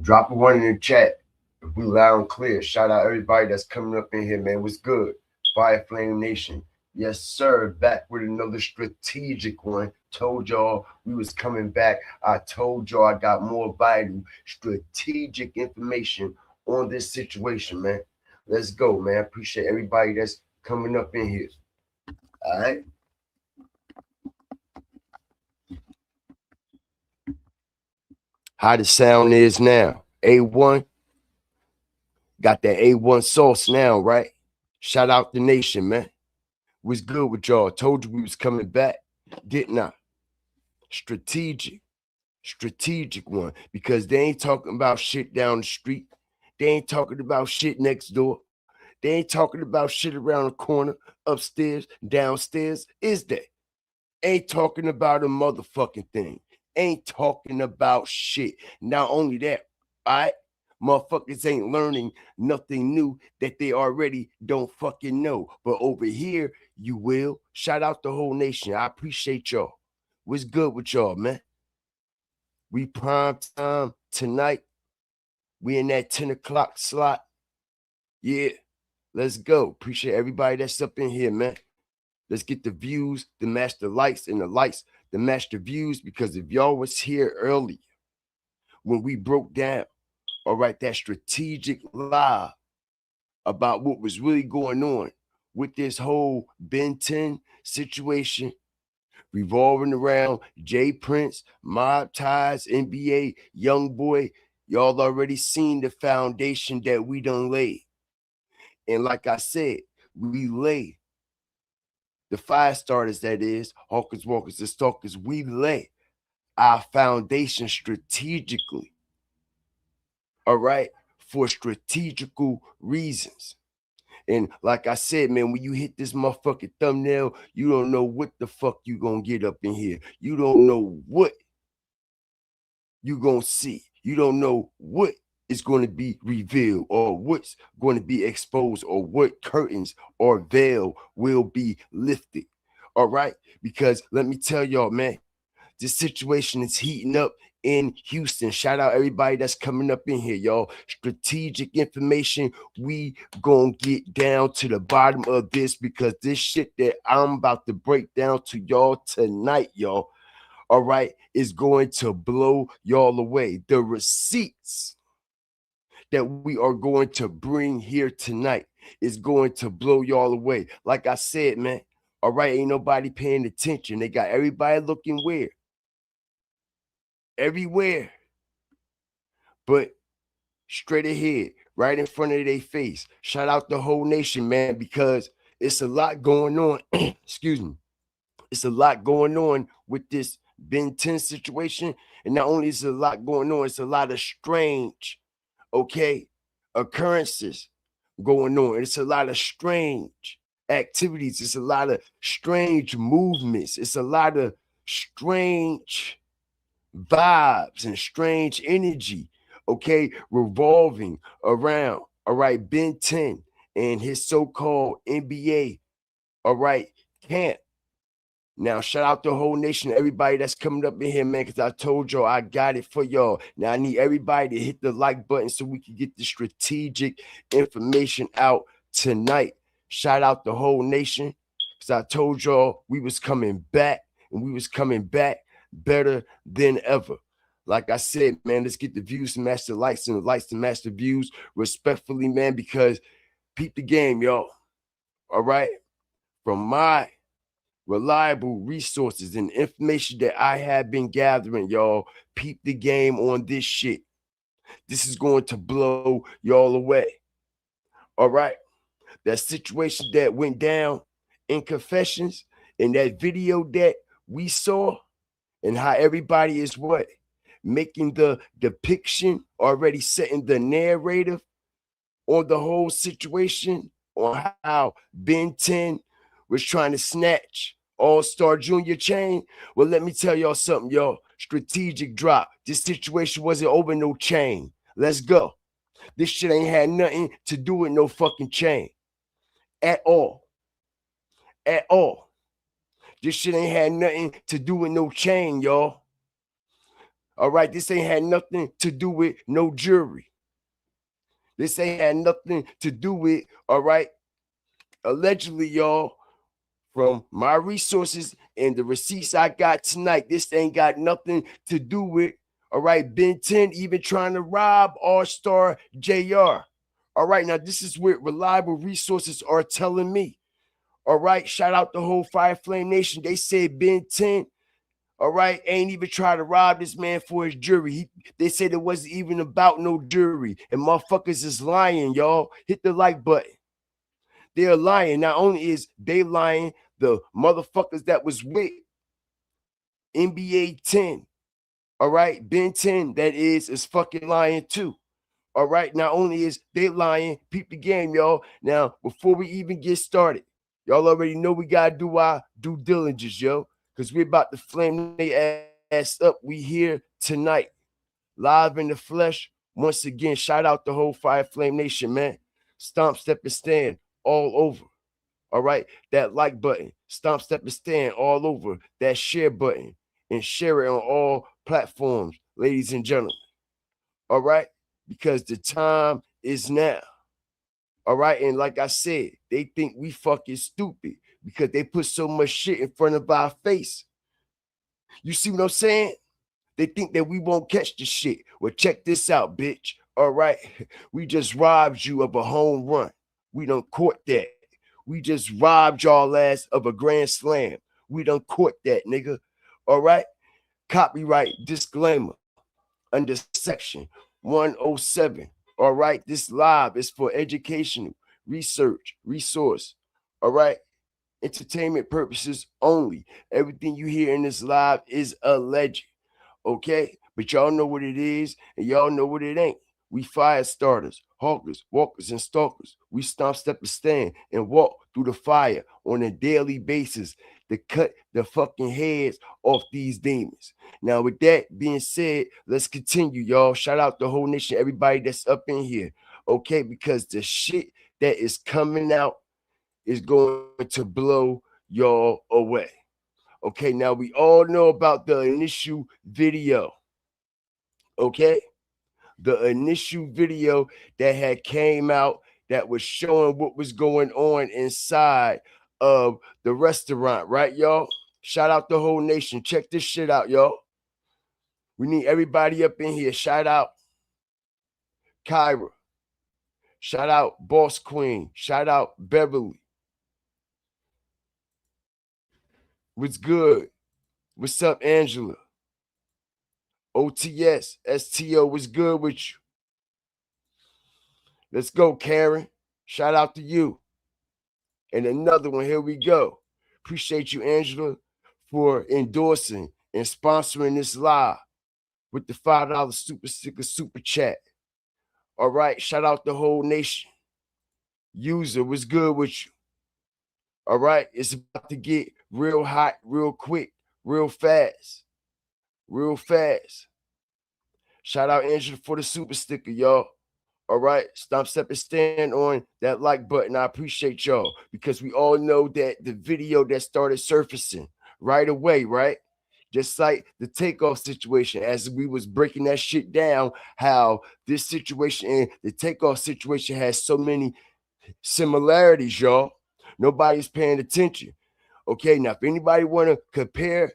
Drop a one in the chat. If we loud and clear. Shout out everybody that's coming up in here, man. What's good? Fire Flame Nation. Yes, sir. Back with another strategic one. Told y'all we was coming back. I told y'all I got more vital strategic information on this situation, man. Let's go, man. Appreciate everybody that's coming up in here. All right. How the sound is now. A1. Got that A1 sauce now, right? Shout out the nation, man. Was good with y'all. Told you we was coming back, didn't I? Strategic, strategic one. Because they ain't talking about shit down the street. They ain't talking about shit next door. They ain't talking about shit around the corner, upstairs, downstairs. Is they? Ain't talking about a motherfucking thing. Ain't talking about shit. Not only that, all right? Motherfuckers ain't learning nothing new that they already don't fucking know. But over here, you will. Shout out the whole nation. I appreciate y'all. What's good with y'all, man? We prime time tonight. We in that 10 o'clock slot. Yeah, let's go. Appreciate everybody that's up in here, man. Let's get the views to match the lights and the lights to match the views. Because if y'all was here early when we broke down, all right, that strategic lie about what was really going on with this whole BEN10 situation revolving around Jay Prince, Mob Ties, NBA, Young Boy, y'all already seen the foundation that we done laid. And like I said, we lay the fire starters, that is, hawkers, walkers, and stalkers, we lay our foundation strategically, all right, for strategical reasons. And like I said, man, when you hit this motherfucking thumbnail, you don't know what the fuck you gonna get up in here. You don't know what you gonna see. You don't know what is going to be revealed or what's going to be exposed or what curtains or veil will be lifted. All right. Because let me tell y'all, man, this situation is heating up in Houston. Shout out everybody that's coming up in here, y'all. Strategic information. We gonna get down to the bottom of this because this shit that I'm about to break down to y'all tonight, y'all, all right, is going to blow y'all away. The receipts that we are going to bring here tonight is going to blow y'all away. Like I said, man, all right, ain't nobody paying attention. They got everybody looking weird. Everywhere. But straight ahead, right in front of their face. Shout out the whole nation, man, because it's a lot going on. Excuse me. It's a lot going on with this BEN10 situation. And not only is a lot going on, it's a lot of strange, okay, occurrences going on. It's a lot of strange activities. It's a lot of strange movements. It's a lot of strange vibes and strange energy, okay, revolving around, all right, BEN10 and his so-called NBA, all right, camp. Now, shout out the whole nation, everybody that's coming up in here, man, because I told y'all I got it for y'all. Now, I need everybody to hit the like button so we can get the strategic information out tonight. Shout out the whole nation, because I told y'all we was coming back, and we was coming back better than ever. Like I said, man, let's get the views to match the likes and the likes to match the views respectfully, man, because peep the game, y'all. All right? From my reliable resources and information that I have been gathering, y'all. Peep the game on this shit. This is going to blow y'all away. All right. That situation that went down in Confessions and that video that we saw and how everybody is what? Making the depiction, already setting the narrative on the whole situation, on how BEN10 was trying to snatch Allstar Junior chain. Well, let me tell y'all something, y'all. Strategic drop. This situation wasn't over no chain. Let's go. This shit ain't had nothing to do with no fucking chain. At all. At all. This shit ain't had nothing to do with no chain, y'all. All right, this ain't had nothing to do with no jury. This ain't had nothing to do with, all right, allegedly, y'all, from my resources and the receipts I got tonight, this ain't got nothing to do with, all right, BEN10 even trying to rob Allstar JR. All right, now this is what reliable resources are telling me. All right, shout out the whole Fire Flame Nation. They said BEN10, all right, ain't even try to rob this man for his jury. They said it wasn't even about no jury. And motherfuckers is lying, y'all. Hit the like button. They're lying. Not only is they lying, the motherfuckers that was with NBA 10, all right, BEN10, that is fucking lying too. All right, not only is they lying, peep the game, y'all. Now, before we even get started, y'all already know we gotta do our due diligence, yo, because we're about to flame their ass up. We here tonight, live in the flesh. Once again, shout out the whole Fire Flame Nation, man. Stomp, step, and stand all over. All right, that like button, stomp, step, and stand all over. That share button, and share it on all platforms, ladies and gentlemen. All right, because the time is now. All right, and like I said, they think we fucking stupid because they put so much shit in front of our face. You see what I'm saying? They think that we won't catch the shit. Well, check this out, bitch. All right, we just robbed you of a home run. We done caught that. We just robbed y'all ass of a grand slam. We done caught that, nigga. All right, copyright disclaimer under section 107. All right, this live is for educational, research, resource. All right, entertainment purposes only. Everything you hear in this live is alleged. Okay, but y'all know what it is and y'all know what it ain't. We fire starters, hawkers, walkers, and stalkers. We stomp, step, and stand and walk through the fire on a daily basis to cut the fucking heads off these demons. Now, with that being said, let's continue, y'all. Shout out the whole nation, everybody that's up in here. Okay, because the shit that is coming out is going to blow y'all away. Okay, now we all know about the initial video. Okay, the initial video that had came out that was showing what was going on inside of the restaurant, right, y'all? Shout out the whole nation. Check this shit out, y'all. We need everybody up in here. Shout out Kyra. Shout out Boss Queen. Shout out Beverly. What's good? What's up, Angela? OTS, STO, what's good with you? Let's go, Karen. Shout out to you. And another one, here we go. Appreciate you, Angela, for endorsing and sponsoring this live with the $5 super sticker super chat. All right, shout out the whole nation. User, what's good with you? All right, it's about to get real hot, real quick, real fast, real fast. Shout out Angela for the super sticker, y'all. All right, stomp, step, and stand on that like button. I appreciate y'all because we all know that the video that started surfacing right away, right? Just like the takeoff situation, as we was breaking that shit down, how this situation and the takeoff situation has so many similarities, y'all. Nobody's paying attention. Okay, now if anybody want to compare,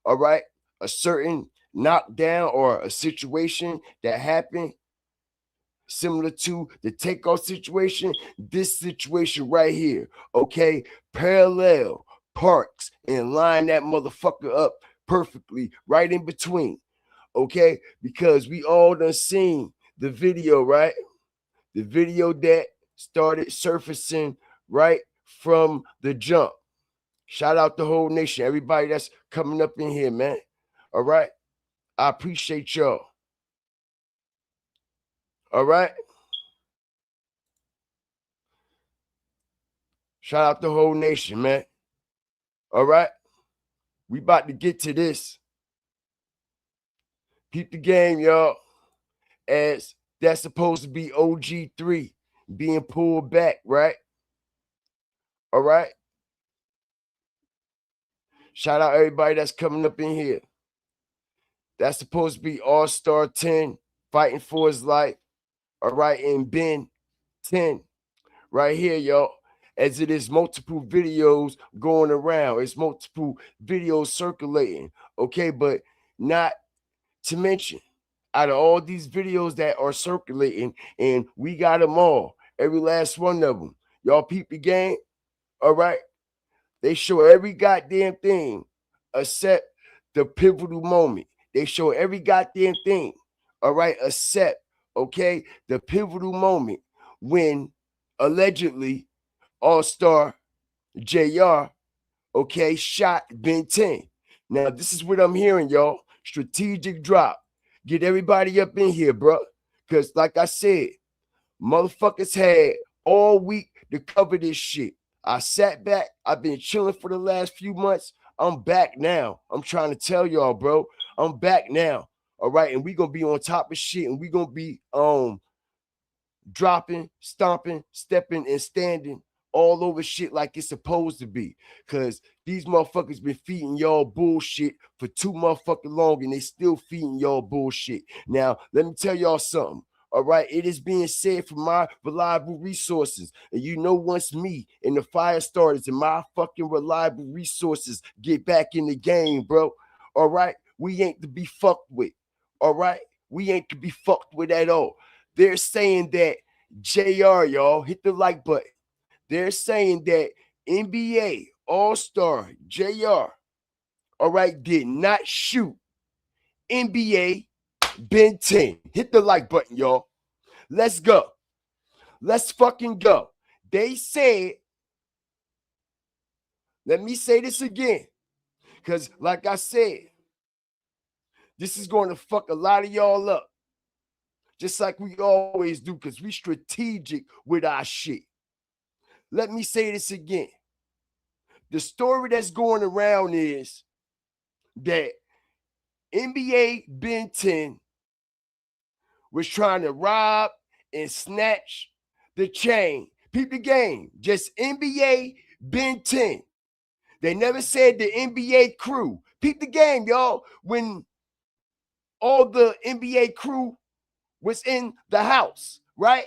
all right, a certain knockdown or a situation that happened similar to the takeoff situation, this situation right here, okay, parallel parks and line that motherfucker up perfectly right in between, okay, because we all done seen the video, right? The video that started surfacing right from the jump. Shout out the whole nation, everybody that's coming up in here, man. All right, I appreciate y'all. All right. Shout out the whole nation, man. All right. We about to get to this. Keep the game, y'all. As that's supposed to be OG3 being pulled back, right? All right. Shout out everybody that's coming up in here. That's supposed to be Allstar 10, fighting for his life. All right, and BEN10 right here, y'all. As it is multiple videos going around, it's multiple videos circulating. Okay, but not to mention, out of all these videos that are circulating, and we got them all, every last one of them. Y'all peep the game, all right? They show every goddamn thing except the pivotal moment. They show every goddamn thing, all right, except, okay, the pivotal moment when allegedly Allstar JR, okay, shot BEN10. Now, this is what I'm hearing, y'all. Strategic drop. Get everybody up in here, bro. Because, like I said, motherfuckers had all week to cover this shit. I sat back. I've been chilling for the last few months. I'm back now. I'm trying to tell y'all, bro. I'm back now. All right. And we going to be on top of shit. And we going to be dropping, stomping, stepping, and standing all over shit like it's supposed to be. Because these motherfuckers been feeding y'all bullshit for too motherfucking long, and they still feeding y'all bullshit. Now, let me tell y'all something. All right, it is being said from my reliable resources. And you know, once me and the fire starters and my fucking reliable resources get back in the game, bro. All right, we ain't to be fucked with. All right, we ain't to be fucked with at all. They're saying that JR, y'all, hit the like button. They're saying that NBA All-Star JR, all right, did not shoot NBA BEN10. Hit the like button, y'all. Let's go. Let's fucking go. They said, let me say this again, because like I said, this is going to fuck a lot of y'all up. Just like we always do, because we strategic with our shit. Let me say this again. The story that's going around is that NBA BEN10 was trying to rob and snatch the chain. Peep the game. Just NBA BEN10. They never said the NBA crew. Peep the game, y'all. When all the NBA crew was in the house, right?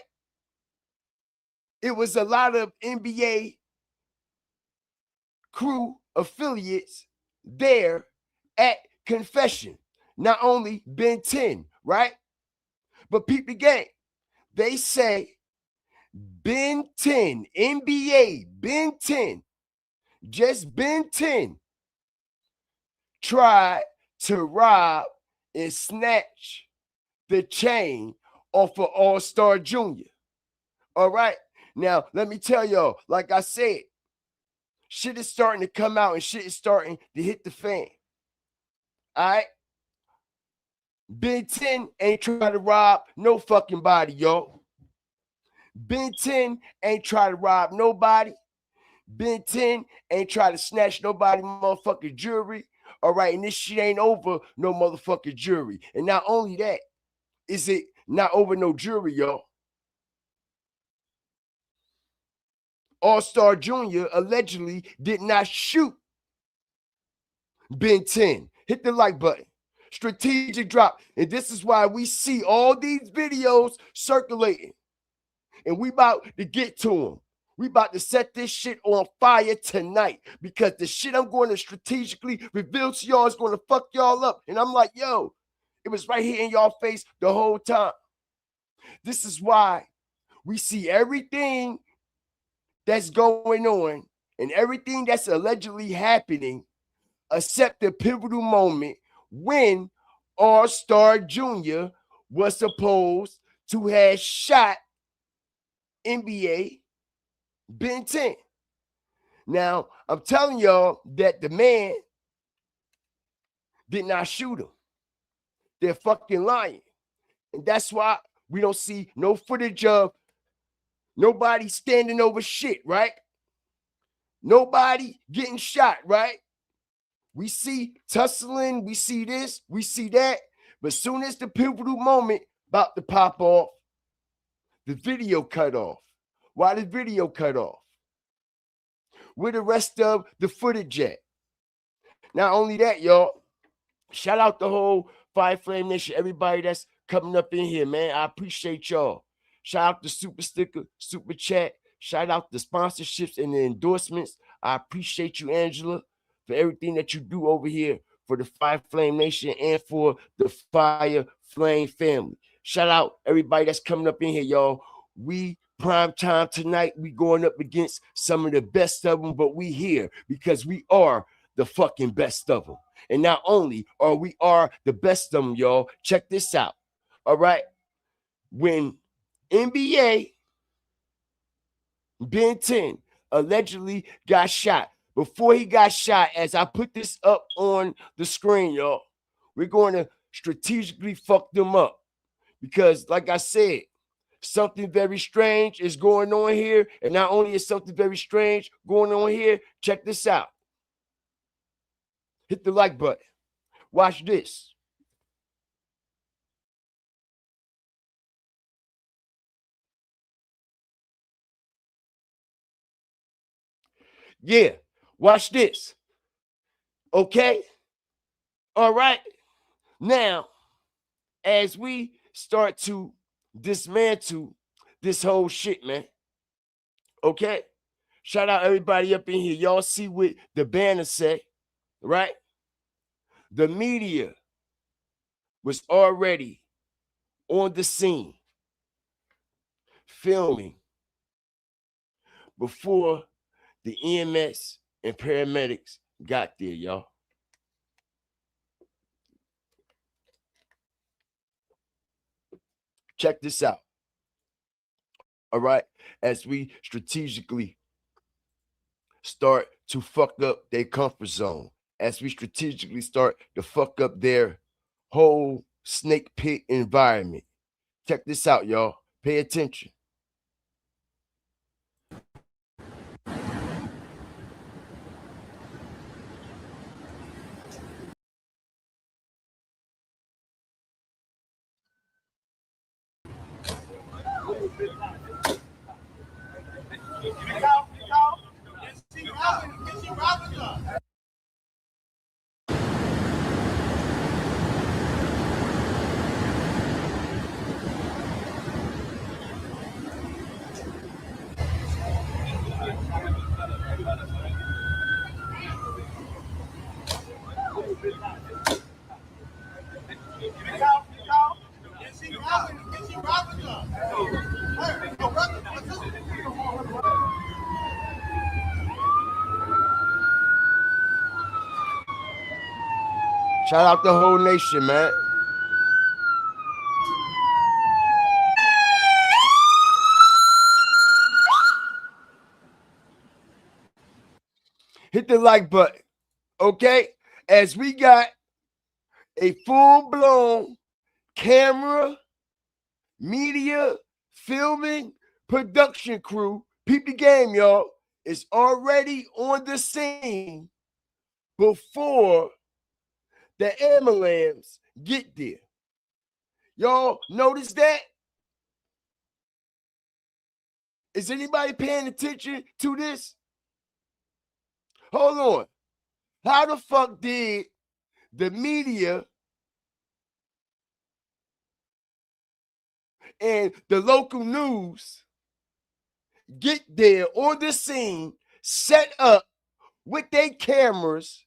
It was a lot of NBA crew affiliates there at confession. Not only BEN10, right? But peep the game. They say BEN10, NBA, BEN10, just BEN10 tried to rob and snatch the chain off of All-Star Jr. All right. Now, let me tell y'all, like I said, shit is starting to come out and shit is starting to hit the fan. All right. BEN10 ain't trying to rob no fucking body, y'all. BEN10 ain't trying to rob nobody. BEN10 ain't trying to snatch nobody motherfucking jewelry. All right, and this shit ain't over no motherfucking jewelry. And not only that, is it not over no jewelry, y'all. All-Star Jr. allegedly did not shoot BEN10. Hit the like button. Strategic drop. And this is why we see all these videos circulating. And we about to get to them. We about to set this shit on fire tonight, because the shit I'm going to strategically reveal to y'all is going to fuck y'all up. And I'm like, yo, it was right here in y'all face the whole time. This is why we see everything that's going on and everything that's allegedly happening except the pivotal moment when All-Star Jr. was supposed to have shot NBA BEN10. Now, I'm telling y'all that the man did not shoot him. They're fucking lying. And that's why we don't see no footage of nobody standing over shit, right? Nobody getting shot, right? We see tussling, we see this, we see that. But soon as the pivotal moment about to pop off, the video cut off. Why the video cut off? Where the rest of the footage at? Not only that, y'all, shout out the whole Fire Flame Nation, everybody that's coming up in here, man. I appreciate y'all. Shout out to Super Sticker, Super Chat. Shout out the sponsorships and the endorsements. I appreciate you, Angela, for everything that you do over here for the Fire Flame Nation and for the Fire Flame family. Shout out everybody that's coming up in here, y'all. We prime time tonight. We going up against some of the best of them, but we here because we are the fucking best of them. And not only are we the best of them, y'all, check this out. All right. When NBA BEN10 allegedly got shot, before he got shot, as I put this up on the screen, y'all, we're going to strategically fuck them up. Because, like I said, something very strange is going on here. And not only is something very strange going on here, check this out. Hit the like button. Watch this. Yeah, watch this. Okay? All right. Now, as we start to dismantle this whole shit, man. Okay? Shout out everybody up in here. Y'all see what the banner say, right? The media was already on the scene filming before the EMS and paramedics got there, y'all. Check this out. All right? As we strategically start to fuck up their comfort zone, as we strategically start to fuck up their whole snake pit environment. Check this out, y'all. Pay attention. Shout out the whole nation, man. Hit the like button, okay? As we got a full-blown camera, media, filming, production crew, peep the game, y'all, is already on the scene before the ambulance get there. Y'all notice that? Is anybody paying attention to this? Hold on. How the fuck did the media and the local news get there on the scene, set up with their cameras,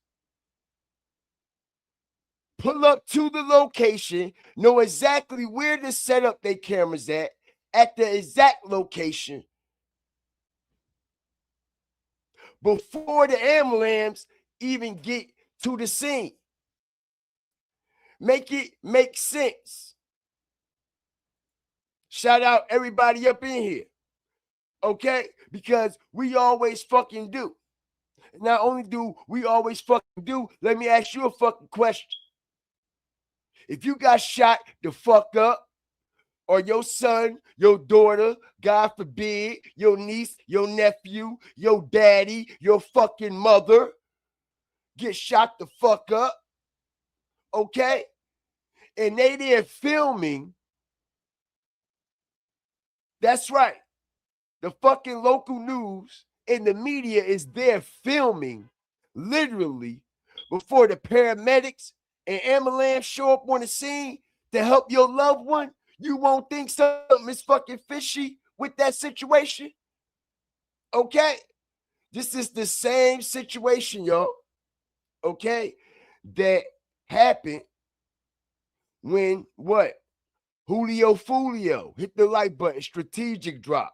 pull up to the location, know exactly where to set up their cameras at the exact location before the ambulance even get to the scene? Make it make sense. Shout out everybody up in here, okay? Because we always fucking do. Not only do we always fucking do, let me ask you a fucking question. If you got shot the fuck up, or your son, your daughter, God forbid, your niece, your nephew, your daddy, your fucking mother get shot the fuck up, okay? And they there filming. That's right. The fucking local news and the media is there filming literally before the paramedics and ambulance show up on the scene to help your loved one, you won't think something is fucking fishy with that situation? Okay? This is the same situation, y'all. Okay? That happened when what? Julio Fulio hit the like button, strategic drop.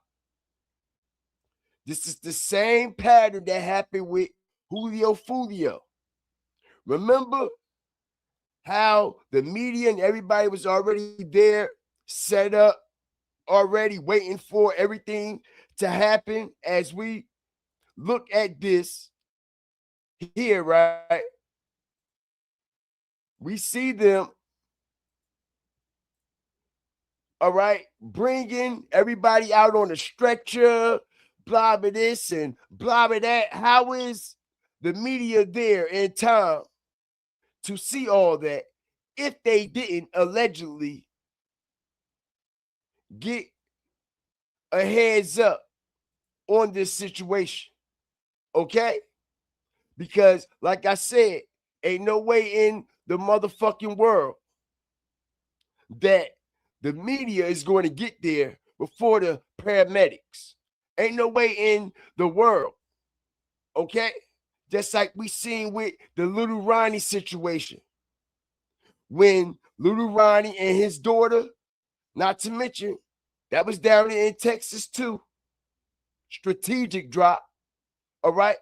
This is the same pattern that happened with Julio Fulio. Remember how the media and everybody was already there, set up, already waiting for everything to happen as we look at this here, right? We see them, all right, bringing everybody out on a stretcher, blah, blah, this and blah, blah, that. How is the media there in time to see all that if they didn't allegedly get a heads up on this situation? Okay? Because, like I said, ain't no way in the motherfucking world that the media is going to get there before the paramedics. Ain't no way in the world. Okay? Just like we seen with the little Ronnie situation. When little Ronnie and his daughter, not to mention, that was down in Texas too. Strategic drop. All right?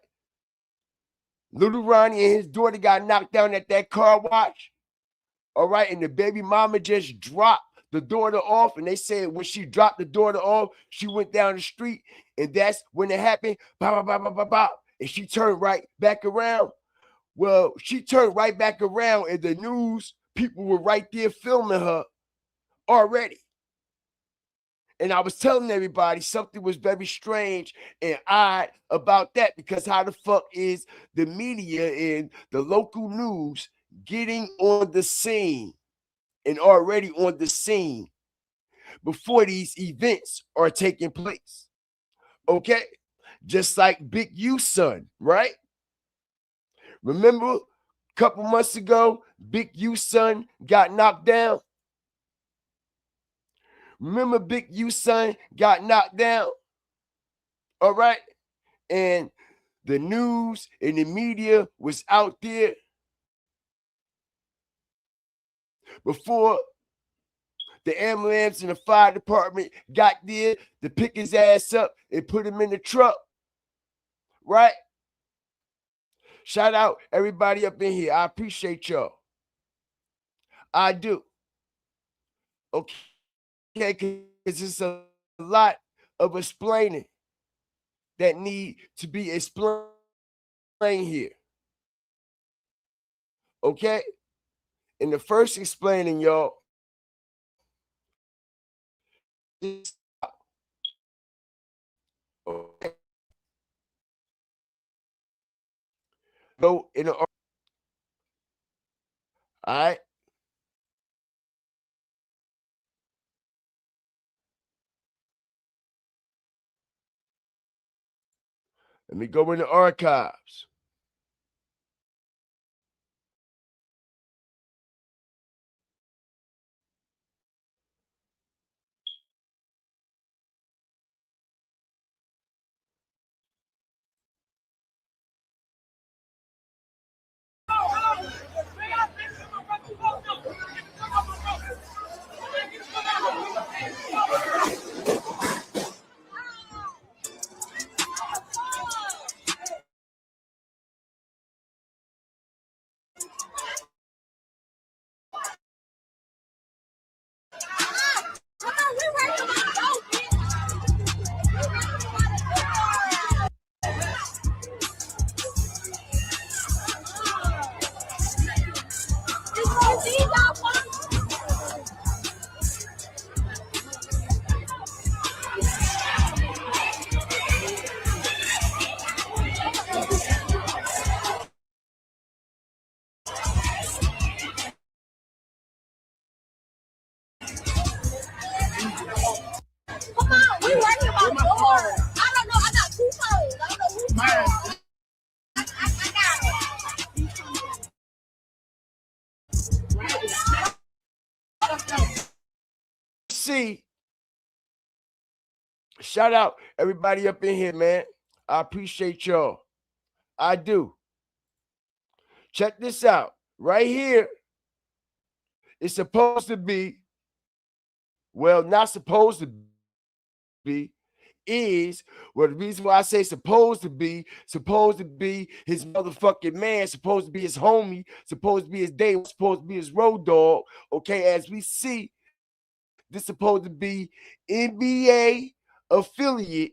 Little Ronnie and his daughter got knocked down at that car wash. All right. And the baby mama just dropped the daughter off. And they said when she dropped the daughter off, she went down the street. And that's when it happened. Bop, bop, bop, bop, bop. And she turned right back around. Well, she turned right back around, and the news people were right there filming her already. And I was telling everybody something was very strange and odd about that, because how the fuck is the media and the local news getting on the scene and already on the scene before these events are taking place? Okay? Just like Big U son, right? Remember a couple months ago, Big U son got knocked down? Remember Big U son got knocked down? All right? And the news and the media was out there before the ambulance and the fire department got there to pick his ass up and put him in the truck. Right? Shout out everybody up in here. I appreciate y'all. I do. Okay, because it's a lot of explaining that need to be explained here. Okay? In the first explaining, y'all, okay, go in the, all right? Let me go in the archives. see, shout out everybody up in here, man. I appreciate y'all. I do. Check this out. Right here, it's supposed to be, well, not supposed to be, is, well, the reason why I say supposed to be his motherfucking man, supposed to be his homie, supposed to be his day, supposed to be his road dog. Okay, as we see, this supposed to be NBA affiliate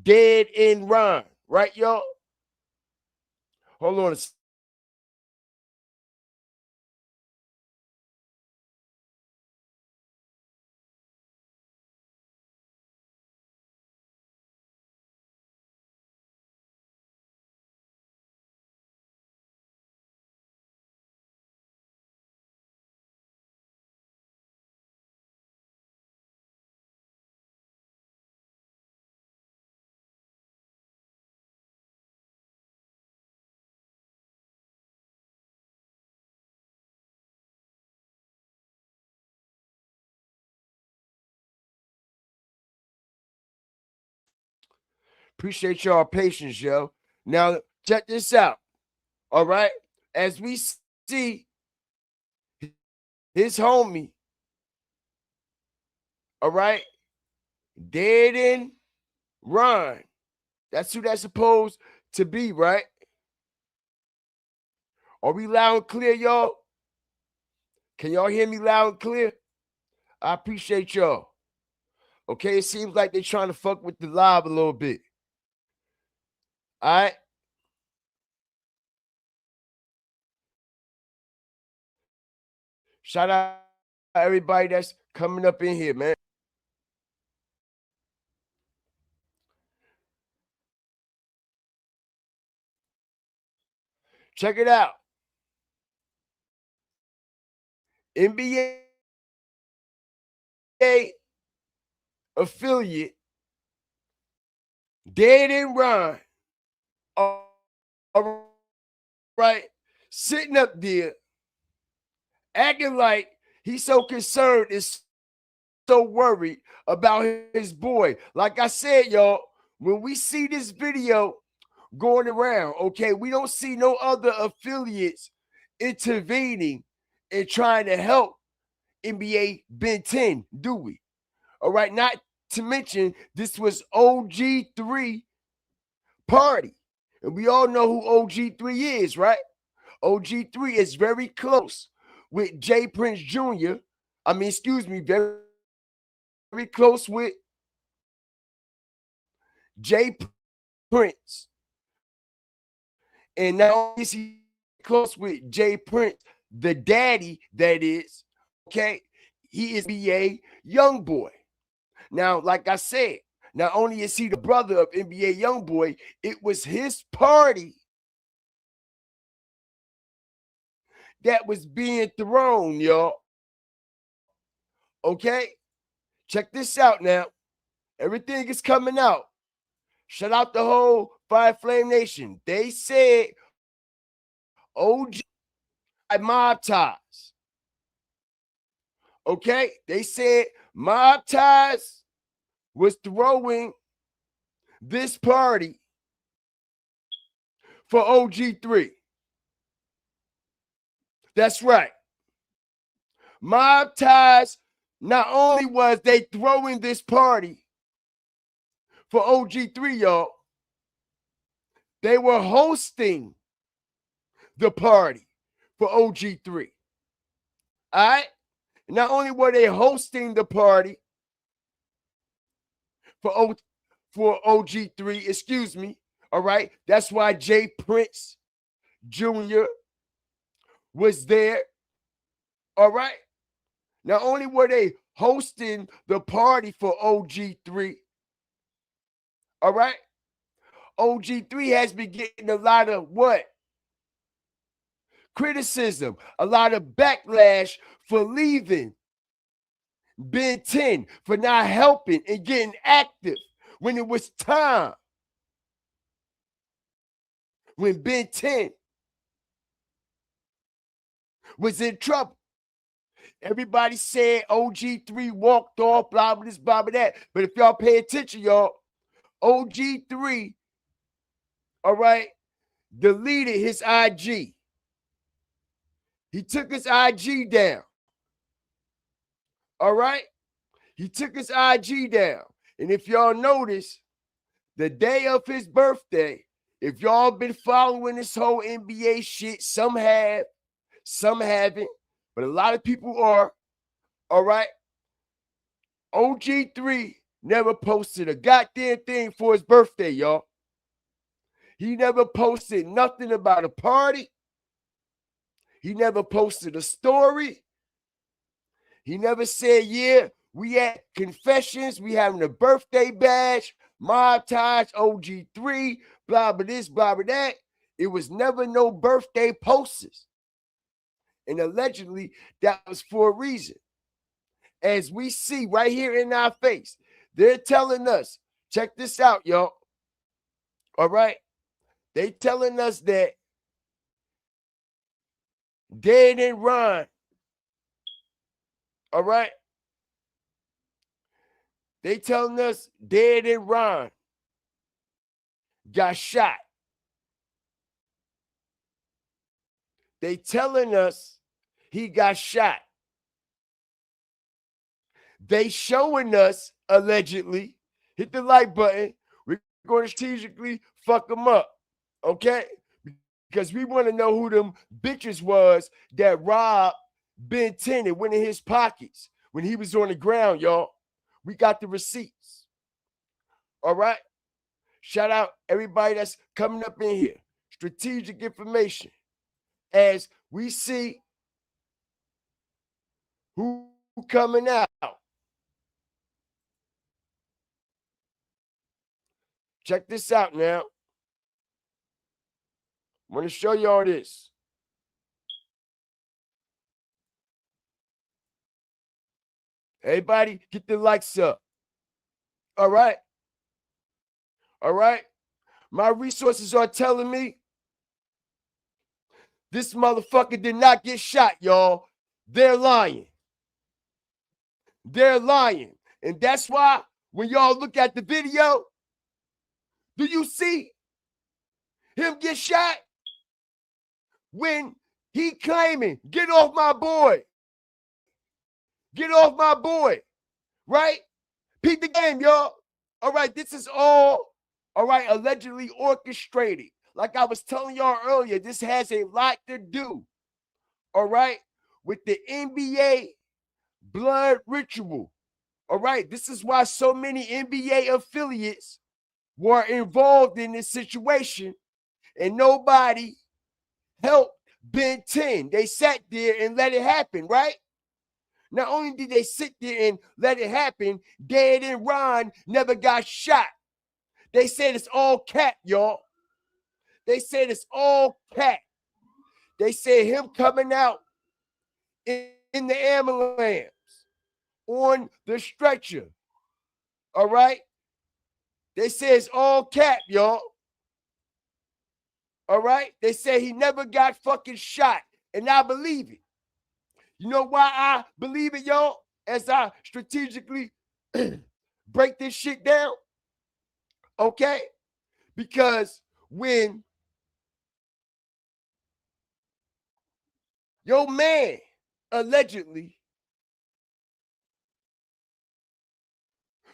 dead in rhyme, right, y'all? Hold on a second. Appreciate y'all patience, yo. Now, check this out. All right. As we see his homie, all right, dead in rhyme. That's who that's supposed to be, right? Are we loud and clear, y'all? Can y'all hear me loud and clear? I appreciate y'all. Okay, it seems like they're trying to fuck with the live a little bit. All right. Shout out everybody that's coming up in here, man. Check it out. NBA affiliate, dead in rhyme. All right. Sitting up there, acting like he's so concerned and so worried about his boy. Like I said, y'all, when we see this video going around, okay, we don't see no other affiliates intervening and trying to help NBA BEN10, do we? All right, not to mention this was OG3 party. And we all know who OG3 is, right? OG3 is very close with J Prince Jr. I mean, excuse me, very, very close with J Prince. And now is he close with J Prince, the daddy that is, okay? He is NBA young boy. Now, like I said, not only is he the brother of NBA Youngboy, it was his party that was being thrown, y'all. Okay? Check this out now. Everything is coming out. Shout out the whole Fire Flame Nation. They said OG mob ties. Okay? They said mob ties was throwing this party for OG3. That's right. Mob ties, not only was they throwing this party for OG3, y'all, they were hosting the party for OG3. All right? Not only were they hosting the party for OG3, excuse me, all right? That's why J Prince Jr. was there, all right? Not only were they hosting the party for OG3, all right? OG3 has been getting a lot of what? Criticism, a lot of backlash for leaving BEN10, for not helping and getting active when it was time. When BEN10 was in trouble. Everybody said OG3 walked off, blah, blah, this, blah, blah, that. But if y'all pay attention, y'all, OG3, all right, deleted his IG. He took his IG down. All right? He took his IG down. And if y'all notice, the day of his birthday, if y'all been following this whole NBA shit, some have, some haven't, but a lot of people are. All right? OG3 never posted a goddamn thing for his birthday, y'all. He never posted nothing about a party. He never posted a story. He never said, yeah, we at Confessions, we having a birthday bash, Mob Taj, OG3, blah, blah, this, blah, blah, that. It was never no birthday posters. And allegedly, that was for a reason. As we see right here in our face, they're telling us, check this out, y'all. All right? They telling us that Dead and Ron, all right? They telling us Dead and Ron got shot. They telling us he got shot. They showing us, allegedly, hit the like button, we're going to strategically fuck them up, okay? Because we want to know who them bitches was that robbed BEN10 and went in his pockets when he was on the ground, y'all. We got the receipts. All right? Shout out everybody that's coming up in here. Strategic information. As we see who coming out. Check this out now. I'm going to show y'all this. Everybody, get the likes up. All right? All right? My resources are telling me this motherfucker did not get shot, y'all. They're lying. They're lying. And that's why when y'all look at the video, do you see him get shot? When he claiming, get off my boy. Get off my boy. Right? Peep the game, y'all. All right, this is all right, allegedly orchestrated. Like I was telling y'all earlier, this has a lot to do, all right, with the NBA blood ritual. All right, this is why so many NBA affiliates were involved in this situation and nobody helped BEN10. They sat there and let it happen, right? Not only did they sit there and let it happen, Dead and Ron never got shot. They said it's all cap, y'all. They said it's all cap. They said him coming out in the ambulance on the stretcher. All right? They say it's all cap, y'all. All right? They say he never got fucking shot. And I believe it. You know why I believe it, y'all? As I strategically break this shit down. Okay? Because when your man allegedly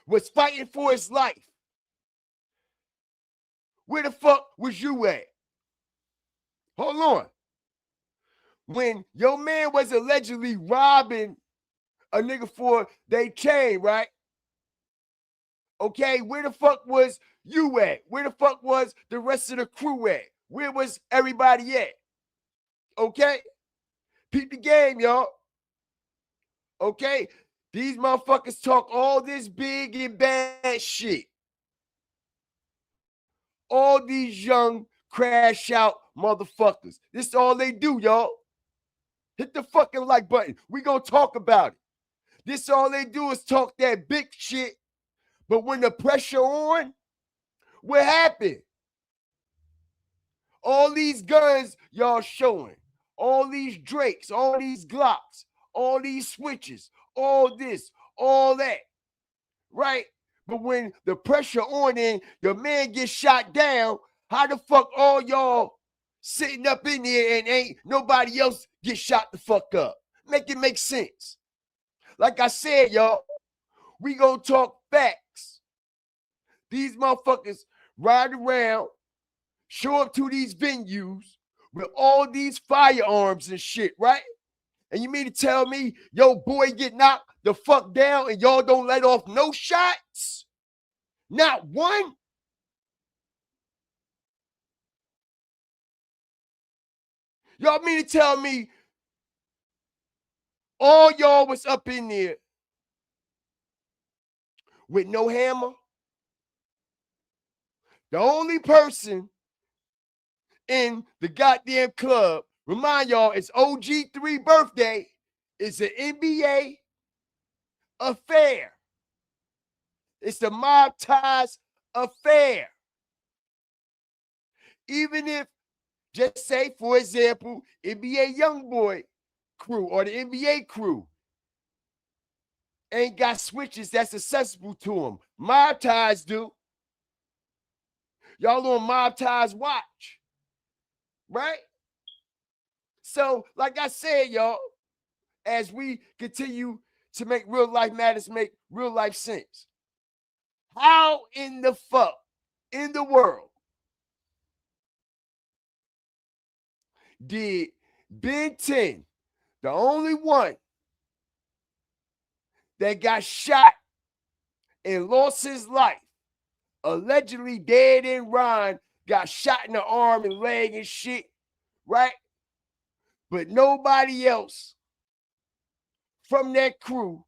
was fighting for his life, where the fuck was you at? Hold on. When your man was allegedly robbing a nigga for they chain, right? Okay, where the fuck was you at? Where the fuck was the rest of the crew at? Where was everybody at? Okay? Peep the game, y'all. Okay? These motherfuckers talk all this big and bad shit. All these young crash out motherfuckers. This is all they do, y'all. Hit the fucking like button. We gonna talk about it. This all they do is talk that big shit. But when the pressure on, what happened? All these guns y'all showing, all these Drakes, all these Glocks, all these switches, all this, all that, right? But when the pressure on in, your man gets shot down, how the fuck all y'all sitting up in there and ain't nobody else get shot the fuck up? Make it make sense. Like I said, y'all, we gonna talk facts. These motherfuckers ride around, show up to these venues with all these firearms and shit, right? And you mean to tell me your boy get knocked the fuck down and y'all don't let off no shots? Not one? Y'all mean to tell me all y'all was up in there with no hammer? The only person in the goddamn club, remind y'all, it's OG3 birthday. It's an NBA affair. It's the Mob Ties affair. Even if, just say, for example, NBA Youngboy crew or the NBA crew ain't got switches that's accessible to them. Mob Ties do. Y'all on Mob Ties watch, right? So, like I said, y'all, as we continue to make real life matters make real life sense, how in the fuck in the world did BEN10, the only one that got shot and lost his life, allegedly dead in Ron, got shot in the arm and leg and shit, right? But nobody else from that crew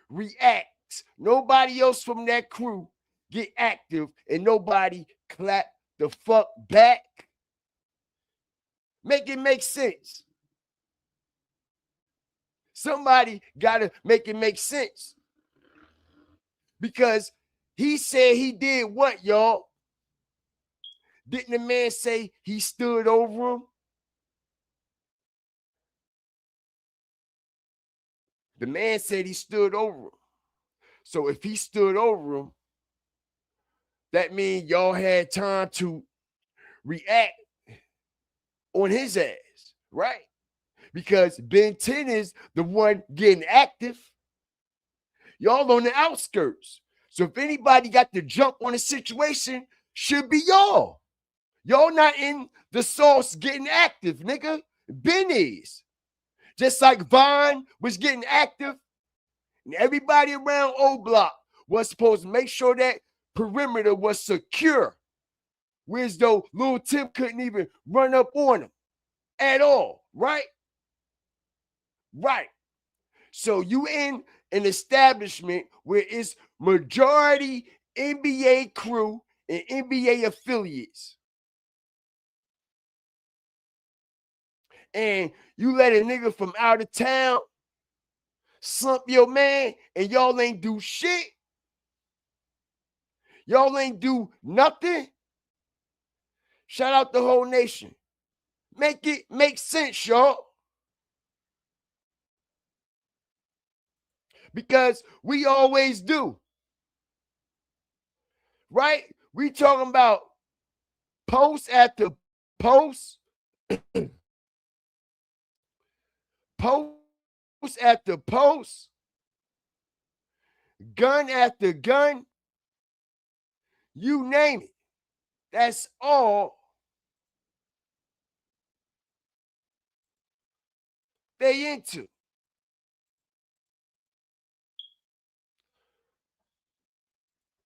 reacts. Nobody else from that crew get active and nobody clap the fuck back. Make it make sense. Somebody gotta make it make sense. Because he said he did what, y'all? Didn't the man say he stood over him? The man said he stood over him. So if he stood over him, that means y'all had time to react on his ass, right? Because BEN10 is the one getting active. Y'all on the outskirts. So if anybody got to jump on a situation, should be y'all. Y'all not in the sauce getting active, nigga. Ben is. Just like Vaughn was getting active, and everybody around O Block was supposed to make sure that perimeter was secure. Whereas though Lil Tim couldn't even run up on him at all, right? Right. So you in an establishment where it's majority NBA crew and NBA affiliates. And you let a nigga from out of town slump your man and y'all ain't do shit. Y'all ain't do nothing. Shout out the whole nation. Make it make sense, y'all. Because we always do. Right? We talking about post after post, post after post, gun after gun, you name it. That's all they into.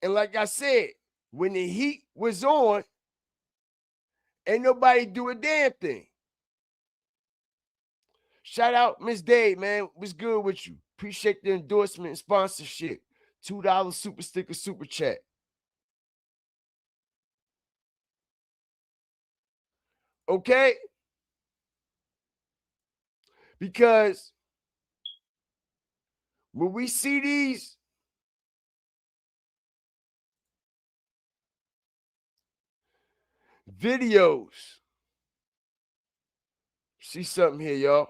And like I said, when the heat was on, ain't nobody do a damn thing. Shout out Miss Dave, man. What's good with you? Appreciate the endorsement and sponsorship. $2 super sticker, super chat. Okay? Because when we see these videos, see something here, y'all.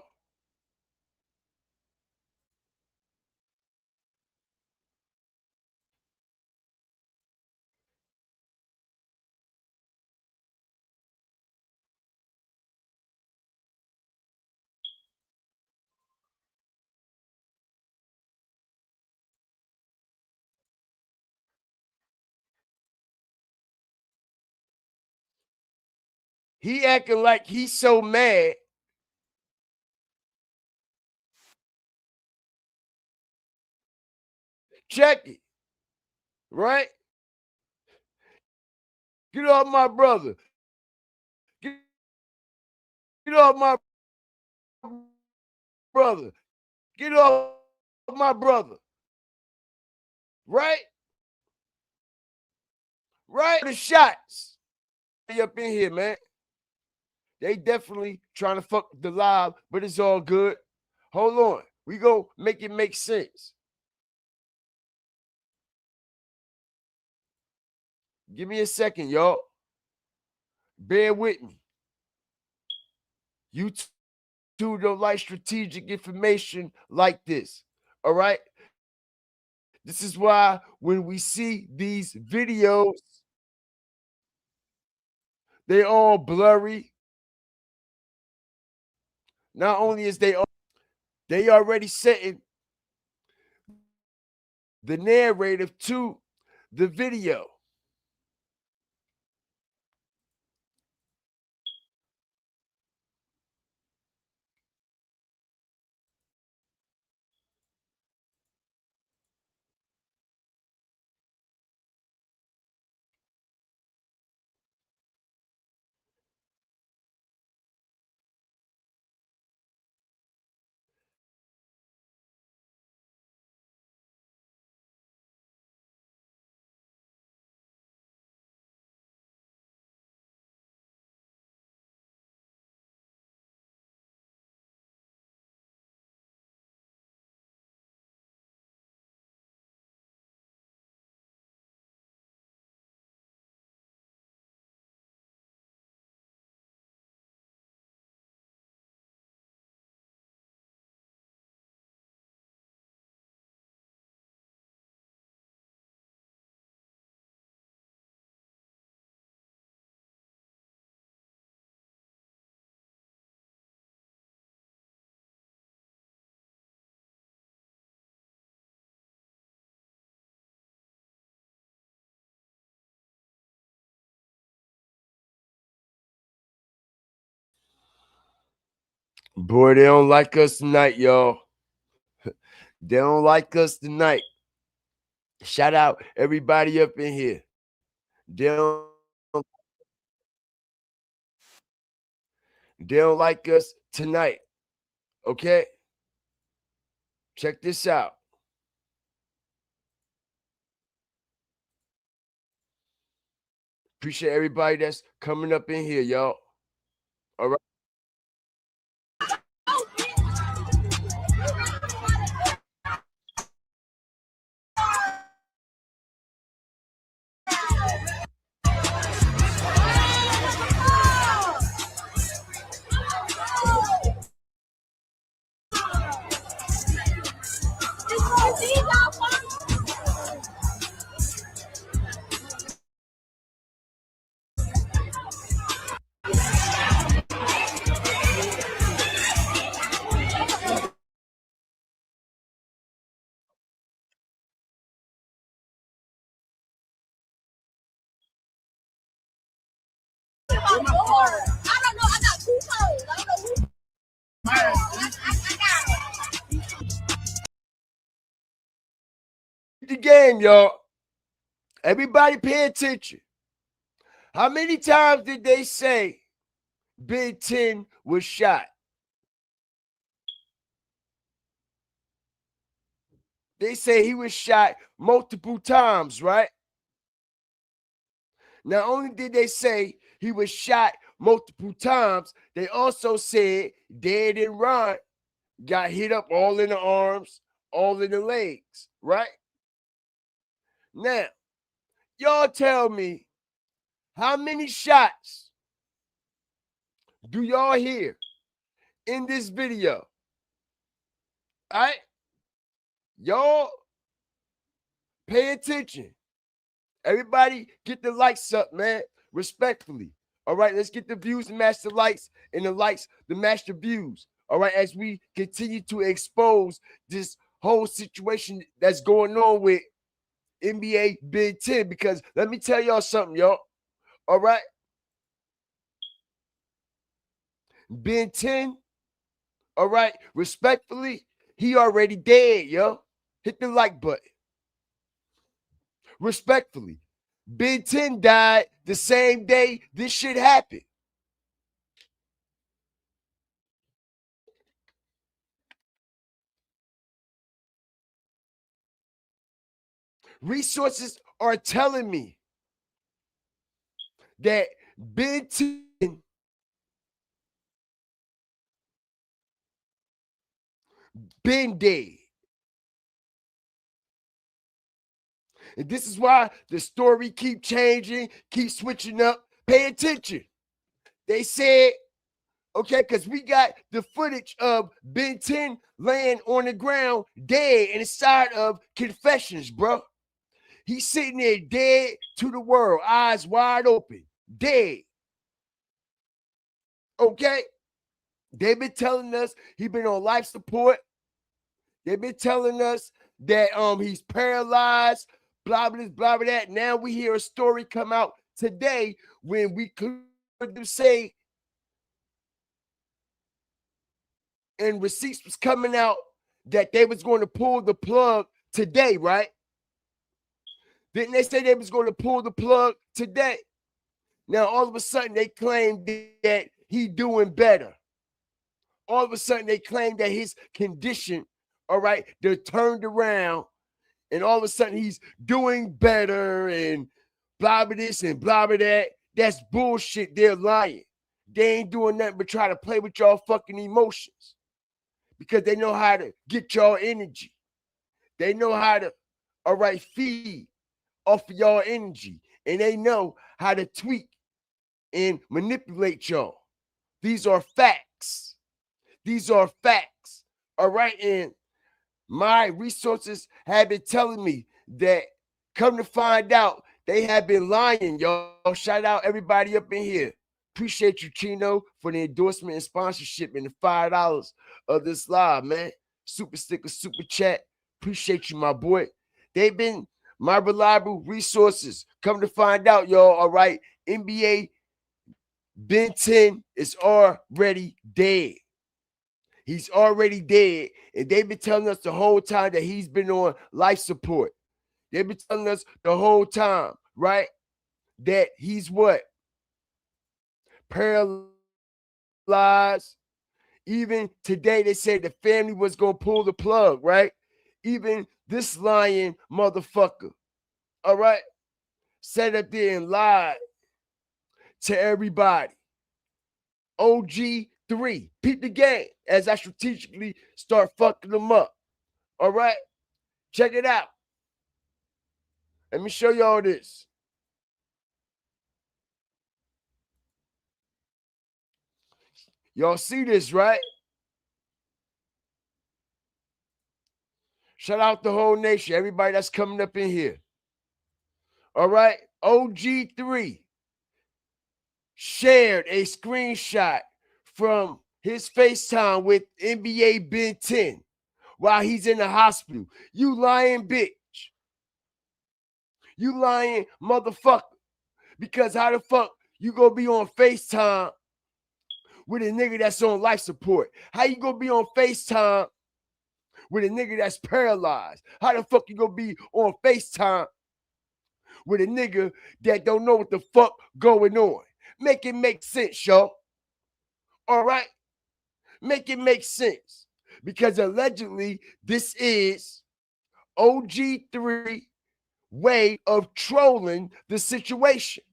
He acting like he's so mad. Check it. Right? Get off my brother. Get off my brother. Get off my brother. Right? Right? The shots. Up in here, man. They definitely trying to fuck the live, but it's all good. Hold on. We go make it make sense. Give me a second, y'all. Bear with me. You two don't like strategic information like this. All right? This is why when we see these videos, they all blurry. Not only is they already setting the narrative to the video. Boy, they don't like us tonight, y'all. They don't like us tonight. Shout out everybody up in here. They don't like us tonight. Okay? Check this out. Appreciate everybody that's coming up in here, y'all. All right. I don't know. I got 2 phones. I don't know who. I got it. The game, y'all. Everybody pay attention. How many times did they say BEN10 was shot? They say he was shot multiple times, right? Not only did they say he was shot multiple times, they also said Dead and Ron got hit up all in the arms, all in the legs, right? Now, y'all tell me, how many shots do y'all hear in this video? All right? Y'all pay attention. Everybody get the likes up, man. Respectfully. All right, let's get the views to match the likes and the likes to match the views. All right, as we continue to expose this whole situation that's going on with NBA BEN10, because let me tell y'all something, y'all. All right. BEN10, all right, respectfully, he already dead, yo. Hit the like button. Respectfully, BEN10 died the same day this shit happened. Resources are telling me that BEN10 been dead. And this is why the story keep changing, keep switching up. Pay attention. They said, okay, because we got the footage of BEN10 laying on the ground dead inside of confessions, bro. He's sitting there dead to the world, eyes wide open, dead. Okay? They've been telling us he been on life support. They've been telling us that he's paralyzed, blah, blah, blah, blah, that. Now we hear a story come out today when we could say, and receipts was coming out that they was going to pull the plug today, right? Didn't they say they was going to pull the plug today? Now, all of a sudden, they claimed that he doing better. All of a sudden, they claim that his condition, all right, they're turned around, and all of a sudden, he's doing better, and blah, blah, this, and blah, blah, that. That's bullshit. They're lying. They ain't doing nothing but try to play with y'all fucking emotions because they know how to get y'all energy. They know how to, all right, feed off of y'all energy, and they know how to tweak and manipulate y'all. These are facts. These are facts. All right. And my resources have been telling me that, come to find out, they have been lying, y'all. Shout out everybody up in here. Appreciate you, Chino, for the endorsement and sponsorship and the $5 of this live, man. Super sticker, super chat. Appreciate you, my boy. They've been my reliable resources. Come to find out, y'all. All right. NBA BEN10 is already dead. He's already dead. And they've been telling us the whole time that he's been on life support. They've been telling us the whole time, right? That he's what? Paralyzed. Even today, they said the family was going to pull the plug, right? Even this lying motherfucker, all right, sat up there and lied to everybody. OG3, peep the game as I strategically start fucking them up. All right, check it out. Let me show y'all this. Y'all see this, right? Shout out the whole nation, everybody that's coming up in here. All right, OG3 shared a screenshot from his FaceTime with NBA BEN10 while he's in the hospital. You lying bitch. You lying motherfucker. Because how the fuck you gonna be on FaceTime with a nigga that's on life support? How you gonna be on FaceTime with a nigga that's paralyzed? How the fuck you gonna be on FaceTime with a nigga that don't know what the fuck going on? Make it make sense, y'all. All right? Make it make sense. Because allegedly, this is OG3 way of trolling the situation.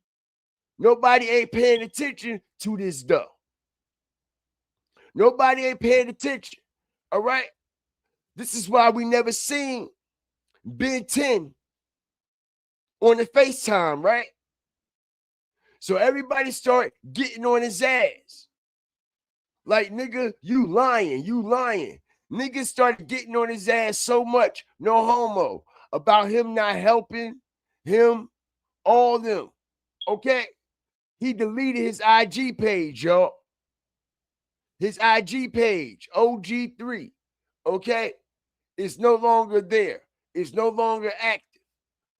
Nobody ain't paying attention to this, though. Nobody ain't paying attention. All right? This is why we never seen BEN10 on the FaceTime, right? So everybody start getting on his ass. Like, nigga, you lying, you lying. Niggas started getting on his ass so much, no homo, about him not helping him, all them. Okay? He deleted his IG page, y'all. His IG page, OG3. Okay? It's no longer there. It's no longer active.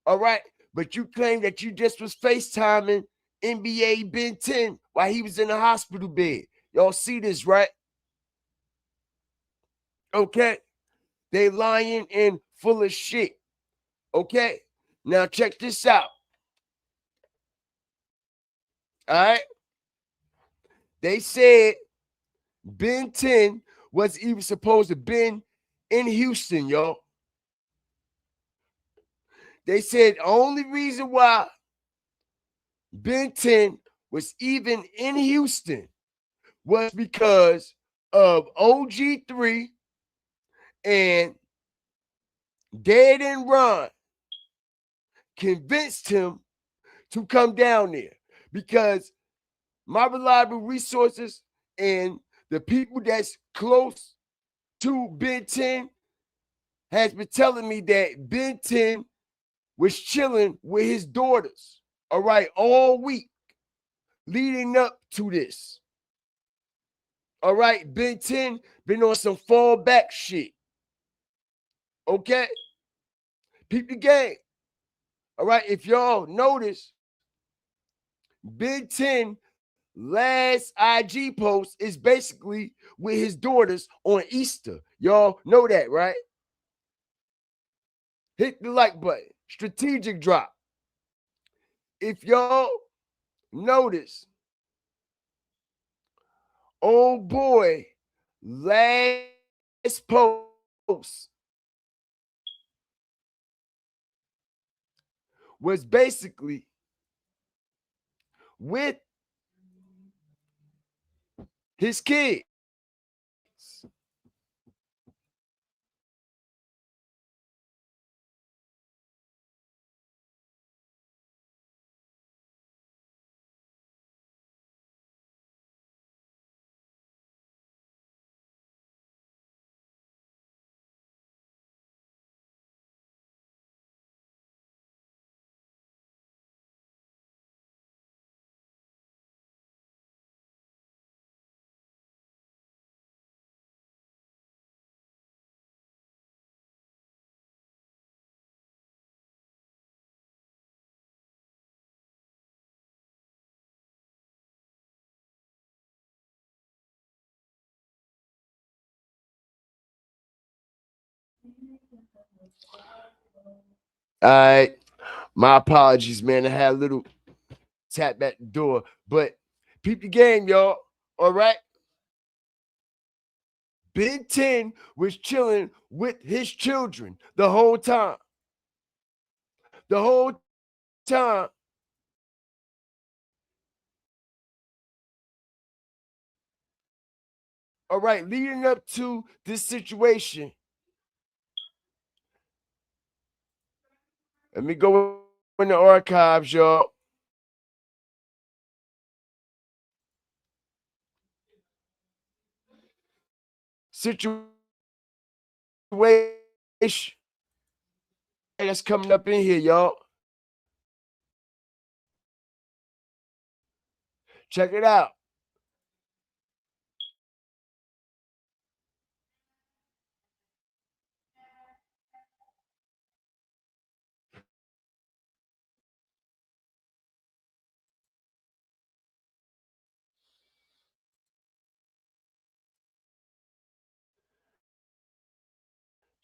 All right? But you claim that you just was FaceTiming NBA BEN10 while he was in the hospital bed. Y'all see this, right? Okay. They lying and full of shit. Okay. Now check this out. All right. They said BEN10 wasn't even supposed to been in Houston, y'all. They said the only reason why BEN10 was even in Houston was because of OG3 and Dead and Ron convinced him to come down there because my reliable resources and the people that's close to BEN10 has been telling me that BEN10 was chilling with his daughters, all right, all week leading up to this. All right, BEN10 been on some fallback shit. Okay? Peep the game. All right, if y'all notice, BEN10 last IG post is basically with his daughters on Easter. Y'all know that, right? Hit the like button. Strategic drop. If y'all notice, oh boy, last post was basically with his kids. All right. My apologies, man. I had a little tap at the door, but peep the game, y'all. All right. BEN10 was chilling with his children the whole time. The whole time. All right, leading up to this situation. Let me go in the archives, y'all. Situation that's coming up in here, y'all. Check it out.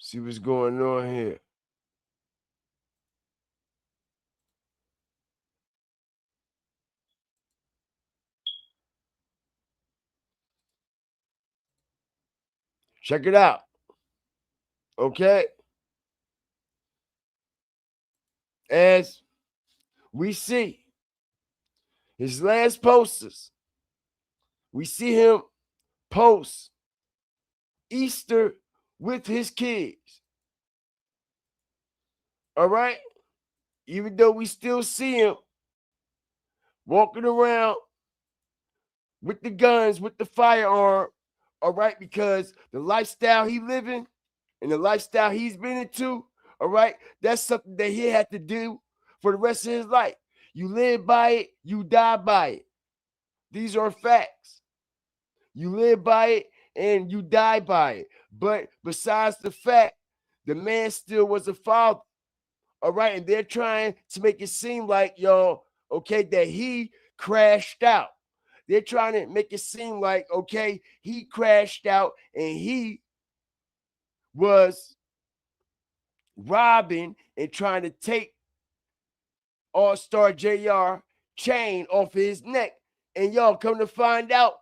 See what's going on here. Check it out. Okay. As we see his last posters, we see him post Easter with his kids. All right. Even though we still see him walking around with the guns, with the firearm, all right, because the lifestyle he living and the lifestyle he's been into, all right, that's something that he had to do for the rest of his life. You live by it, you die by it. These are facts. You live by it and you die by it. But besides the fact, the man still was a father. All right. And they're trying to make it seem like, y'all, okay, that he crashed out. They're trying to make it seem like, okay, he crashed out and he was robbing and trying to take Allstar JR chain off of his neck. And y'all come to find out,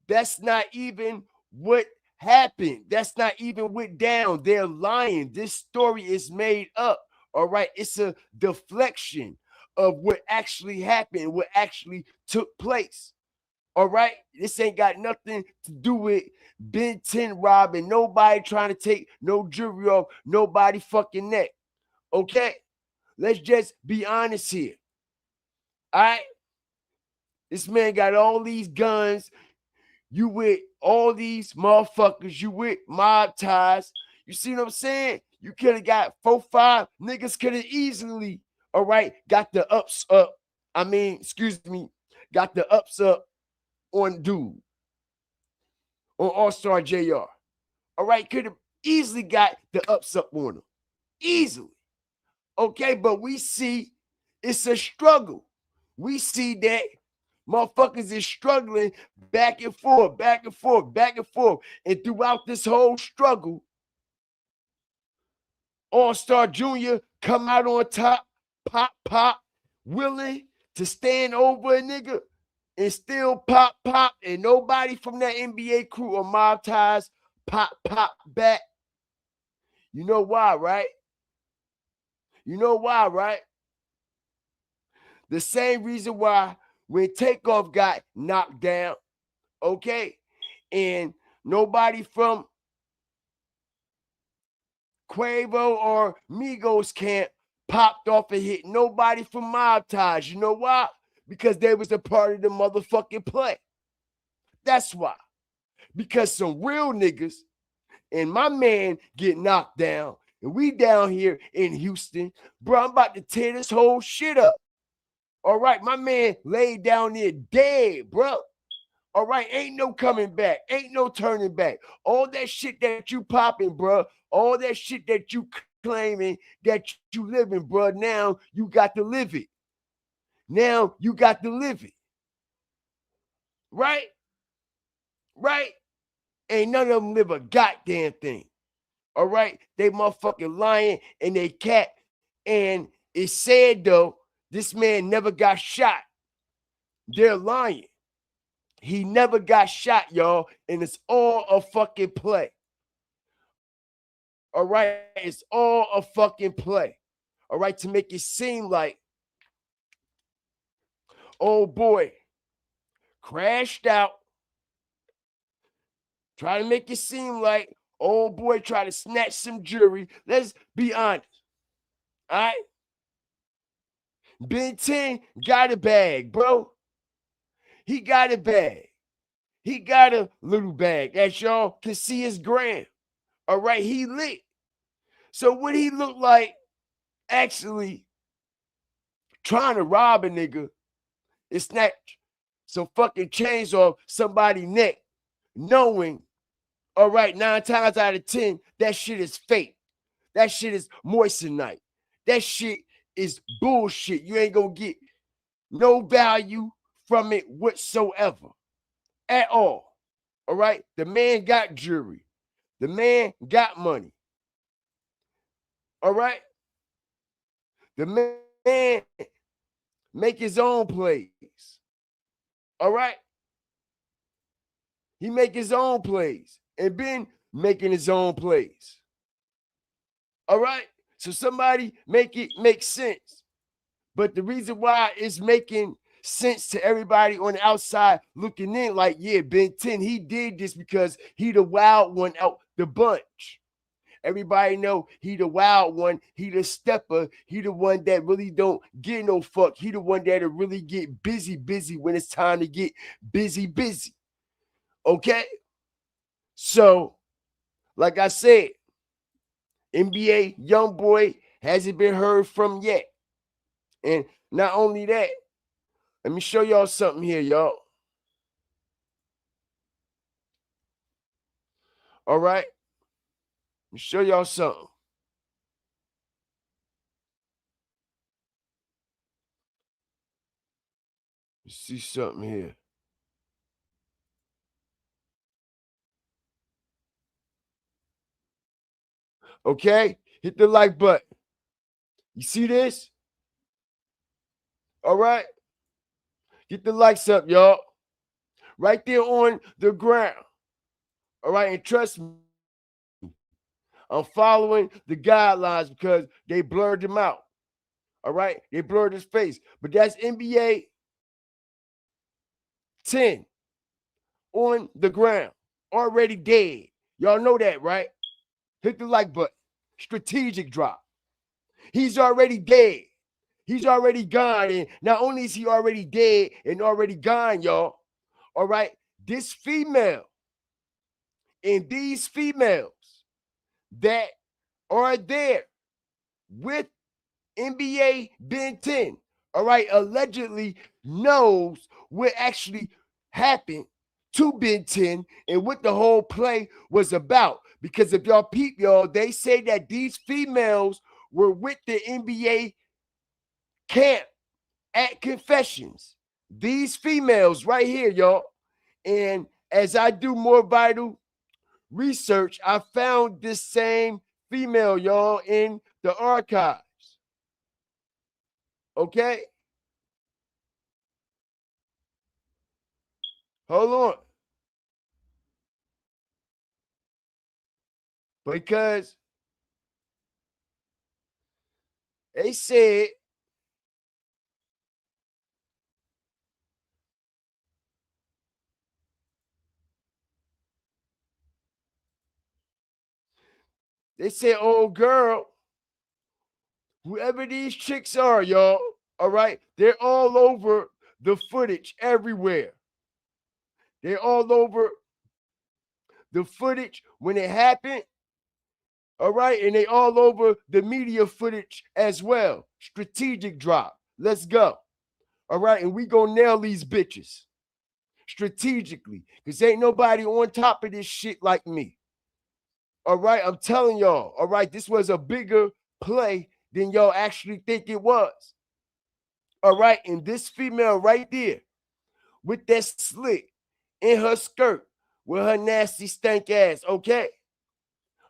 that's not even what happened. That's not even what down. They're lying. This story is made up. All right. It's a deflection of what actually happened, what actually took place. All right. This ain't got nothing to do with BEN10 robbing. Nobody trying to take no jewelry off nobody fucking neck. Okay. Let's just be honest here. All right. This man got all these guns. You with all these motherfuckers. You with mob ties. You see what I'm saying? You could have got 4-5 niggas could have easily, all right, got the ups up. Excuse me, got the ups up on dude, on Allstar JR. All right, could have easily got the ups up on him. Easily. Okay, but we see it's a struggle. We see that motherfuckers is struggling back and forth, back and forth, back and forth. And throughout this whole struggle, Allstar Jr. come out on top, pop, pop, willing to stand over a nigga and still pop, pop. And nobody from that NBA crew or mob ties pop, pop back. You know why, right? You know why, right? The same reason why when Takeoff got knocked down, okay, and nobody from Quavo or Migos camp popped off and hit nobody from mob ties. You know why? Because they was a part of the motherfucking play. That's why. Because some real niggas and my man get knocked down, and we down here in Houston, bro, I'm about to tear this whole shit up. All right, my man laid down there dead, bro. All right, ain't no coming back. Ain't no turning back. All that shit that you popping, bro. All that shit that you claiming that you living, bro. Now you got to live it. Now you got to live it. Right? Right? Ain't none of them live a goddamn thing. All right? They motherfucking lying and they cat. And it's said, though, this man never got shot. They're lying. He never got shot, y'all, and it's all a fucking play. All right, it's all a fucking play. All right, to make it seem like, oh boy, crashed out. Try to make it seem like, oh boy, try to snatch some jewelry. Let's be honest. All right, BEN10 got a bag, bro. He got a bag. He got a little bag, as y'all can see his gram. All right, he lit. So what he look like actually trying to rob a nigga and snatch some fucking chains off somebody's neck, knowing, all right, 9 times out of 10, that shit is fake. That shit is moissanite. That shit is bullshit. You ain't gonna get no value from it whatsoever at all. All right, the man got jewelry. The man got money. All right, the man make his own plays. All right, he make his own plays and been making his own plays. All right, so somebody make it make sense. But the reason why it's making sense to everybody on the outside looking in, like, yeah, BEN10, he did this because he the wild one out the bunch. Everybody know he the wild one, he the stepper, he the one that really don't get no fuck. He the one that'll really get busy when it's time to get busy. Okay? So, like I said, NBA YoungBoy hasn't been heard from yet. And not only that, let me show y'all something here, y'all. All right? Let me show y'all something. Let's see something here. Okay? Hit the like button. You see this? All right? Get the likes up, y'all. Right there on the ground. All right? And trust me, I'm following the guidelines because they blurred him out. All right? They blurred his face. But that's NBA 10 on the ground. Already dead. Y'all know that, right? Hit the like button. Strategic drop. He's already dead. He's already gone. And not only is he already dead and already gone, y'all, all right, this female and these females that are there with NBA BEN10, all right, allegedly knows what actually happened to BEN10 and what the whole play was about. Because if y'all peep, y'all, they say that these females were with the NBA camp at confessions. These females right here, y'all. And as I do more vital research, I found this same female, y'all, in the archives. Okay? Hold on. Because they said oh girl, whoever these chicks are, y'all, all right, they're all over the footage everywhere. They're all over the footage when it happened. All right, and they all over the media footage as well. Strategic drop. Let's go. All right, and we gonna nail these bitches strategically, because ain't nobody on top of this shit like me. All right, I'm telling y'all. All right, this was a bigger play than y'all actually think it was. All right, and this female right there with that slit in her skirt with her nasty stank ass, okay?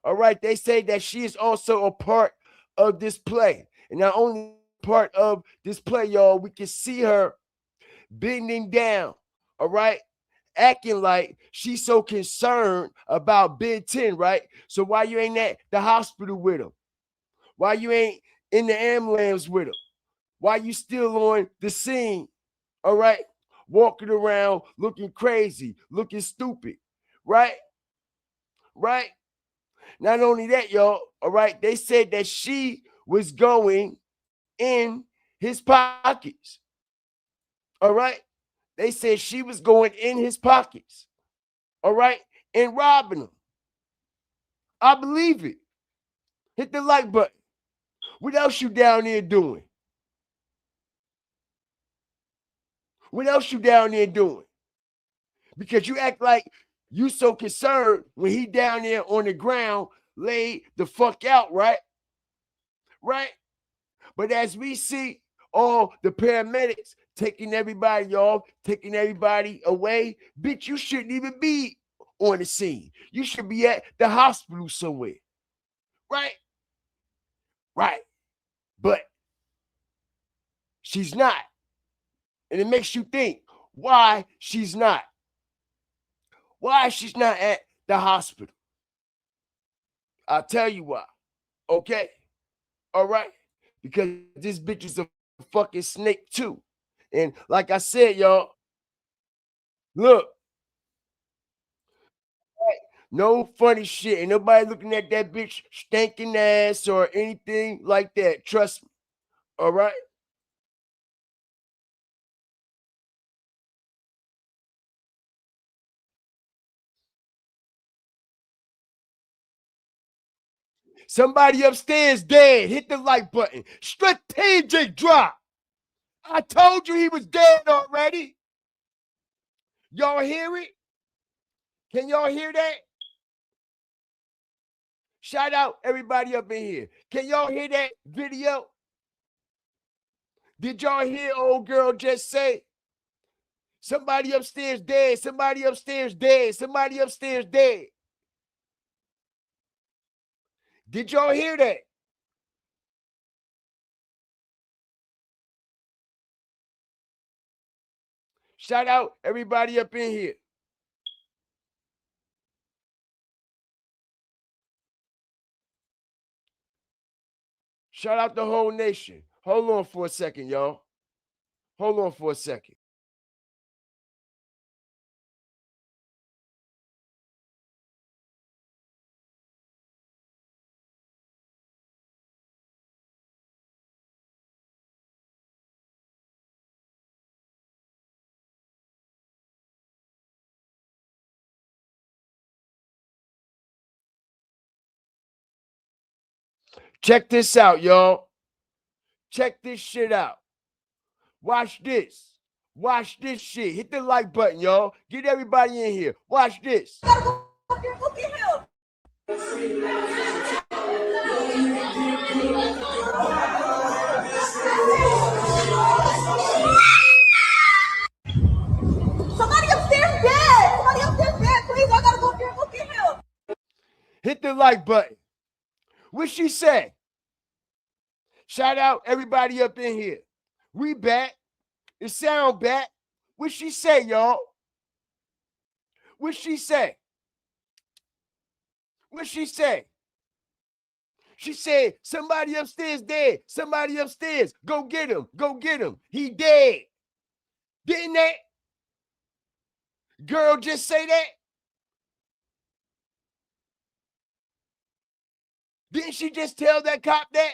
All right, they say that she is also a part of this play. And not only part of this play, y'all, we can see her bending down, all right, acting like she's so concerned about BEN10, right? So why you ain't at the hospital with him? Why you ain't in the ambulance with him? Why you still on the scene, all right? Walking around looking crazy, looking stupid, right? Right? Not only that, y'all, all right, they said that she was going in his pockets, all right? They said she was going in his pockets, all right, and robbing him. I believe it. Hit the like button. What else you down there doing? What else you down there doing? Because you act like you so concerned when he down there on the ground, laid the fuck out, right? Right? But as we see all the paramedics taking everybody off, taking everybody away, bitch, you shouldn't even be on the scene. You should be at the hospital somewhere. Right? Right. But she's not. And it makes you think why she's not. Why she's not at the hospital. I'll tell you why. Okay? All right? Because this bitch is a fucking snake too. And like I said, y'all, look, no funny shit. Ain't nobody looking at that bitch stinking ass or anything like that. Trust me. All right? Somebody upstairs dead. Hit the like button. Strategic drop. I told you he was dead already. Y'all hear it? Can y'all hear that? Shout out everybody up in here. Can y'all hear that video? Did y'all hear old girl just say, somebody upstairs dead, somebody upstairs dead, somebody upstairs dead? Did y'all hear that? Shout out everybody up in here. Shout out the whole nation. Hold on for a second, y'all. Hold on for a second. Check this out, y'all. Check this shit out. Watch this. Watch this shit. Hit the like button, y'all. Get everybody in here. Watch this. Somebody upstairs dead. Somebody upstairs dead. Please, I gotta go up there and go get him. Hit the like button. What she say? Shout out everybody up in here. We back. It sound back. What she say, y'all? What she say? What she say? She said, somebody upstairs dead. Somebody upstairs. Go get him. Go get him. He dead. Didn't that girl just say that? Didn't she just tell that cop that?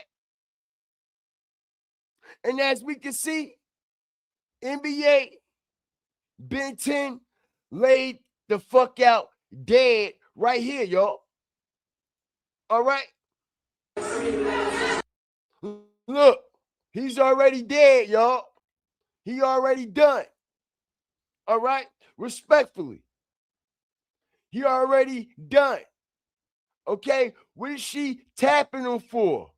And as we can see, NBA BEN10 laid the fuck out dead right here, y'all. All right? Look, he's already dead, y'all. He already done. All right? Respectfully. He already done. Okay? What is she tapping him for?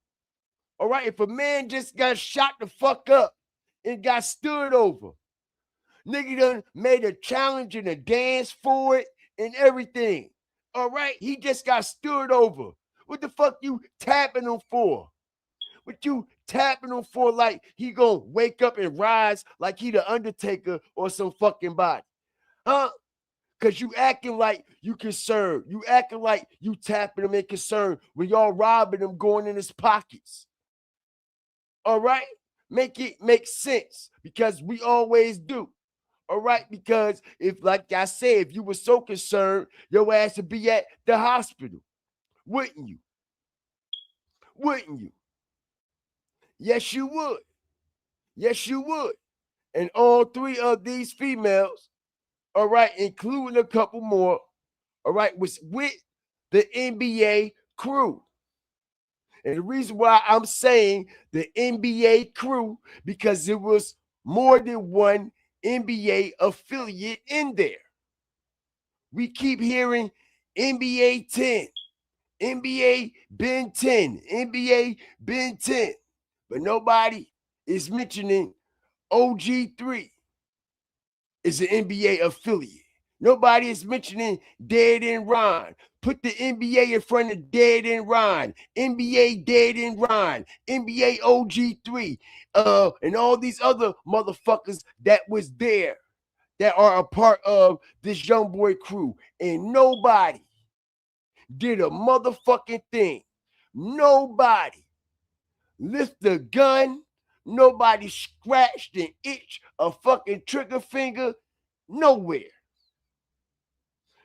All right? If a man just got shot the fuck up and got stood over, nigga done made a challenge and a dance for it and everything. All right? He just got stood over. What the fuck you tapping him for? What you tapping him for like he gonna wake up and rise like he the Undertaker or some fucking body? Huh? Because you acting like you concerned. You acting like you tapping him in concern when y'all robbing him going in his pockets. All right? Make it make sense because we always do. All right? Because if, like I said, if you were so concerned, your ass would be at the hospital. Wouldn't you? Wouldn't you? Yes, you would. Yes, you would. And all three of these females, all right, including a couple more, all right, was with the NBA crew. And the reason why I'm saying the NBA crew, because there was more than one NBA affiliate in there. We keep hearing NBA 10, NBA BEN10, NBA BEN10, but nobody is mentioning OG3 is an NBA affiliate. Nobody is mentioning Dead End Ron. Put the NBA in front of Dead End Ron. NBA Dead End Ron. NBA OG3. And all these other motherfuckers that was there that are a part of this young boy crew. And nobody did a motherfucking thing. Nobody lift the gun. Nobody scratched and itched a fucking trigger finger. Nowhere.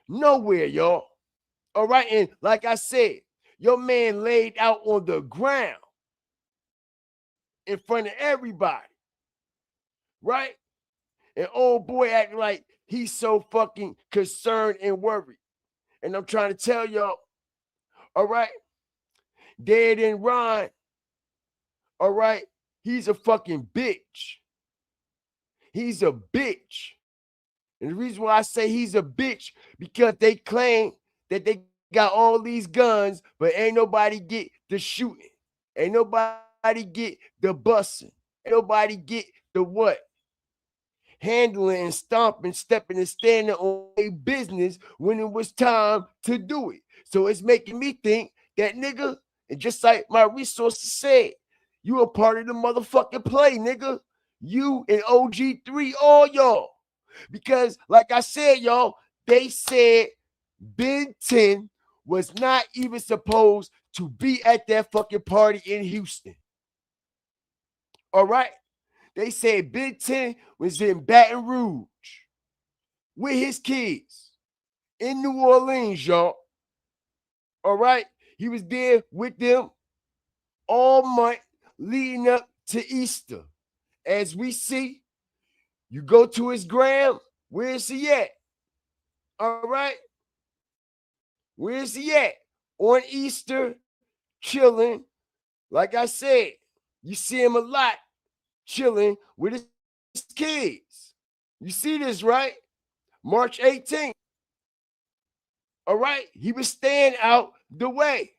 Nowhere, y'all. All right. And like I said, your man laid out on the ground in front of everybody. Right? And old boy acting like he's so fucking concerned and worried. And I'm trying to tell y'all, all right, Dead End Ron, all right, he's a fucking bitch. He's a bitch. And the reason why I say he's a bitch, because they claim that they got all these guns, but ain't nobody get the shooting. Ain't nobody get the busting. Ain't nobody get the what? Handling and stomping, stepping and standing on a business when it was time to do it. So it's making me think that nigga And just like my resources said, you a part of the motherfucking play, nigga. You and OG3, all y'all. Because, like I said, y'all, they said BEN10 was not even supposed to be at that fucking party in Houston. All right? They said BEN10 was in Baton Rouge with his kids in New Orleans, y'all. All right? He was there with them all month leading up to Easter. As we see, you go to his gram, where is he at? All right? Where is he at? On Easter, chilling. Like I said, you see him a lot chilling with his kids. You see this, right? March 18th. All right? He was staying out the way.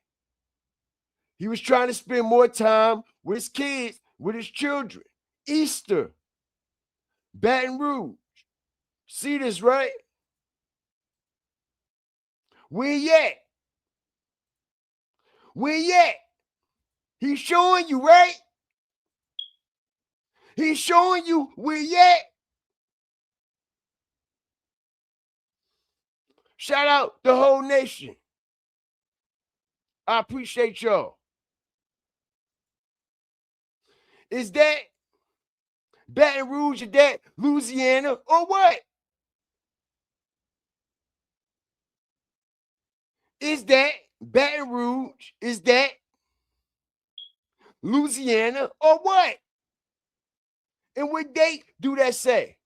He was trying to spend more time with his kids, with his children. Easter, Baton Rouge. See this, right? Where you at? Where you at? He's showing you, right? He's showing you where you at. Shout out the whole nation. I appreciate y'all. Is that Baton Rouge? Is that Louisiana or what? Is that Baton Rouge? Is that Louisiana or what? And what date do that say?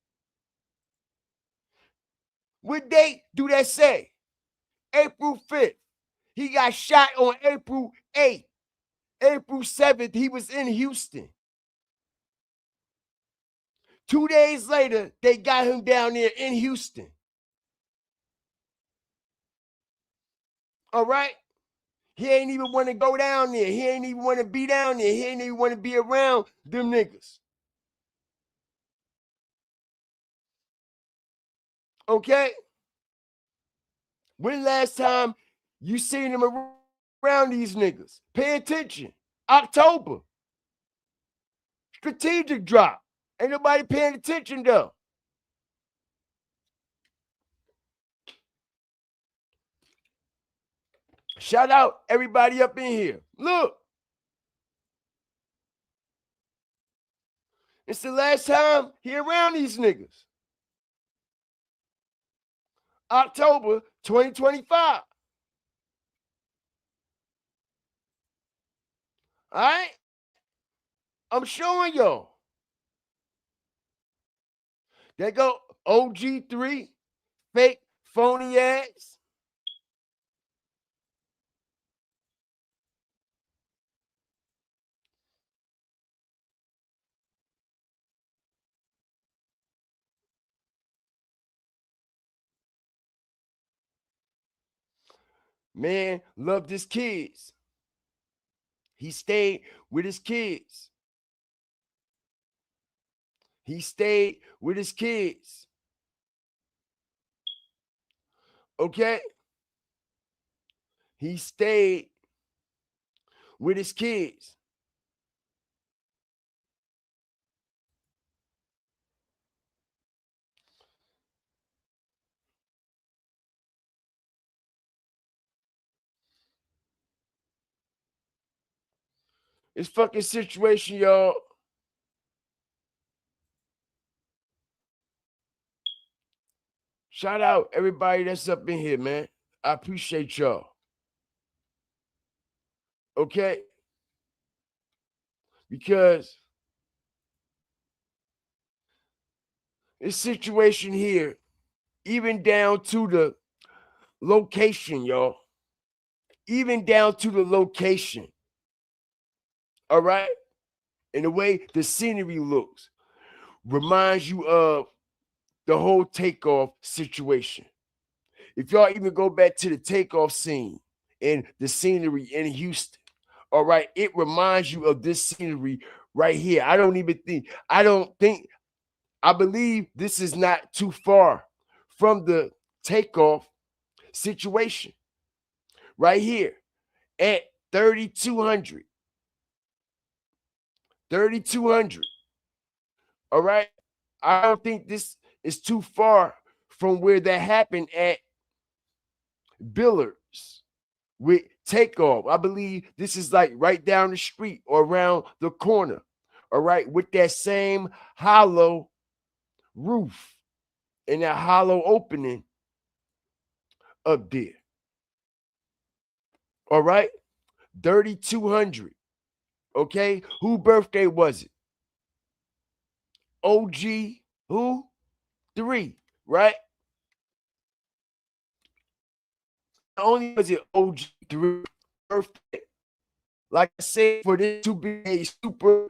What date do that say? April 5th. He got shot on April 8th. April 7th, he was in Houston. 2 days later, they got him down there in Houston. All right? He ain't even want to go down there. He ain't even want to be down there. He ain't even want to be around them niggas. Okay? When last time you seen him around these niggas? Pay attention. October. Strategic drop. Ain't nobody paying attention though. Shout out everybody up in here. Look. It's the last time he around these niggas. October 2025. All right? I'm showing y'all. There go OG3, fake, phony ass. Man loved his kids. He stayed with his kids. He stayed with his kids. Okay? He stayed with his kids. This fucking situation, y'all. Shout out everybody that's up in here, man. I appreciate y'all. Okay? Because this situation here, even down to the location, y'all. Even down to the location. All right? And the way the scenery looks reminds you of the whole takeoff situation. If y'all even go back to the takeoff scene and the scenery in Houston, all right, it reminds you of this scenery right here. I believe this is not too far from the takeoff situation right here at 3,200. 3,200. All right. I don't think this is too far from where that happened at Billard's with Takeoff. I believe this is like right down the street or around the corner. All right. With that same hollow roof and that hollow opening up there. All right. 3,200. Okay. Who birthday was it? OG who? 3, right? Not only was it OG3 birthday, like I said, for this to be a super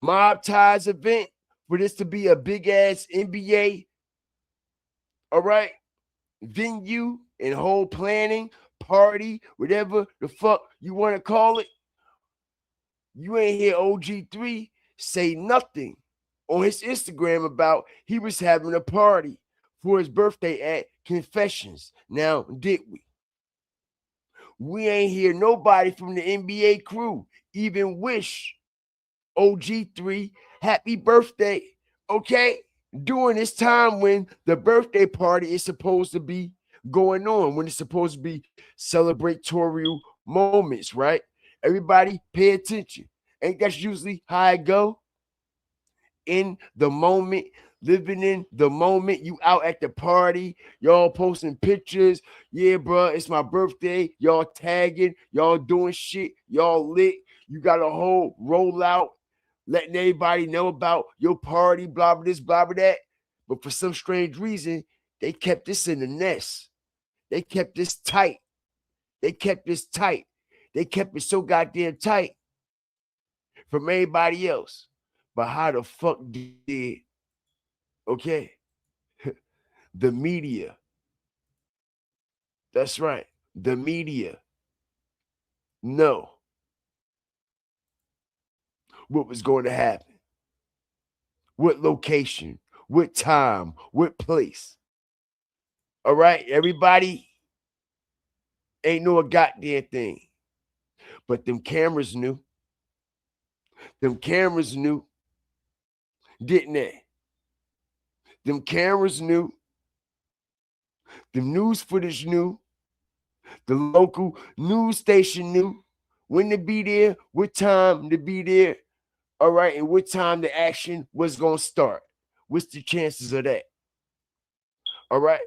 mob ties event, for this to be a big ass NBA, all right, venue and whole planning, party, whatever the fuck you want to call it, you ain't hear OG3 say nothing on his Instagram about he was having a party for his birthday at Confessions. Now, did we? We ain't hear nobody from the NBA crew even wish OG3 happy birthday, okay? During this time when the birthday party is supposed to be going on, when it's supposed to be celebratory moments, right? Everybody pay attention. Ain't that usually how I go? In the moment, living in the moment. You out at the party, y'all posting pictures. Yeah, bro, it's my birthday. Y'all tagging, y'all doing shit, y'all lit. You got a whole rollout, letting everybody know about your party, blah, blah, this, blah, blah, that. But for some strange reason, they kept this in the nest. They kept this tight. They kept this tight. They kept it so goddamn tight from everybody else. But how the fuck did, okay, the media, that's right, the media know what was going to happen, what location, what time, what place? All right, everybody ain't know a goddamn thing. But them cameras knew. Them cameras knew, didn't they? Them cameras knew. The news footage knew. The local news station knew when to be there, what time to be there. All right, and what time the action was going to start. What's the chances of that? All right.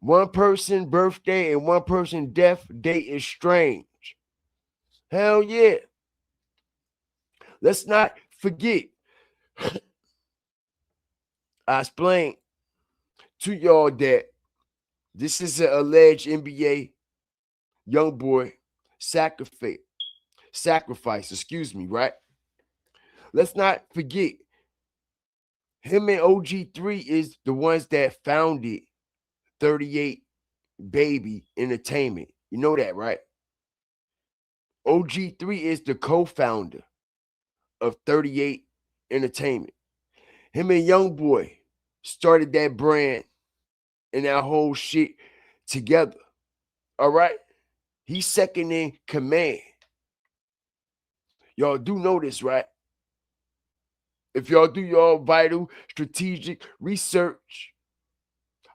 One person birthday and one person death date is strange. Hell yeah. Let's not forget. I explained to y'all that this is an alleged NBA young boy sacrifice, right? Let's not forget him and OG3 is the ones that founded 38 Baby Entertainment. You know that, right? OG3 is the co-founder of 38 Entertainment. Him and Youngboy started that brand and that whole shit together. All right? He's second in command. Y'all do know this, right? If y'all do y'all vital strategic research,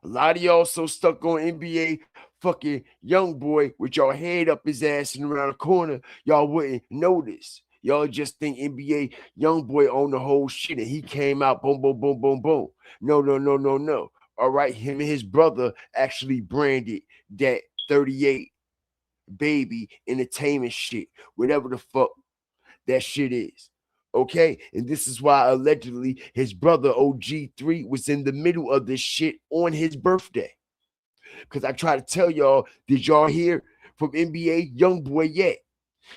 a lot of y'all so stuck on NBA fucking Youngboy with y'all head up his ass and around the corner, y'all wouldn't notice. Y'all just think NBA Youngboy owned the whole shit and he came out boom, boom, boom, boom, boom. No, no, no, no, no. All right, him and his brother actually branded that 38 Baby Entertainment shit, whatever the fuck that shit is. Okay, and this is why allegedly his brother OG3 was in the middle of this shit on his birthday. Because I try to tell y'all, did y'all hear from NBA Youngboy yet?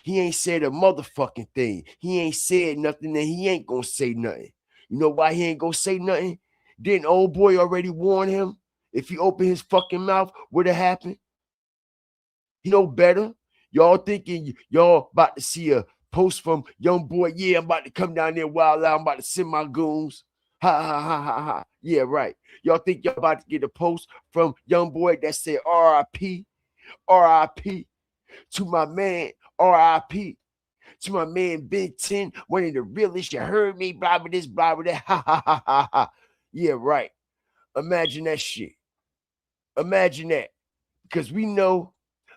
He ain't said a motherfucking thing. He ain't said nothing, and he ain't gonna say nothing. You know why he ain't gonna say nothing? Didn't old boy already warn him? If he opened his fucking mouth, what would have happened? He know better. Y'all thinking y'all about to see a post from Young Boy? Yeah, I'm about to come down there wild out. I'm about to send my goons. Ha ha ha ha ha. Yeah, right. Y'all think y'all about to get a post from young boy that said R.I.P. R.I.P. to my man, R.I.P. to my man BEN10, one of the realest. You heard me, blah blah this, blah blah that. Ha ha ha ha ha. Yeah, right. Imagine that shit. Imagine that. Because we know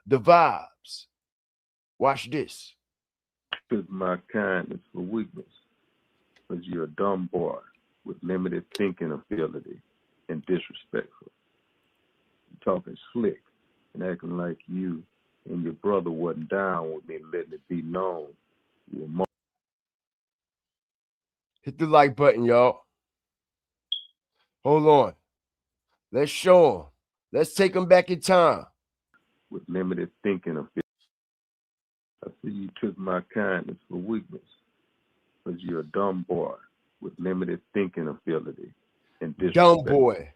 the vibes. Watch this. Took my kindness for weakness, because you're a dumb boy with limited thinking ability and disrespectful. You're talking slick and acting like you and your brother wasn't down with me letting it be known you were more. Hit the like button, y'all. Hold on. Let's show them. Let's take them back in time. With limited thinking ability. I see you took my kindness for weakness, because you're a dumb boy with limited thinking ability and disrespect. Dumb boy.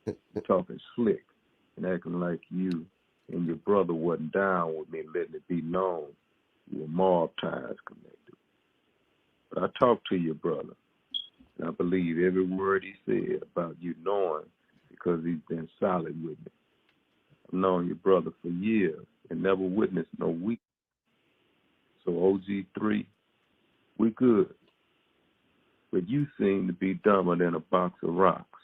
You're talking slick and acting like you and your brother wasn't down with me letting it be known you were mob ties connected. But I talked to your brother, and I believe every word he said about you knowing, because he's been solid with me. I've known your brother for years and never witnessed no weakness. So OG3, we good. But you seem to be dumber than a box of rocks.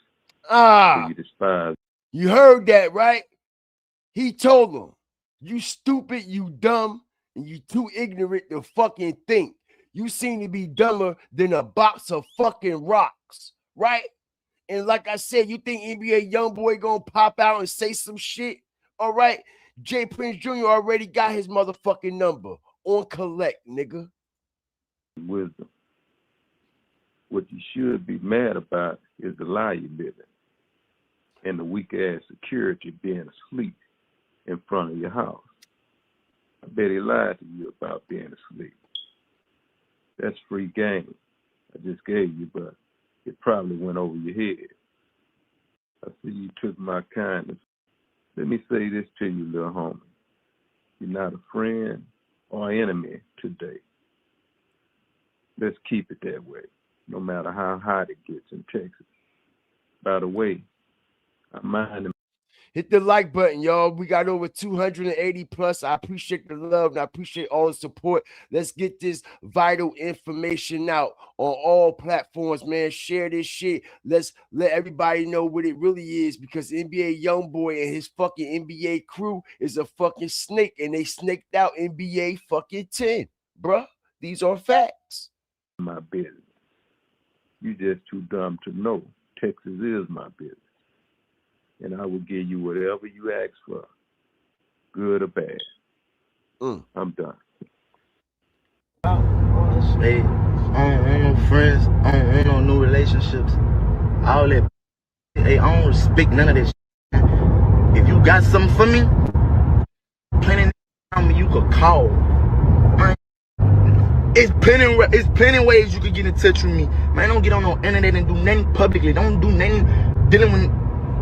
So you despise. You heard that, right? He told him, you stupid, you dumb, and you too ignorant to fucking think. You seem to be dumber than a box of fucking rocks, right? And like I said, you think NBA YoungBoy gonna pop out and say some shit? All right, J Prince Jr. already got his motherfucking number on collect, nigga. Wisdom. What you should be mad about is the lie you live in, and the weak ass security being asleep in front of your house. I bet he lied to you about being asleep. That's free game I just gave you, but it probably went over your head. I see you took my kindness. Let me say this to you, little homie. You're not a friend or enemy today. Let's keep it that way, no matter how hot it gets in Texas. By the way, I mind him. Hit the like button, y'all. We got over 280 plus. I appreciate the love and I appreciate all the support. Let's get this vital information out on all platforms, man. Share this shit. Let's let everybody know what it really is, because NBA YoungBoy and his fucking NBA crew is a fucking snake, and they snaked out NBA fucking 10, bruh. These are facts. My business. You just too dumb to know Texas is my business. And I will give you whatever you ask for, good or bad. I'm done. Hey, I don't want no friends. I don't want no new relationships. All that. Hey, I don't respect none of this shit. If you got something for me, plenty of time you could call. Man, it's plenty ways you could get in touch with me. Man, don't get on no internet and do nothing publicly. Don't do nothing dealing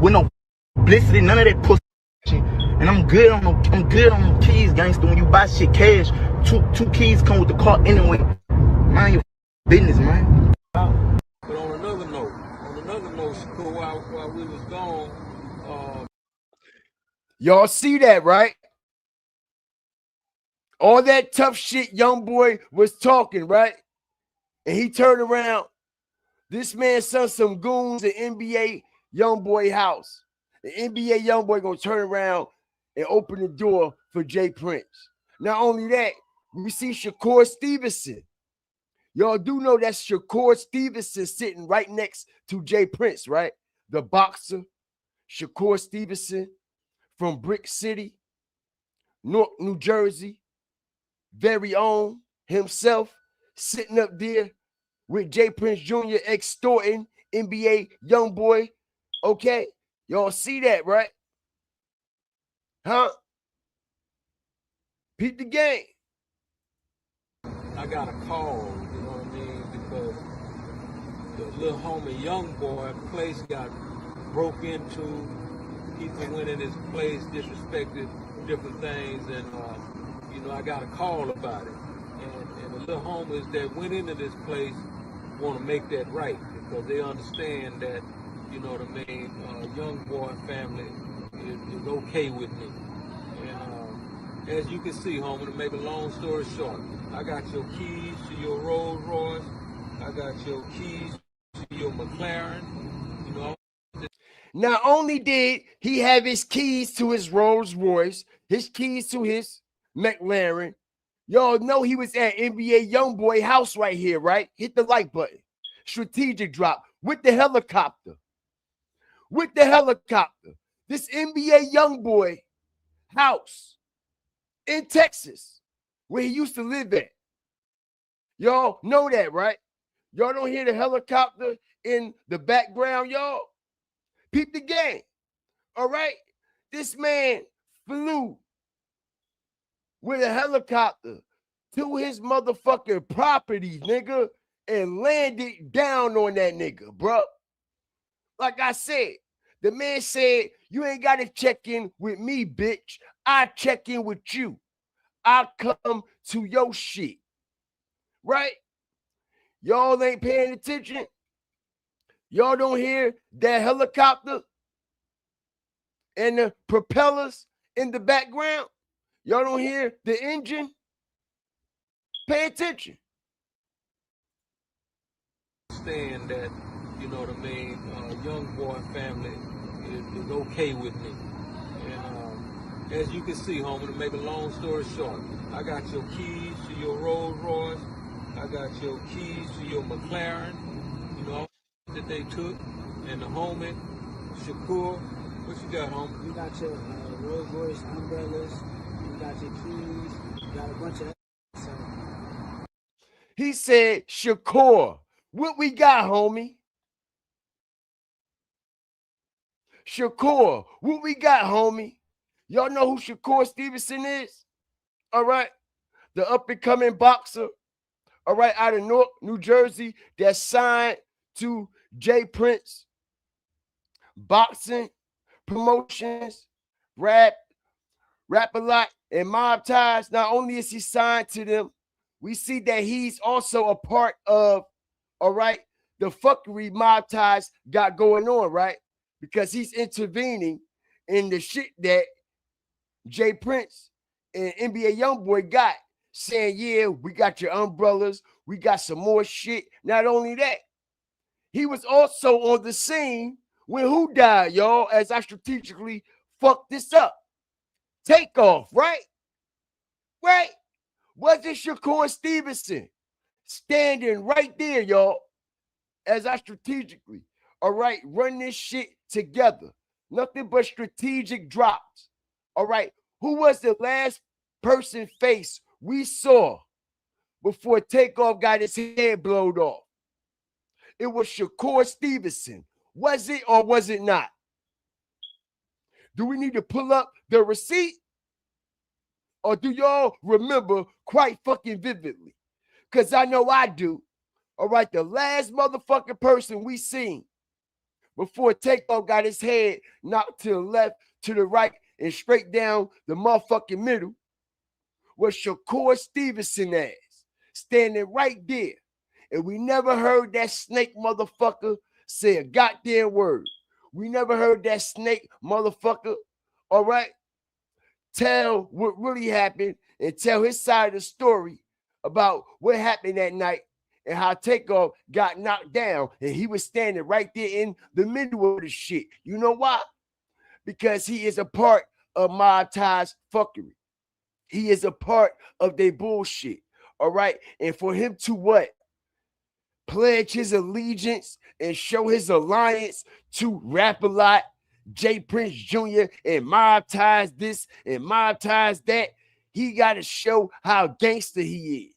with no publicity, none of that pussy shit. And I'm good on the keys, gangster. When you buy shit cash, two keys come with the car anyway. Mind your business, man. But on another note, Shakur, while we was gone, y'all see that, right? All that tough shit YoungBoy was talking, right? And he turned around. This man sent some goons at NBA YoungBoy house. The NBA YoungBoy gonna turn around and open the door for J Prince. Not only that, we see Shakur Stevenson. Y'all do know that's Shakur Stevenson sitting right next to J Prince, right? The boxer, Shakur Stevenson from Brick City, Newark, New Jersey, very own himself, sitting up there with J Prince Jr. extorting NBA YoungBoy. Okay, y'all see that, right? Huh? Peep the game. I got a call, you know what I mean, because the little homie YoungBoy place got broke into. People went in his place, disrespected different things, and you know, I got a call about it. And the little homies that went into this place want to make that right because they understand that, you know what I mean, young boy family is okay with me. And as you can see, homie, to make a long story short, I got your keys to your Rolls Royce. I got your keys to your McLaren. You know, not only did he have his keys to his Rolls Royce, his keys to his McLaren, y'all know he was at NBA Youngboy house right here, right? Hit the like button. Strategic drop with the helicopter. With the helicopter. This NBA Youngboy house in Texas, where he used to live at. Y'all know that, right? Y'all don't hear the helicopter in the background, y'all? Peep the game. All right? This man flew with a helicopter to his motherfucking property, nigga, and landed down on that nigga, bro. Like I said, the man said, you ain't got to check in with me, bitch. I check in with you. I come to your shit. Right? Y'all ain't paying attention. Y'all don't hear that helicopter and the propellers in the background. Y'all don't hear the engine. Pay attention. Understand that, you know what I mean, young boy family is okay with me. And as you can see, homie, to make a long story short, I got your keys to your Rolls Royce. I got your keys to your McLaren. You know, that they took. And the homie, Shakur, what you got, homie? You got your Rolls Royce umbrellas. You got your keys. You got a bunch of. So. He said, Shakur, what we got, homie? Shakur, what we got, homie? Y'all know who Shakur Stevenson is? All right. The up-and-coming boxer, all right, out of Newark, New Jersey, that signed to Jay Prince Boxing Promotions, Rap a Lot, and Mob Ties. Not only is he signed to them, we see that he's also a part of, all right, the fuckery Mob Ties got going on, right? Because he's intervening in the shit that Jay Prince and NBA Youngboy got, saying, yeah, we got your umbrellas, we got some more shit. Not only that, he was also on the scene when who died, y'all, as I strategically fucked this up. Takeoff, right? Right? Was it Shakur Stevenson standing right there, y'all, as I strategically, all right, run this shit together. Nothing but strategic drops. All right. Who was the last person face we saw before Takeoff got his head blown off? It was Shakur Stevenson. Was it or was it not? Do we need to pull up the receipt? Or do y'all remember quite fucking vividly? Because I know I do. All right, the last motherfucking person we seen before Takeoff got his head knocked to the left, to the right, and straight down the motherfucking middle was Shakur Stevenson ass standing right there. And we never heard that snake motherfucker say a goddamn word. We never heard that snake motherfucker, all right, tell what really happened and tell his side of the story about what happened that night and how Takeoff got knocked down and he was standing right there in the middle of the shit. You know why? Because he is a part of Mob Ties fuckery. He is a part of their bullshit. All right. And for him to what? Pledge his allegiance and show his alliance to Rap a Lot, Jay Prince Jr., and Mob Ties this and Mob Ties that. He got to show how gangster he is.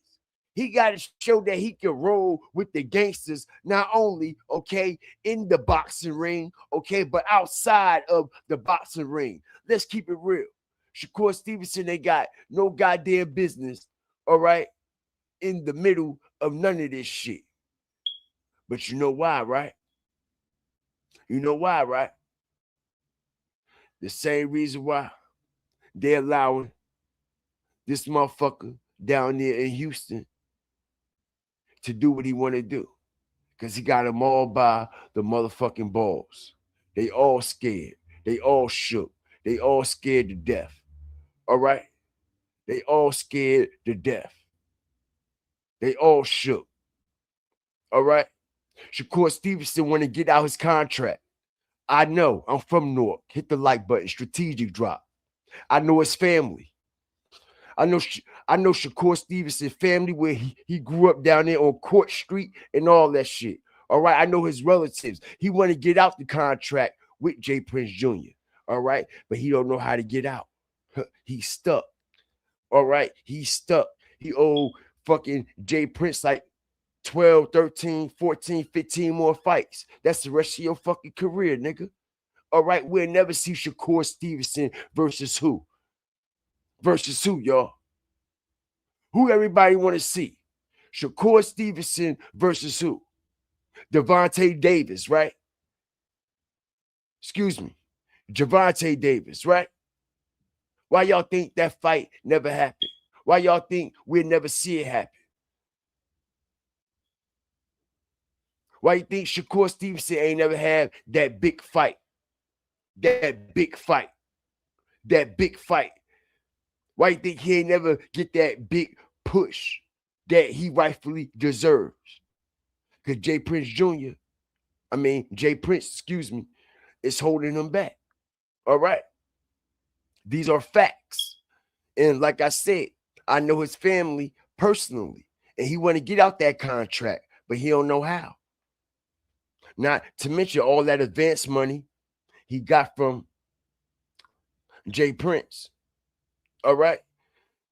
He got to show that he can roll with the gangsters, not only, okay, in the boxing ring, okay, but outside of the boxing ring. Let's keep it real. Shakur Stevenson, they got no goddamn business, all right, in the middle of none of this shit. But you know why, right? You know why, right? The same reason why they're allowing this motherfucker down there in Houston to do what he want to do. because he got them all by the motherfucking balls. They all scared. They all shook. They all scared to death. All right? They all scared to death. They all shook. All right? Shakur Stevenson want to get out his contract. I know. I'm from Newark. Hit the like button. Strategic drop. I know his family. I know Shakur Stevenson's family where he grew up down there on Court Street and all that shit. All right. I know his relatives. He want to get out the contract with Jay Prince Jr. All right. But he don't know how to get out. He's stuck. All right. He's stuck. He owe fucking Jay Prince like 12, 13, 14, 15 more fights. That's the rest of your fucking career, nigga. All right. We'll never see Shakur Stevenson versus who? Versus who, y'all? Who everybody want to see? Shakur Stevenson versus who? Devontae Davis, right? Excuse me. Gervonta Davis, right? Why y'all think that fight never happened? Why y'all think we'll never see it happen? Why you think Shakur Stevenson ain't never had that big fight? That big fight. That big fight. Why you think he ain't never get that big push that he rightfully deserves? Because Jay Prince, excuse me, is holding him back. All right. These are facts. And like I said, I know his family personally, and he want to get out that contract, but he don't know how. Not to mention all that advance money he got from Jay Prince. All right.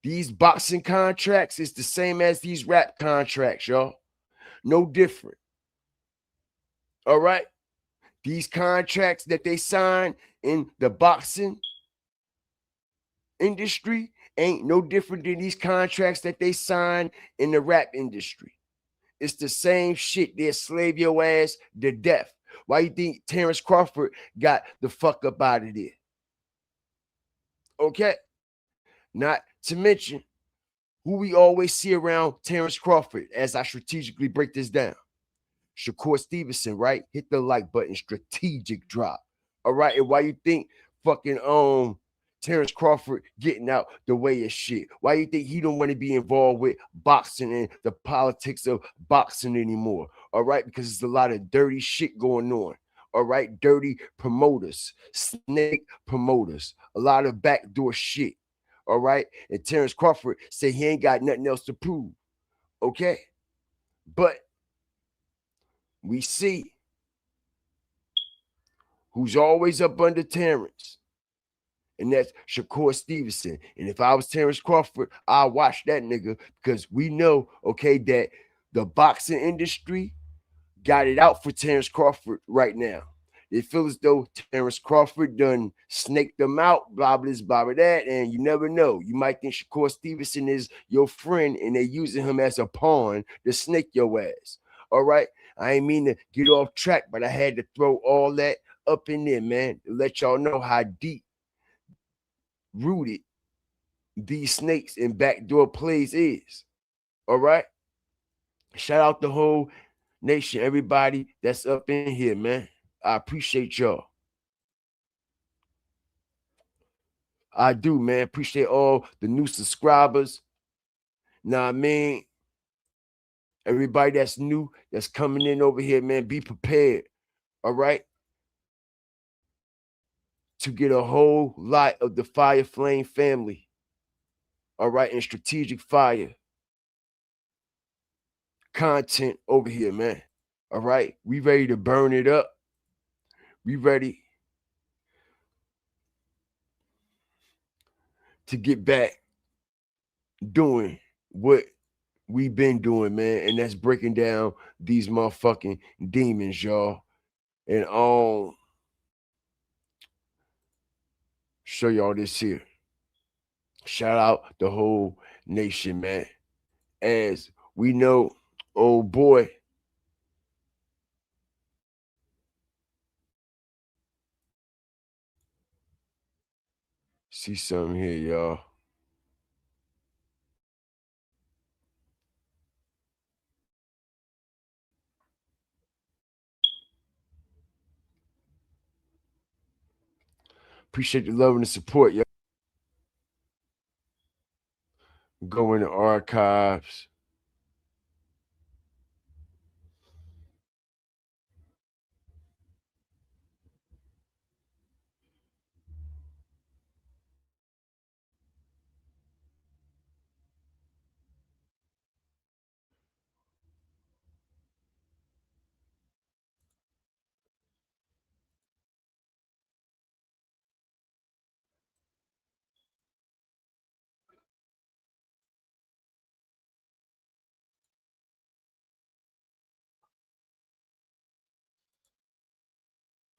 These boxing contracts is the same as these rap contracts, y'all. No different. All right. These contracts that they sign in the boxing industry ain't no different than these contracts that they sign in the rap industry. It's the same shit. They'll slave your ass to death. Why you think Terrence Crawford got the fuck up out of there? Okay. Not to mention who we always see around Terrence Crawford as I strategically break this down. Shakur Stevenson, right? Hit the like button. Strategic drop. All right. And why you think fucking Terrence Crawford getting out the way of shit? Why you think he don't want to be involved with boxing and the politics of boxing anymore? All right, because there's a lot of dirty shit going on. All right, dirty promoters, snake promoters, a lot of backdoor shit. All right, and Terrence Crawford said he ain't got nothing else to prove. Okay, but we see who's always up under Terrence. And that's Shakur Stevenson. And if I was Terrence Crawford, I'd watch that nigga because we know, okay, that the boxing industry got it out for Terrence Crawford right now. They feel as though Terrence Crawford done snaked them out, blah, blah, blah, blah, that, and you never know. You might think Shakur Stevenson is your friend and they're using him as a pawn to snake your ass. All right? I ain't mean to get off track, but I had to throw all that up in there, man, to let y'all know how deep rooted these snakes and backdoor plays is. All right. Shout out the whole nation, everybody that's up in here, man. I appreciate y'all. I do, man. Appreciate all the new subscribers. Nah, I mean, everybody that's new, that's coming in over here, man, be prepared. All right. To get a whole lot of the Fire Flame family. All right. And strategic fire content over here, man. All right. We ready to burn it up. We ready to get back doing what we've been doing, man. And that's breaking down these motherfucking demons, y'all. And show y'all this here. Shout out the whole nation, man. As we know, old boy, see something here, y'all. Appreciate the love and the support, y'all. Go in the archives.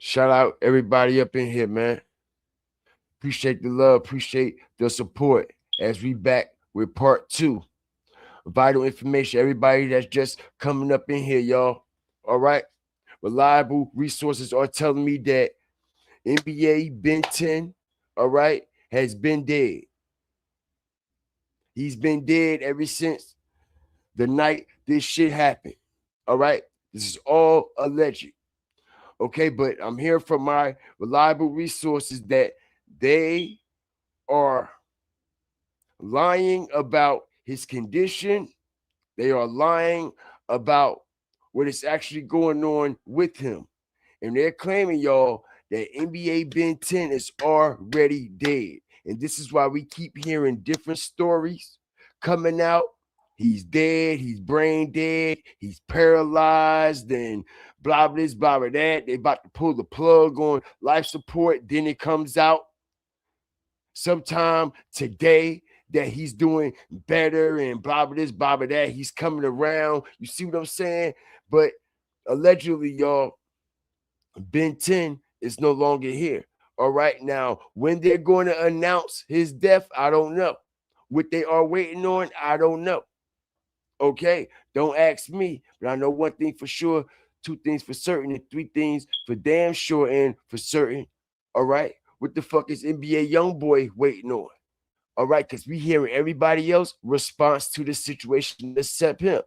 Shout out everybody up in here, man. Appreciate the love, appreciate the support as we back with part 2. Vital information, everybody that's just coming up in here, y'all. All right. Reliable resources are telling me that NBA BEN10, all right, has been dead. He's been dead ever since the night this shit happened. All right. This is all alleged. Okay, but I'm hearing from my reliable resources that they are lying about his condition. They are lying about what is actually going on with him. And they're claiming, y'all, that NBA BEN10 is already dead. And this is why we keep hearing different stories coming out. He's dead, he's brain dead, he's paralyzed, and blah, blah, this, blah, blah, that. They about to pull the plug on life support. Then it comes out sometime today that he's doing better and blah, blah, this, blah, blah, that. He's coming around. You see what I'm saying? But allegedly, y'all, BEN10 is no longer here. All right. Now, when they're going to announce his death, I don't know. What they are waiting on, I don't know. Okay. Don't ask me, but I know one thing for sure, 2 things for certain, and 3 things for damn sure and for certain. All right. What the fuck is NBA YoungBoy waiting on? All right. Because we hearing everybody else response to the situation except him.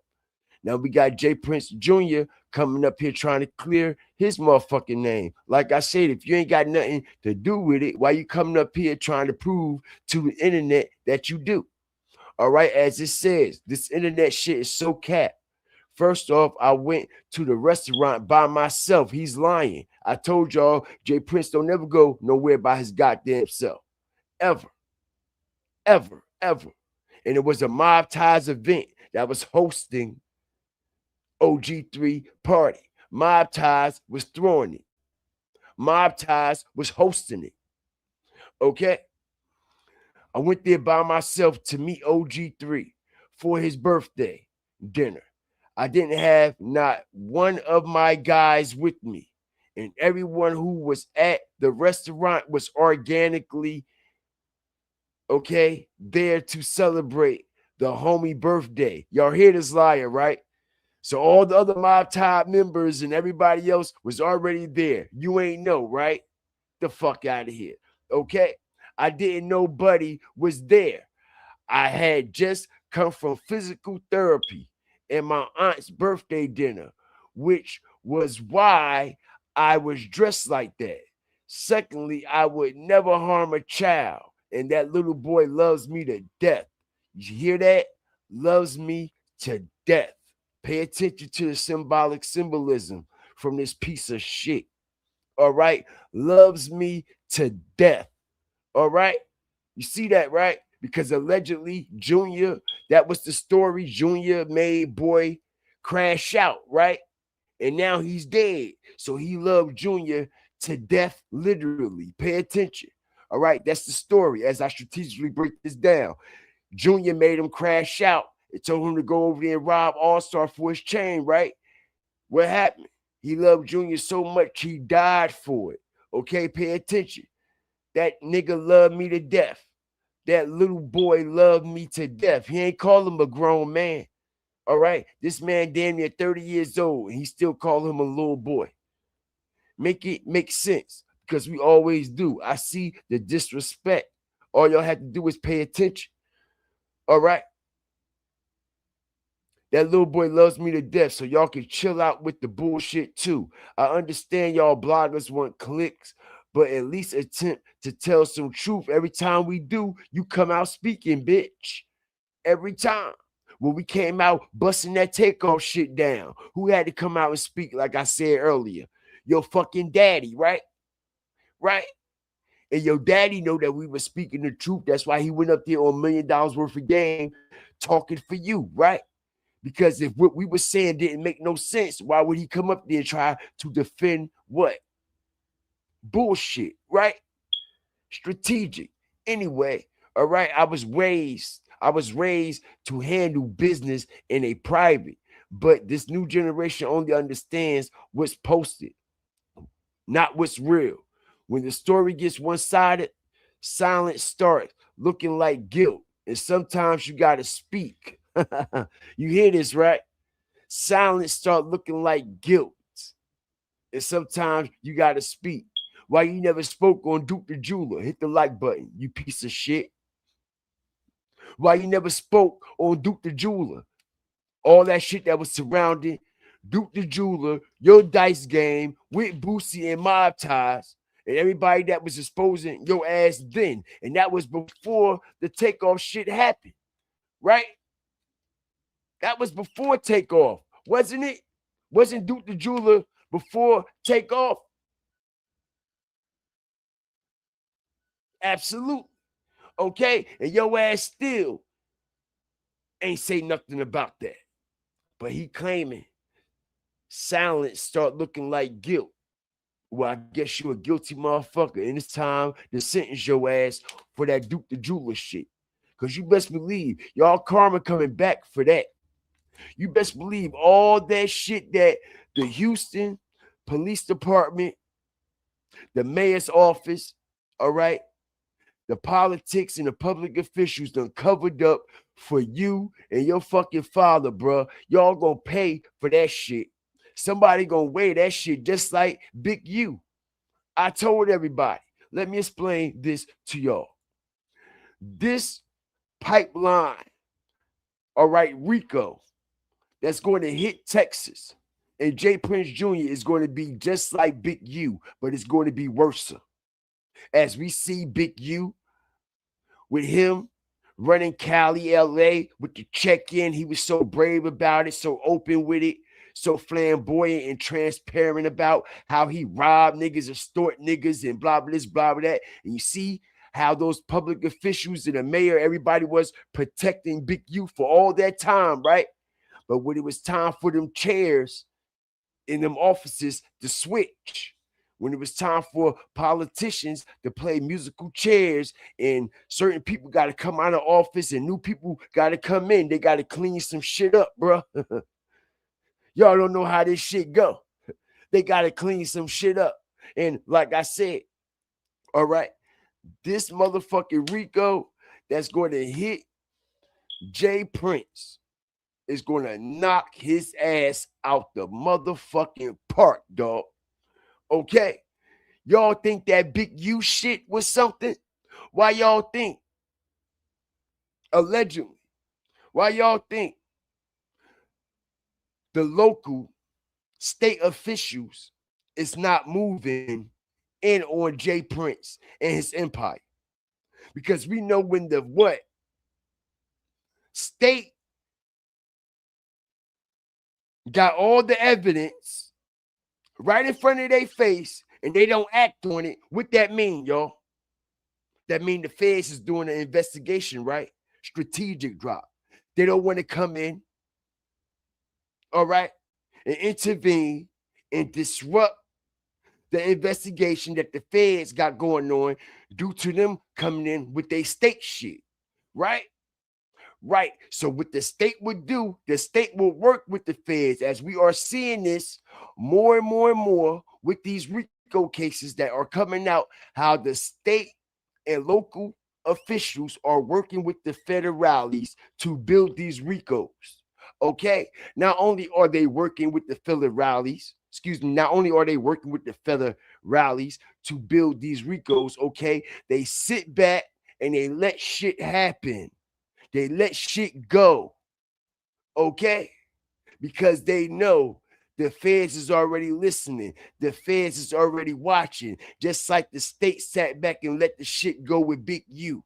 Now we got J Prince Jr. coming up here trying to clear his motherfucking name. Like I said, if you ain't got nothing to do with it, why you coming up here trying to prove to the internet that you do? All right, as it says, this internet shit is so cap. First off, I went to the restaurant by myself. He's lying. I told y'all J Prince don't never go nowhere by his goddamn self. Ever. Ever. Ever. And it was a Mob Ties event that was hosting OG3 party. Mob Ties was throwing it. Mob Ties was hosting it. Okay. I went there by myself to meet OG3 for his birthday dinner. I didn't have not one of my guys with me. And everyone who was at the restaurant was organically, okay, there to celebrate the homie birthday. Y'all hear this liar, right? So all the other Mob Tie members and everybody else was already there. You ain't know, right? The fuck out of here. Okay. I didn't know Buddy was there. I had just come from physical therapy and my aunt's birthday dinner, which was why I was dressed like that. Secondly, I would never harm a child. And that little boy loves me to death. You hear that? Loves me to death. Pay attention to the symbolism from this piece of shit. All right. Loves me to death. All right. You see that, right? Because allegedly, Junior, that was the story. Junior made boy crash out, right? And now he's dead. So he loved Junior to death, literally. Pay attention. All right. That's the story as I strategically break this down. Junior made him crash out. It told him to go over there and rob Allstar for his chain, right? What happened? He loved Junior so much he died for it. Okay, pay attention. That nigga loved me to death. That little boy loved me to death. He ain't call him a grown man. All right? This man damn near 30 years old, and he still call him a little boy. Make it make sense, because we always do. I see the disrespect. All y'all have to do is pay attention. All right? That little boy loves me to death, so y'all can chill out with the bullshit too. I understand y'all bloggers want clicks, but at least attempt to tell some truth. Every time we do, you come out speaking, bitch. Every time. When we came out busting that takeoff shit down, who had to come out and speak, like I said earlier? Your fucking daddy, right? Right? And your daddy know that we were speaking the truth. That's why he went up there on $1 million worth of game talking for you, right? Because if what we were saying didn't make no sense, why would he come up there and try to defend what? Bullshit, right? Strategic. Anyway, all right, I was raised to handle business in a private, but this new generation only understands what's posted, not what's real. When the story gets one-sided, silence starts looking like guilt, and sometimes you got to speak. You hear this, right? Silence start looking like guilt, and sometimes you got to speak. Why you never spoke on Duke the Jeweler? Hit the like button, you piece of shit. Why you never spoke on Duke the Jeweler? All that shit that was surrounding Duke the Jeweler, your dice game with Boosie and Mob Ties, and everybody that was exposing your ass then. And that was before the takeoff shit happened, right? That was before takeoff, wasn't it? Wasn't Duke the Jeweler before takeoff? Absolutely. Okay, and your ass still ain't say nothing about that. But he claiming silence start looking like guilt. Well, I guess you a guilty motherfucker, and it's time to sentence your ass for that Duke the Jeweler shit. Because you best believe y'all karma coming back for that. You best believe all that shit that the Houston Police Department, the mayor's office, all right, the politics and the public officials done covered up for you and your fucking father, bro. Y'all gonna pay for that shit. Somebody gonna weigh that shit just like Big U. I told everybody. Let me explain this to y'all. This pipeline, all right, Rico, that's going to hit Texas, and Jay Prince Jr. is going to be just like Big U, but it's going to be worse. As we see Big U with him running Cali, LA with the check-in. He was so brave about it, so open with it, so flamboyant and transparent about how he robbed niggas, extort niggas, and blah, blah, this, blah, blah, that. And you see how those public officials and the mayor, everybody was protecting Big U for all that time, right? But when it was time for them chairs in them offices to switch, when it was time for politicians to play musical chairs and certain people got to come out of office and new people got to come in, they got to clean some shit up, bro. Y'all don't know how this shit go. They got to clean some shit up. And like I said, all right, this motherfucking Rico that's going to hit Jay Prince is going to knock his ass out the motherfucking park, dog. Okay? Y'all think that Big U shit was something? Why y'all think? Allegedly. Why y'all think the local state officials is not moving in on Jay Prince and his empire? Because we know when the what? State got all the evidence right in front of their face and they don't act on it. What that mean, y'all? That mean the feds is doing an investigation, right? Strategic drop. They don't want to come in, all right, and intervene and disrupt the investigation that the feds got going on due to them coming in with their state shit, right? Right. So what the state would do, the state will work with the feds, as we are seeing this more and more and more with these RICO cases that are coming out, how the state and local officials are working with the federales to build these RICOs. Okay. Not only are they working with the federales, not only are they working with the federales to build these RICOs, okay, they sit back and they let shit happen. They let shit go, okay? Because they know The feds is already listening. The feds is already watching. Just like the state sat back and let the shit go with Big U.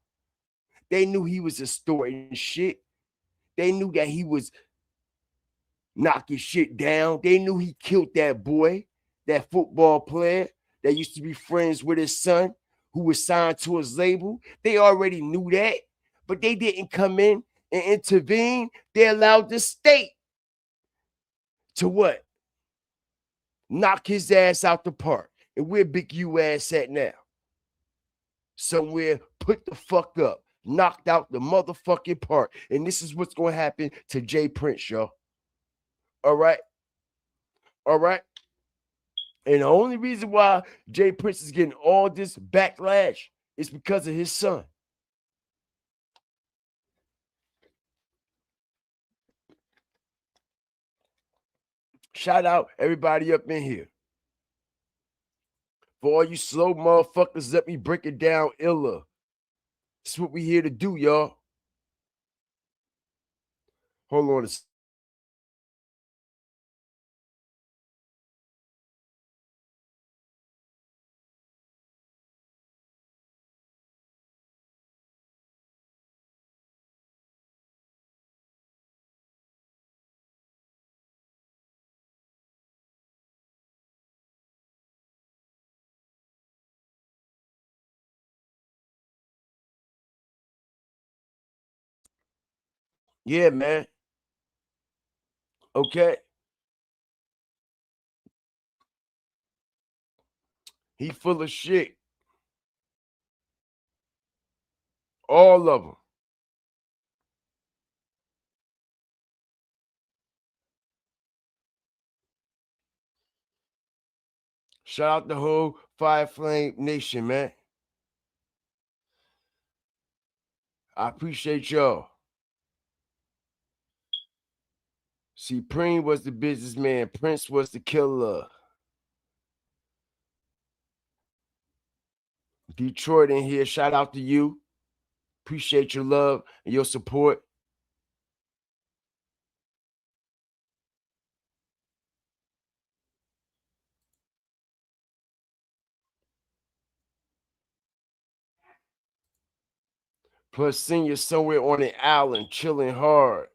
They knew he was extorting shit. They knew that he was knocking shit down. They knew he killed that boy, that football player that used to be friends with his son, who was signed to his label. They already knew that, but they didn't come in and intervene. They allowed the state to what? Knock his ass out the park. And where Big U ass at now? Somewhere put the fuck up, knocked out the motherfucking park. And this is what's going to happen to Jay Prince, y'all. All right? All right? And the only reason why Jay Prince is getting all this backlash is because of his son. Shout out everybody up in here. For all you slow motherfuckers, let me break it down illa. That's what we here to do, y'all. Hold on a second. Yeah, man. Okay. He full of shit. All of them. Shout out the whole Fire Flame Nation, man. I appreciate y'all. See, Preem was the businessman. Prince was the killer. Detroit in here. Shout out to you. Appreciate your love and your support. Plus, senior somewhere on an island, chilling hard.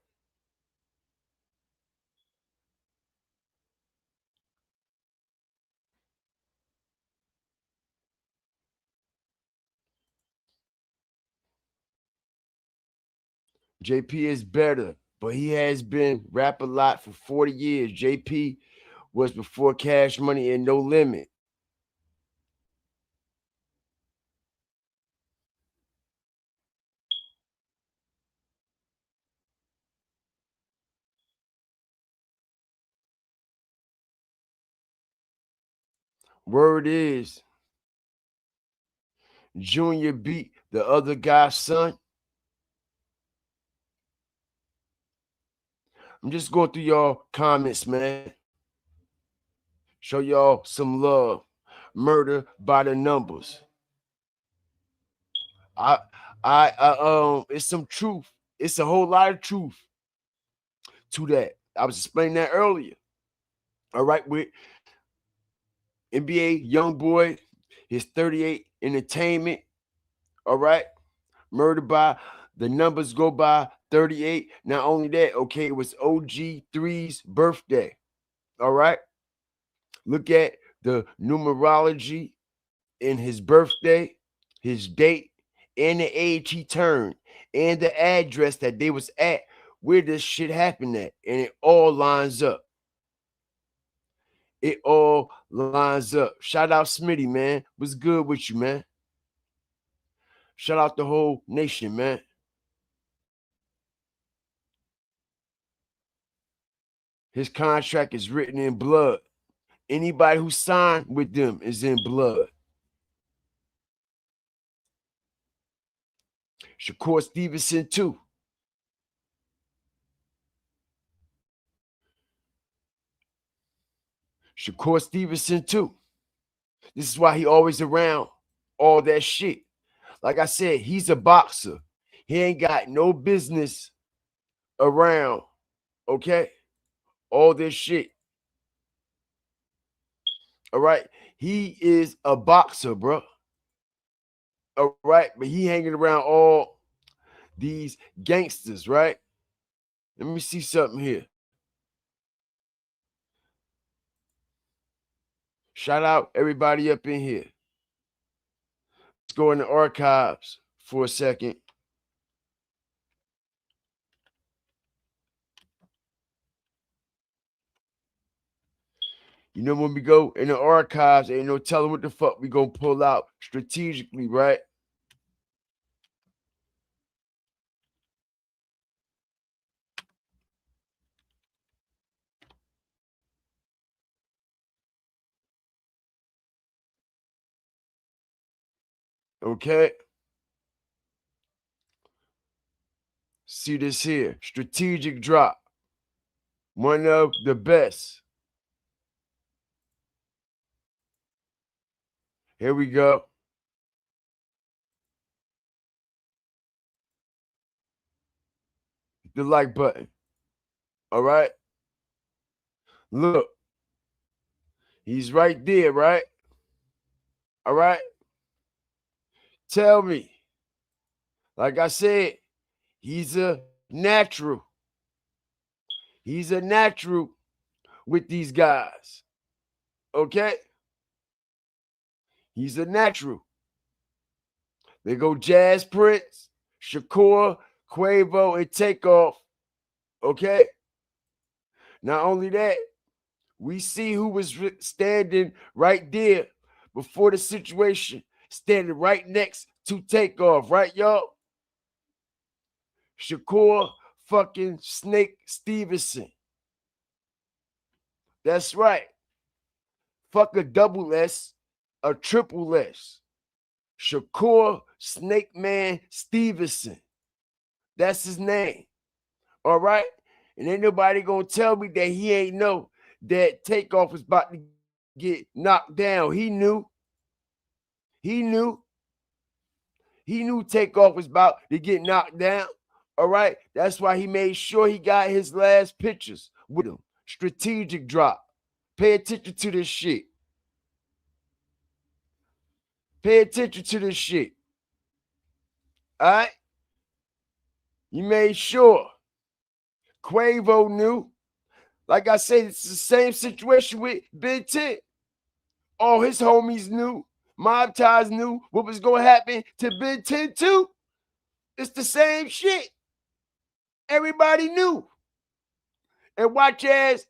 JP is better, but he has been rap a lot for 40 years. JP was before Cash Money and No Limit. Word is, Junior beat the other guy's son. I'm just going through y'all comments, man. Show y'all some love. Murder by the numbers. It's some truth. It's a whole lot of truth to that. I was explaining that earlier. All right, with NBA young boy, his 38 entertainment. All right, murdered by the numbers go by 38. Not only that, okay, it was OG3's birthday. All right, look at the numerology in his birthday, his date, and the age he turned, and the address that they was at where this shit happened at, and it all lines up. It all lines up. Shout out Smitty, man. What's good with you, man? Shout out the whole nation, man. His contract is written in blood. Anybody who signed with them is in blood. Shakur Stevenson, too. Shakur Stevenson, too. This is why he always around all that shit. Like I said, he's a boxer. He ain't got no business around, okay? All this shit. All right. He is a boxer, bro. All right. But he hanging around all these gangsters, right? Let me see something here. Shout out everybody up in here. Let's go in the archives for a second. You know, when we go in the archives, ain't no telling what the fuck we gonna pull out strategically, right? Okay. See this here. Strategic drop. One of the best. Here we go. The like button. All right. Look. He's right there, right? All right. Tell me. Like I said, he's a natural. He's a natural with these guys. Okay? He's a natural. They go Jazz Prince, Shakur, Quavo, and Takeoff. Okay? Not only that, we see who was standing right there before the situation, standing right next to Takeoff, right, y'all? Shakur fucking Snake Stevenson. That's right. Fuck a double S, a triple S. Shakur Snake Man Stevenson. That's his name. All right? And ain't nobody gonna tell me that he ain't know that Takeoff was about to get knocked down. He knew. He knew. He knew Takeoff was about to get knocked down. All right? That's why he made sure he got his last pictures with him. Strategic drop. Pay attention to this shit. Pay attention to this shit. All right? You made sure. Quavo knew. Like I said, it's the same situation with BEN10. All his homies knew. Mob Ties knew what was going to happen to BEN10 too. It's the same shit. Everybody knew. And watch as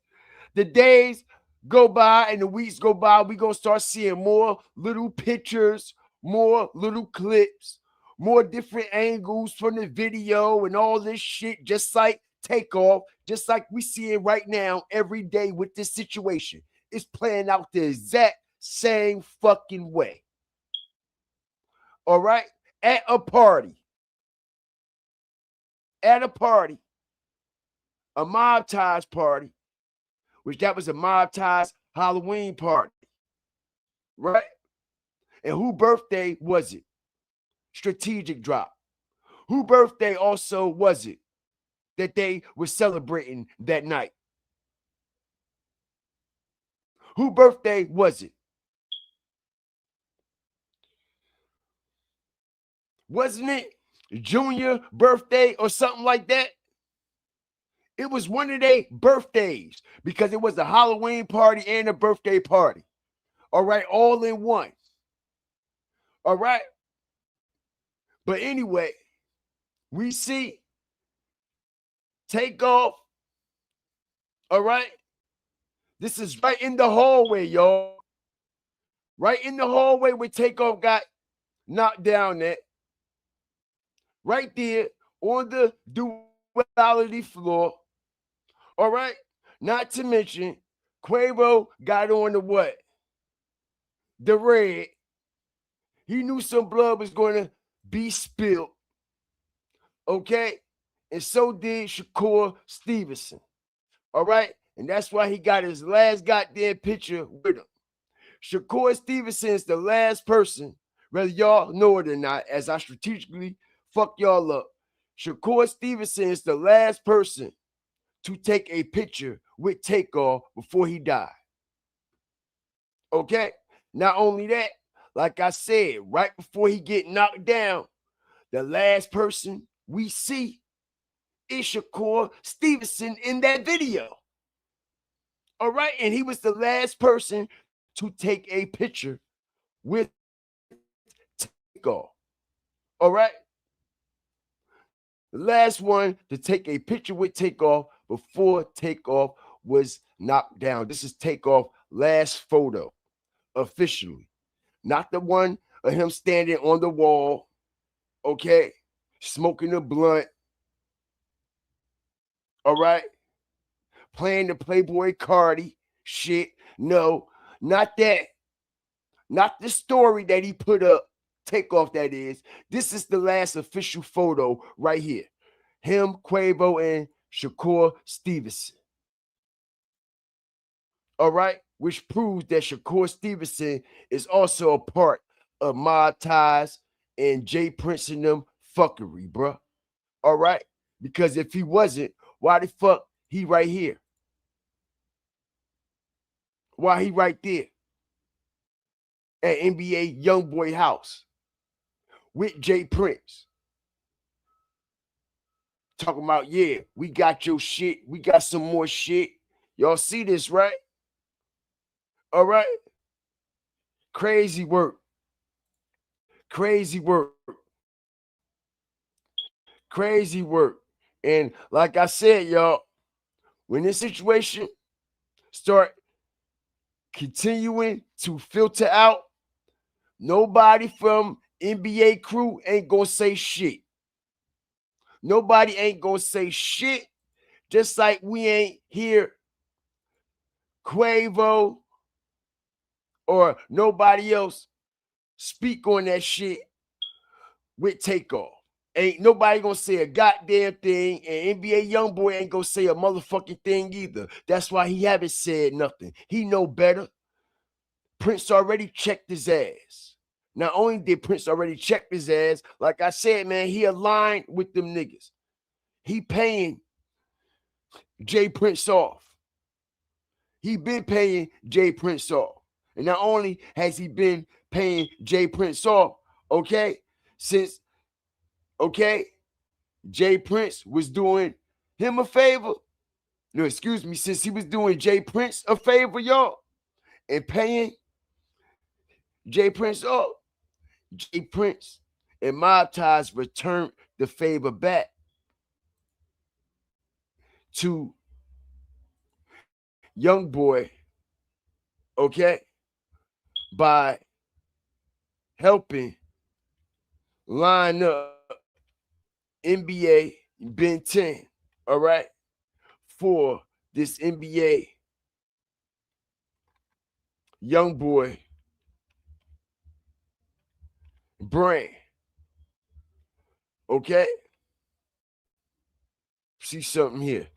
the days go by and the weeks go by, we're going to start seeing more little pictures, more little clips, more different angles from the video and all this shit, just like Takeoff, just like we see it right now every day with this situation. It's playing out the exact same fucking way. All right? At a party. At a party. A Mob Ties party. Which that was a Mob Ties Halloween party. Right? And whose birthday was it? Strategic drop. Whose birthday also was it that they were celebrating that night? Whose birthday was it? Wasn't it Junior birthday or something like that? It was one of their birthdays because it was a Halloween party and a birthday party. All right, all in one. All right. But anyway, we see Takeoff. All right. This is right in the hallway, y'all. Right in the hallway where Takeoff got knocked down at. Right there on the duality floor. All right. Not to mention, Quavo got on the what? The red. He knew some blood was going to be spilled. Okay. And so did Shakur Stevenson. All right. And that's why he got his last goddamn picture with him. Shakur Stevenson is the last person, whether y'all know it or not, as I strategically fuck y'all up. Shakur Stevenson is the last person to take a picture with Takeoff before he died. Okay. Not only that, like I said, right before he get knocked down, the last person we see is Shakur Stevenson in that video. All right. And he was the last person to take a picture with Takeoff. All right. The last one to take a picture with Takeoff before Takeoff was knocked down. This is Takeoff last photo officially, not the one of him standing on the wall, okay, smoking a blunt, all right, playing the Playboy Cardi shit. No, not that. Not the story that he put up. Takeoff, that is. This is the last official photo right here. Him, Quavo, and Shakur Stevenson. All right, which proves that Shakur Stevenson is also a part of Mob Ties and Jay Prince and them fuckery, bruh. All right, because if he wasn't, why the fuck he right here? Why he right there at NBA YoungBoy house with Jay Prince? Talking about, yeah, we got your shit. We got some more shit. Y'all see this, right? All right. Crazy work. Crazy work. Crazy work. And like I said, y'all, when this situation start continuing to filter out, nobody from NBA crew ain't gonna say shit. Nobody ain't gonna say shit. Just like we ain't hear Quavo or nobody else speak on that shit with Takeoff. Ain't nobody gonna say a goddamn thing, and NBA YoungBoy ain't gonna say a motherfucking thing either. That's why he haven't said nothing. He know better. Prince already checked his ass. Not only did Prince already check his ass, like I said, man, he aligned with them niggas. He paying Jay Prince off. He been paying Jay Prince off. And not only has he been paying Jay Prince off, okay, since, okay, Jay Prince was doing him a favor. No, excuse me, since he was doing Jay Prince a favor, y'all, and paying Jay Prince off, Jay Prince and Mob Ties returned the favor back to Young Boy, okay, by helping line up NBA BEN10, all right, for this NBA Young Boy brand, okay? See something here.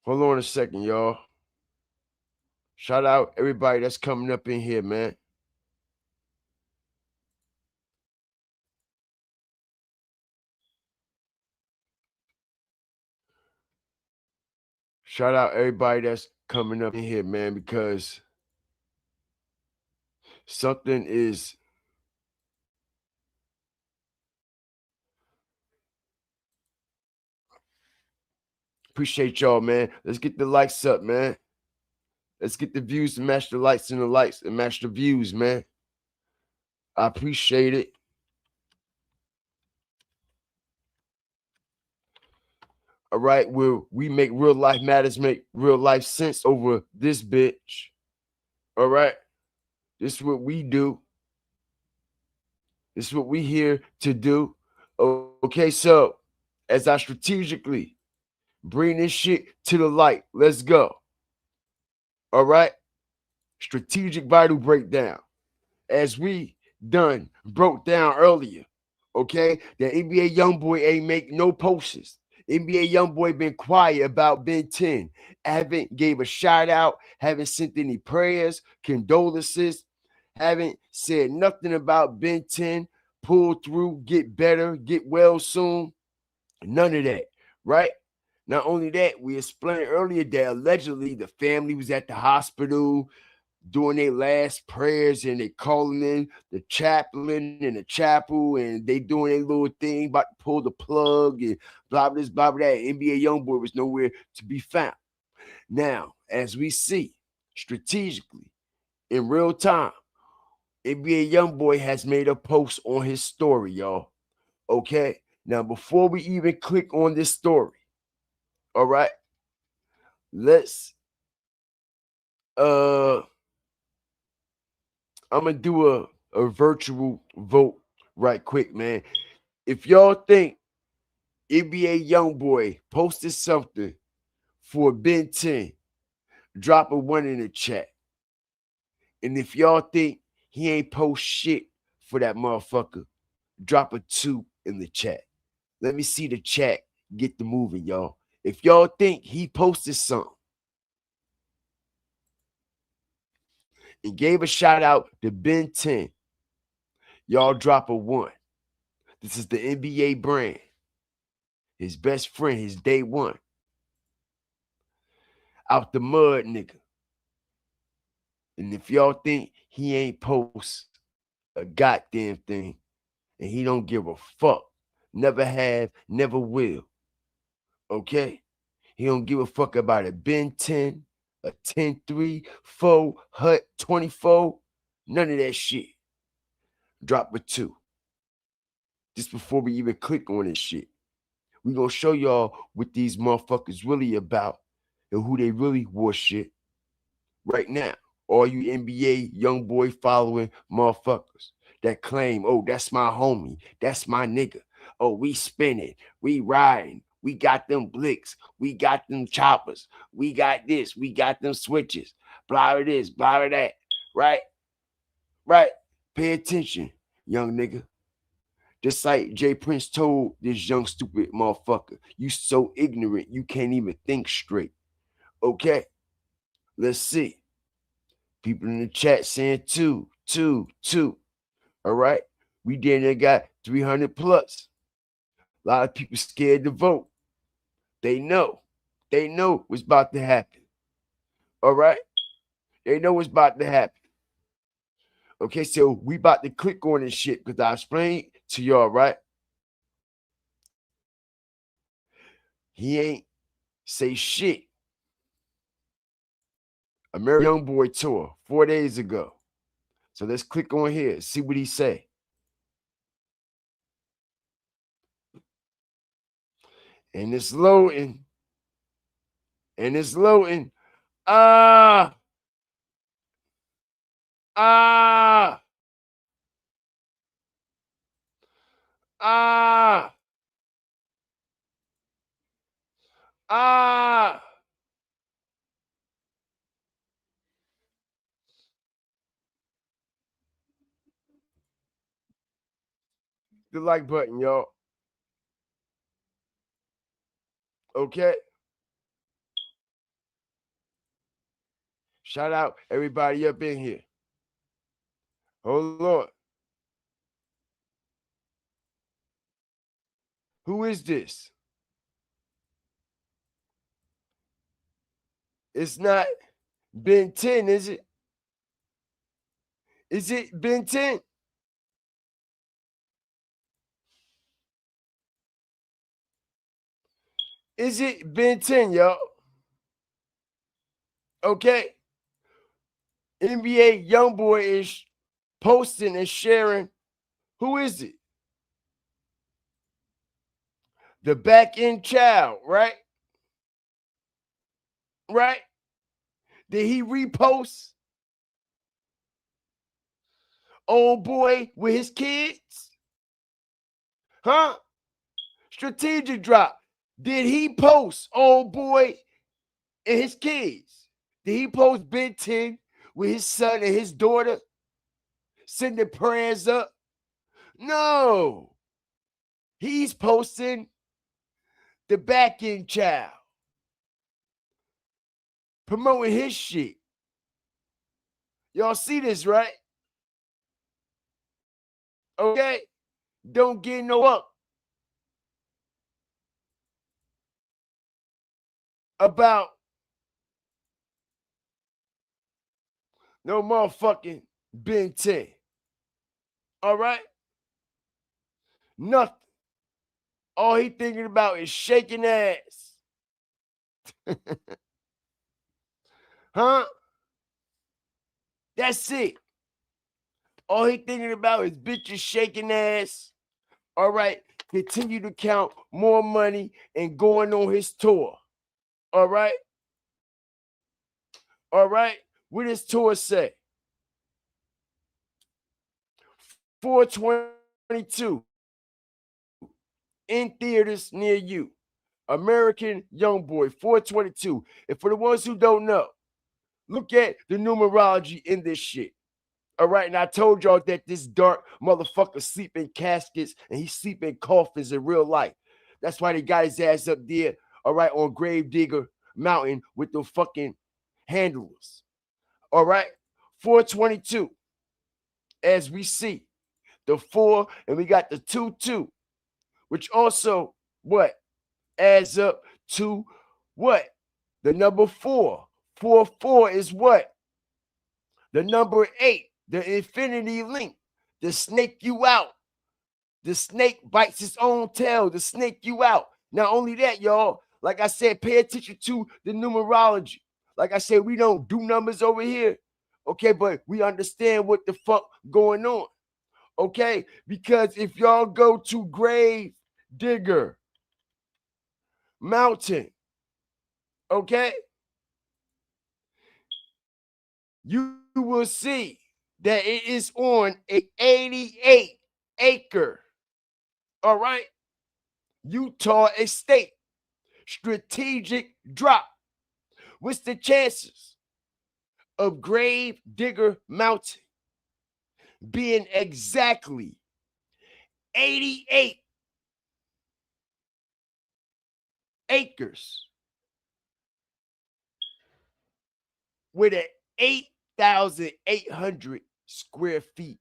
Hold on a second, y'all. Shout out everybody that's coming up in here, man. Shout out everybody that's coming up in here, man, because something is appreciate y'all, man. Let's get the likes up, man. Let's get the views to match the likes and the likes and match the views, man. I appreciate it. All right, we make real life matters, make real life sense over this bitch. All right. This is what we do. This is what we here to do. Okay, so as I strategically bring this shit to the light, let's go. All right. Strategic vital breakdown. As we broke down earlier, okay, the NBA YoungBoy ain't make no posts. NBA YoungBoy been quiet about BEN10. Haven't gave a shout out, haven't sent any prayers, condolences, haven't said nothing about BEN10. Pull through, get better, get well soon. None of that, right? Not only that, we explained earlier that allegedly the family was at the hospital doing their last prayers and they calling in the chaplain in the chapel and they doing their little thing about to pull the plug and blah blah this, blah blah that. NBA YoungBoy was nowhere to be found. Now, as we see strategically in real time, NBA YoungBoy has made a post on his story, y'all. Okay. Now, before we even click on this story, all right, let's I'm gonna do a virtual vote right quick, man. If y'all think NBA YoungBoy posted something for BEN10, drop a 1 in the chat. And if y'all think he ain't post shit for that motherfucker, drop a 2 in the chat. Let me see the chat get the moving, y'all. If y'all think he posted something and gave a shout out to BEN10, y'all drop a 1. This is the NBA brand. His best friend, his day one. Out the mud, nigga. And if y'all think he ain't post a goddamn thing and he don't give a fuck, never have, never will, okay? He don't give a fuck about a BEN10, a 10-3, 4, HUT 24, none of that shit. Drop a 2. Just before we even click on this shit. We gonna show y'all what these motherfuckers really about and who they really worship right now. All you NBA YoungBoy following motherfuckers that claim, oh, that's my homie, that's my nigga. Oh, we spinning, we riding, we got them blicks, we got them choppers, we got this, we got them switches, blah blah this, blah blah that, right? Right? Pay attention, young nigga. Just like Jay Prince told this young stupid motherfucker, you so ignorant, you can't even think straight. Okay, let's see. People in the chat saying 2, 2, 2. All right, we then got 300 plus. A lot of people scared to vote. They know what's about to happen. All right, they know what's about to happen. Okay, so we about to click on this shit because I explained to y'all, right? He ain't say shit. American YoungBoy tour 4 days ago. So let's click on here, see what he say. And it's loading. And it's loading. Ah. Ah. Ah. Ah. The like button, y'all. Okay. Shout out everybody up in here. Hold on. Who is this? It's not BEN10, is it? Is it BEN10? Is it BEN10, y'all? Okay. NBA YoungBoy is posting and sharing. Who is it? The back end child, right? Right? Did he repost? Old boy with his kids? Huh? Strategic drop. Did he post old boy and his kids? Did he post BEN10 with his son and his daughter sending prayers up? No. He's posting the back end child, promoting his shit. Y'all see this, right? Okay? Don't get no up about no motherfucking BEN10. All right? Nothing. All he thinking about is shaking ass. Huh? That's it. All he thinking about is bitches shaking ass. All right? Continue to count more money and going on his tour. All right? All right? What does tour say? 422 in theaters near you. American Youngboy 422. And for the ones who don't know, look at the numerology in this shit. All right, and I told y'all that this dark motherfucker sleep in caskets and he sleep in coffins in real life. That's why they got his ass up there, all right, on Gravedigger Mountain with the fucking handlers. All right, 422, as we see, the 4, and we got the 2-2, which also, what, adds up to what? The number 4. 4 is what? The number 8, the infinity link, the snake you out. The snake bites its own tail to snake you out. Not only that, y'all, like I said, pay attention to the numerology. Like I said, we don't do numbers over here, okay? But we understand what the fuck going on, okay? Because if y'all go to Grave Digger Mountain, okay, you will see that it is on a 88-acre, all right, Utah estate. Strategic drop. What's the chances of Grave Digger Mountain being exactly 88 acres with an 8,800 square feet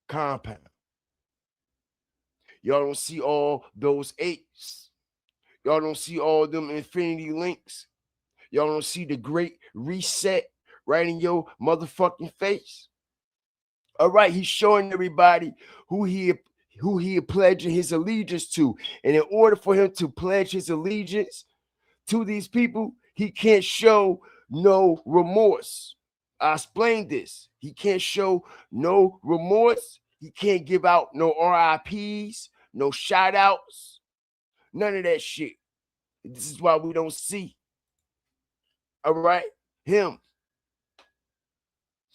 compound? Y'all don't see all those 8s. Y'all don't see all them infinity links. Y'all don't see the great reset right in your motherfucking face. All right, he's showing everybody who he pledging his allegiance to. And in order for him to pledge his allegiance to these people, he can't show no remorse. I explained this. He can't show no remorse. He can't give out no RIPs, no shout outs, none of that shit. This is why we don't see, all right, him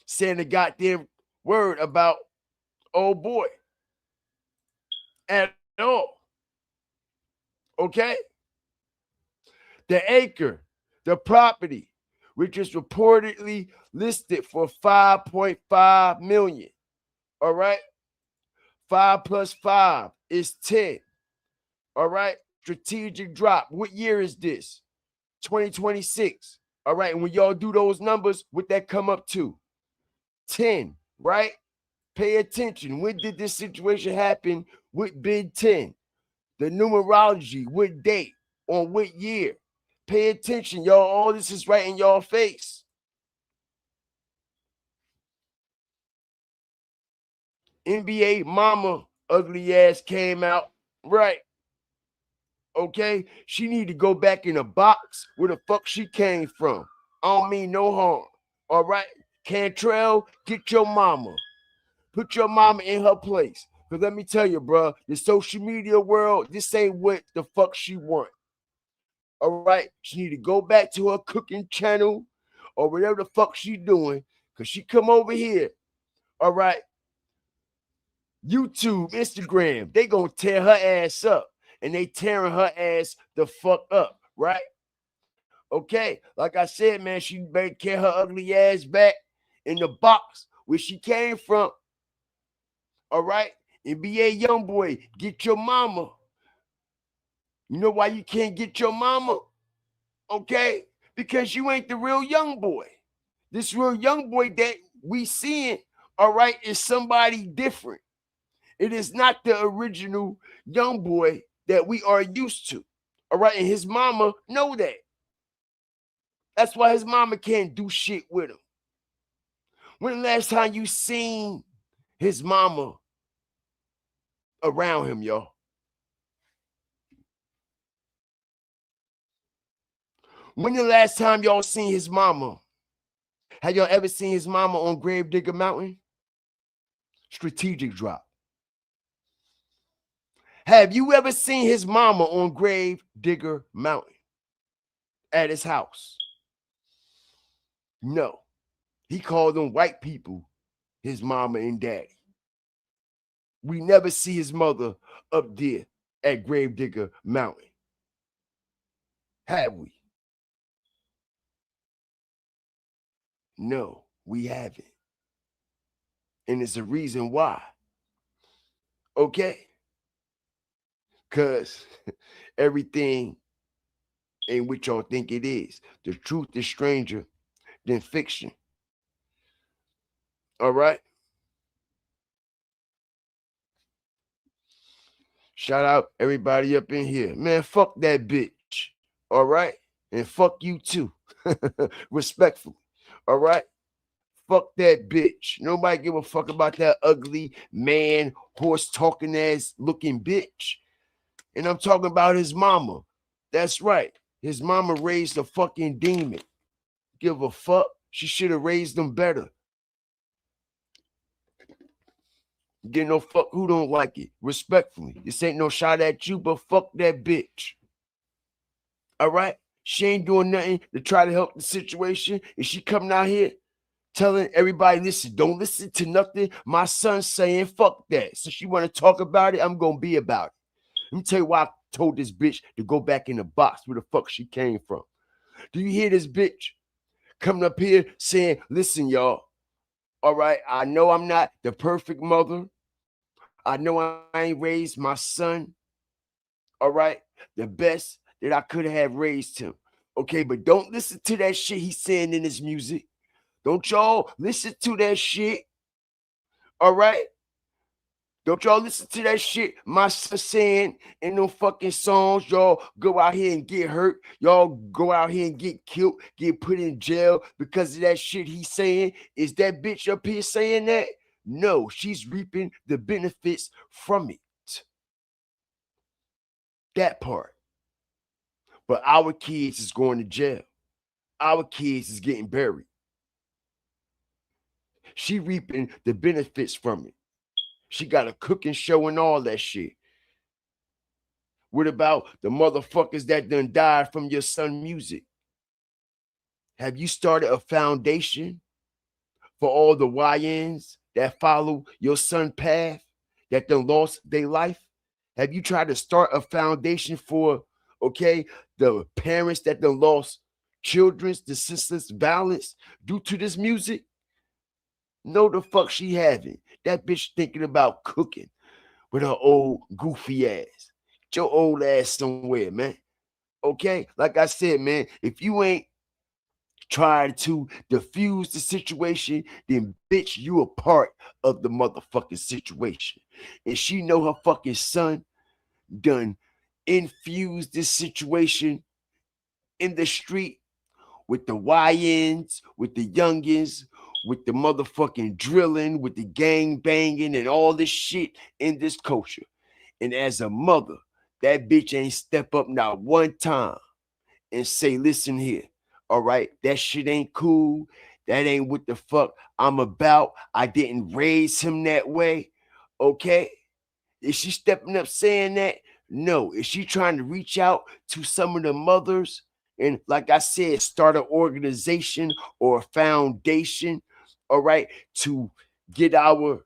saying the goddamn word about old boy at all. Okay? The acre, the property, which is reportedly listed for 5.5 million. All right? 5 plus 5 is 10. All right? Strategic drop. What year is this? 2026. All right. And when y'all do those numbers, what that come up to? 10, right? Pay attention. When did this situation happen with BEN10? The numerology, what date, on what year? Pay attention, y'all. All this is right in y'all face. NBA mama ugly ass came out, right? Okay, she need to go back in a box where the fuck she came from. I don't mean no harm. All right, Cantrell, get your mama. Put your mama in her place. Because let me tell you, bro, the social media world, this ain't what the fuck she want. All right, she need to go back to her cooking channel. or whatever the fuck she doing, because she come over here, all right, YouTube, Instagram, they gonna tear her ass up, and they tearing her ass the fuck up, right? Okay, like I said, man, she better carry her ugly ass back in the box where she came from, all right? NBA young boy, get your mama. You know why you can't get your mama? Okay, because you ain't the real young boy. This real young boy that we seeing, all right, is somebody different. It is not the original young boy that we are used to. All right, and his mama know that. That's why his mama can't do shit with him. When the last time you seen his mama around him, y'all? When the last time y'all seen his mama? Have y'all ever seen his mama on Gravedigger Mountain? Strategic drop. Have you ever seen his mama on Gravedigger Mountain at his house? No. He called them white people his mama and daddy. We never see his mother up there at Gravedigger Mountain. Have we? No, we haven't. And it's a reason why. Okay? Because everything ain't what y'all think it is. The truth is stranger than fiction. All right? Shout out everybody up in here. Man, fuck that bitch. All right? And fuck you too. Respectfully. All right? Fuck that bitch. Nobody give a fuck about that ugly man, horse talking ass looking bitch. And I'm talking about his mama. That's right. His mama raised a fucking demon. Give a fuck. She should have raised them better. Get no fuck who don't like it. Respectfully. This ain't no shot at you, but fuck that bitch. All right? She ain't doing nothing to try to help the situation. And she coming out here telling everybody, listen, don't listen to nothing my son's saying. Fuck that. So she want to talk about it, I'm going to be about it. Let me tell you why I told this bitch to go back in the box where the fuck she came from. Do you hear this bitch coming up here saying, listen, y'all, all right, I know I'm not the perfect mother. I know I ain't raised my son, all right, the best that I could have raised him. Okay, but don't listen to that shit he's saying in his music. Don't y'all listen to that shit, all right? Don't y'all listen to that shit my son saying in them fucking songs. Y'all go out here and get hurt. Y'all go out here and get killed, get put in jail because of that shit he's saying. Is that bitch up here saying that? No, she's reaping the benefits from it. That part. But our kids is going to jail. Our kids is getting buried. She reaping the benefits from it. She got a cooking show and all that shit. What about the motherfuckers that done died from your son music? Have you started a foundation for all the YNs that follow your son path that done lost their life? Have you tried to start a foundation for, okay, the parents that done lost children's, the senseless violence due to this music? No, the fuck she haven't. That bitch thinking about cooking with her old goofy ass. Get your old ass somewhere, man. Okay? Like I said, man, if you ain't trying to diffuse the situation, then bitch, you a part of the motherfucking situation. And she know her fucking son done infused this situation in the street with the YNs, with the youngins, with the motherfucking drilling, with the gang banging and all this shit in this culture. And as a mother, that bitch ain't step up not one time and say, listen here, all right, that shit ain't cool. That ain't what the fuck I'm about. I didn't raise him that way. Okay? Is she stepping up saying that? No. Is she trying to reach out to some of the mothers And like I said, start an organization or a foundation, all right, to get our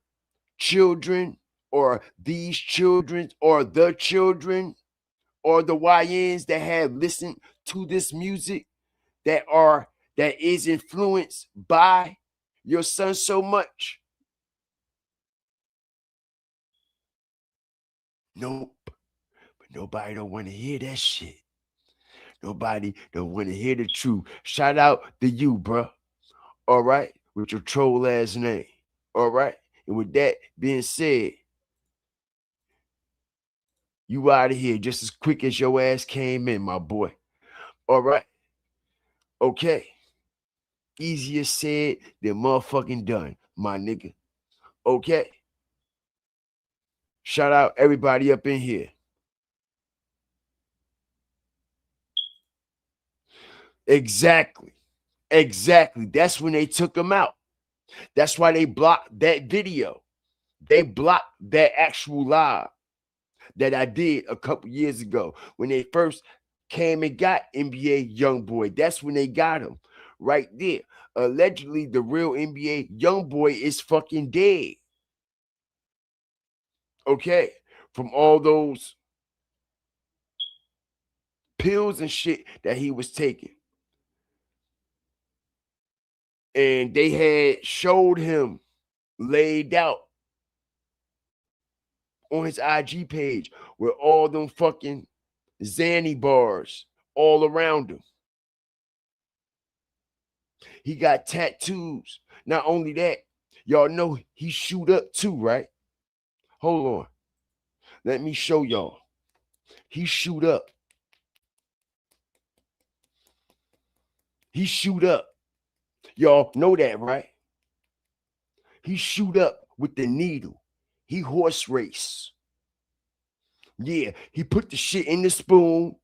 children or these children or the children or the YNs that have listened to this music that is influenced by your son so much. Nope. But nobody don't want to hear that shit. Nobody don't want to hear the truth. Shout out to you, bro. All right, with your troll ass name. All right. And with that being said, you out of here just as quick as your ass came in, my boy. All right. Okay. Easier said than motherfucking done, my nigga. Okay. Shout out everybody up in here. Exactly. Exactly. That's when they took him out. That's why they blocked that video. They blocked that actual live that I did a couple years ago when they first came and got NBA Youngboy. That's when they got him right there. Allegedly, the real NBA Youngboy is fucking dead. Okay, from all those pills and shit that he was taking. And they had showed him laid out on his IG page with all them fucking Xanny bars all around him. He got tattoos. Not only that, y'all know he shoot up too, right? Hold on. Let me show y'all. He shoot up. He shoot up. Y'all know that, right? He shoot up with the needle. He horse race. Yeah, he put the shit in the spoon,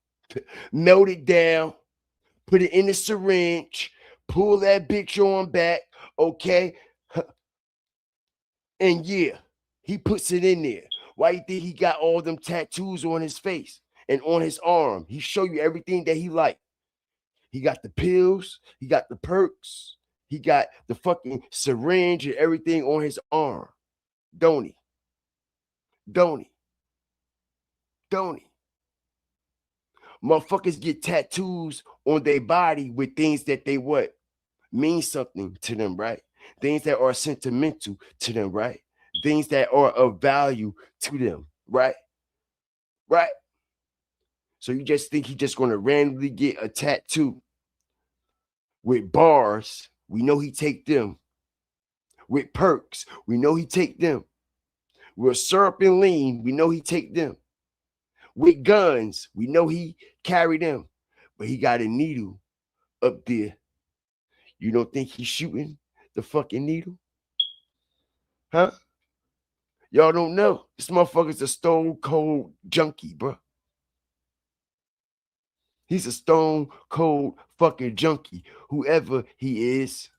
melt it down, put it in the syringe, pull that bitch on back, okay? And yeah, he puts it in there. Why you think he got all them tattoos on his face and on his arm? He show you everything that he like. He got the pills, he got the perks, he got the fucking syringe and everything on his arm. Don't he? Don't he? Don't he? Motherfuckers get tattoos on their body with things that they what? Mean something to them, right? Things that are sentimental to them, right? Things that are of value to them, right? Right? So you just think he's just going to randomly get a tattoo with bars? We know he take them. With perks, we know he take them. With syrup and lean, we know he take them. With guns, we know he carry them. But he got a needle up there. You don't think he's shooting the fucking needle? Huh? Y'all don't know. This motherfucker's a stone cold junkie, bro. He's a stone cold fucking junkie, whoever he is.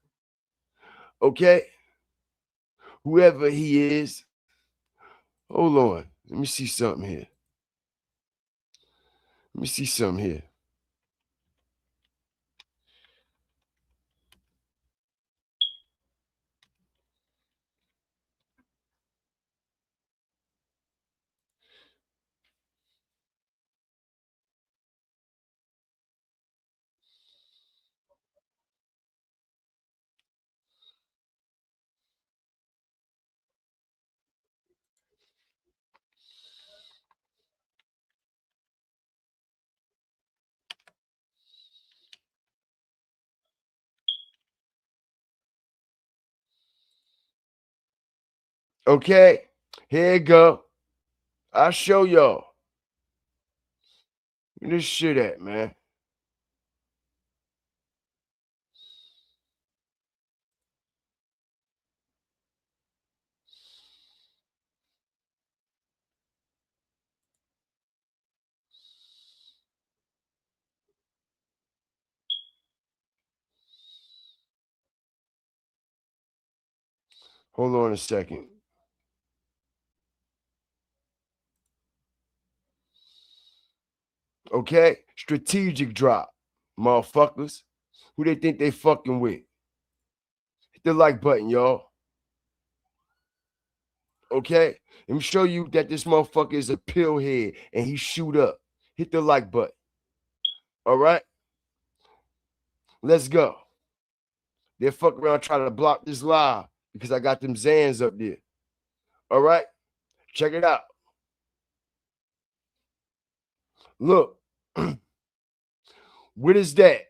Okay? Whoever he is. Hold on. Let me see something here. Let me see something here. Okay? Here you go. I'll show y'all. Where this shit at, man? Hold on a second. Okay? Strategic drop. motherfuckers. Who they think they fucking with? Hit the like button, y'all. Okay? Let me show you that this motherfucker is a pill head and he shoot up. Hit the like button. All right? Let's go. They'll fuck around trying to block this live because I got them Zans up there. All right? Check it out. Look. What is that?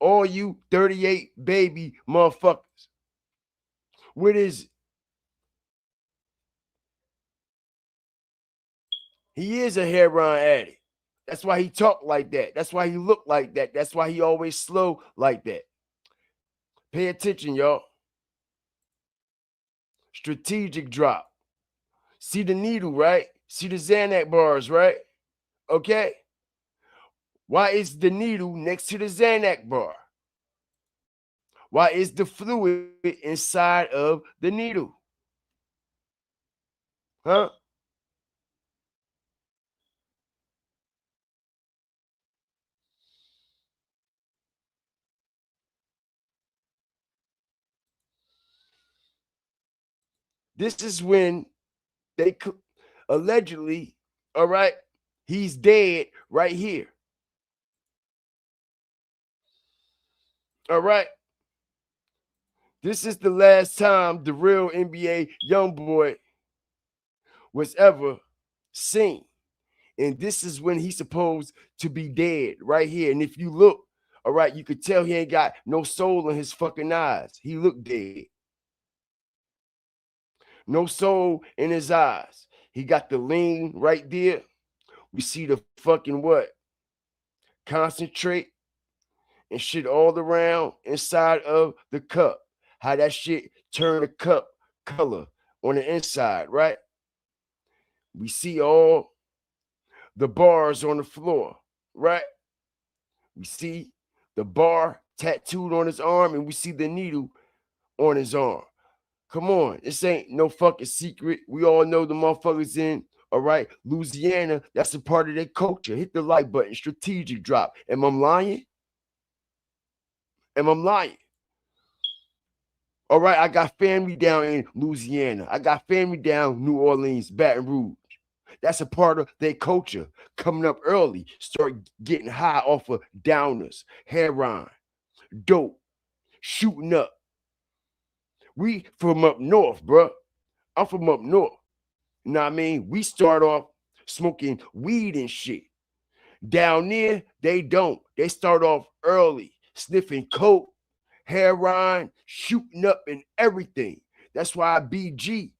All you 38 baby motherfuckers. What is it? He is a heroin addict. That's why he talk like that. That's why he look like that. That's why he always slow like that. Pay attention, y'all. Strategic drop. See the needle, right? See the Xanax bars, right? Okay. Why is the needle next to the Xanax bar? Why is the fluid inside of the needle? Huh? This is when they allegedly, all right, he's dead right here. All right. This is the last time the real NBA young boy was ever seen. And this is when he's supposed to be dead right here. And if you look, all right, you could tell he ain't got no soul in his fucking eyes. He looked dead. No soul in his eyes. He got the lean right there. We see the fucking what? Concentrate and shit all around inside of the cup. How that shit turn the cup color on the inside, right? We see all the bars on the floor, right? We see the bar tattooed on his arm, and we see the needle on his arm. Come on, this ain't no fucking secret. We all know the motherfuckers in, all right, Louisiana. That's a part of their culture. Hit the like button, strategic drop. Am I lying? Am I lying? All right, I got family down in Louisiana. I got family down New Orleans, Baton Rouge. That's a part of their culture. Coming up early, start getting high off of downers, heroin, dope, shooting up. We from up north, bro. I'm from up north. You know what I mean? We start off smoking weed and shit. Down there, they don't. They start off early, sniffing coke, heroin, shooting up and everything. That's why BG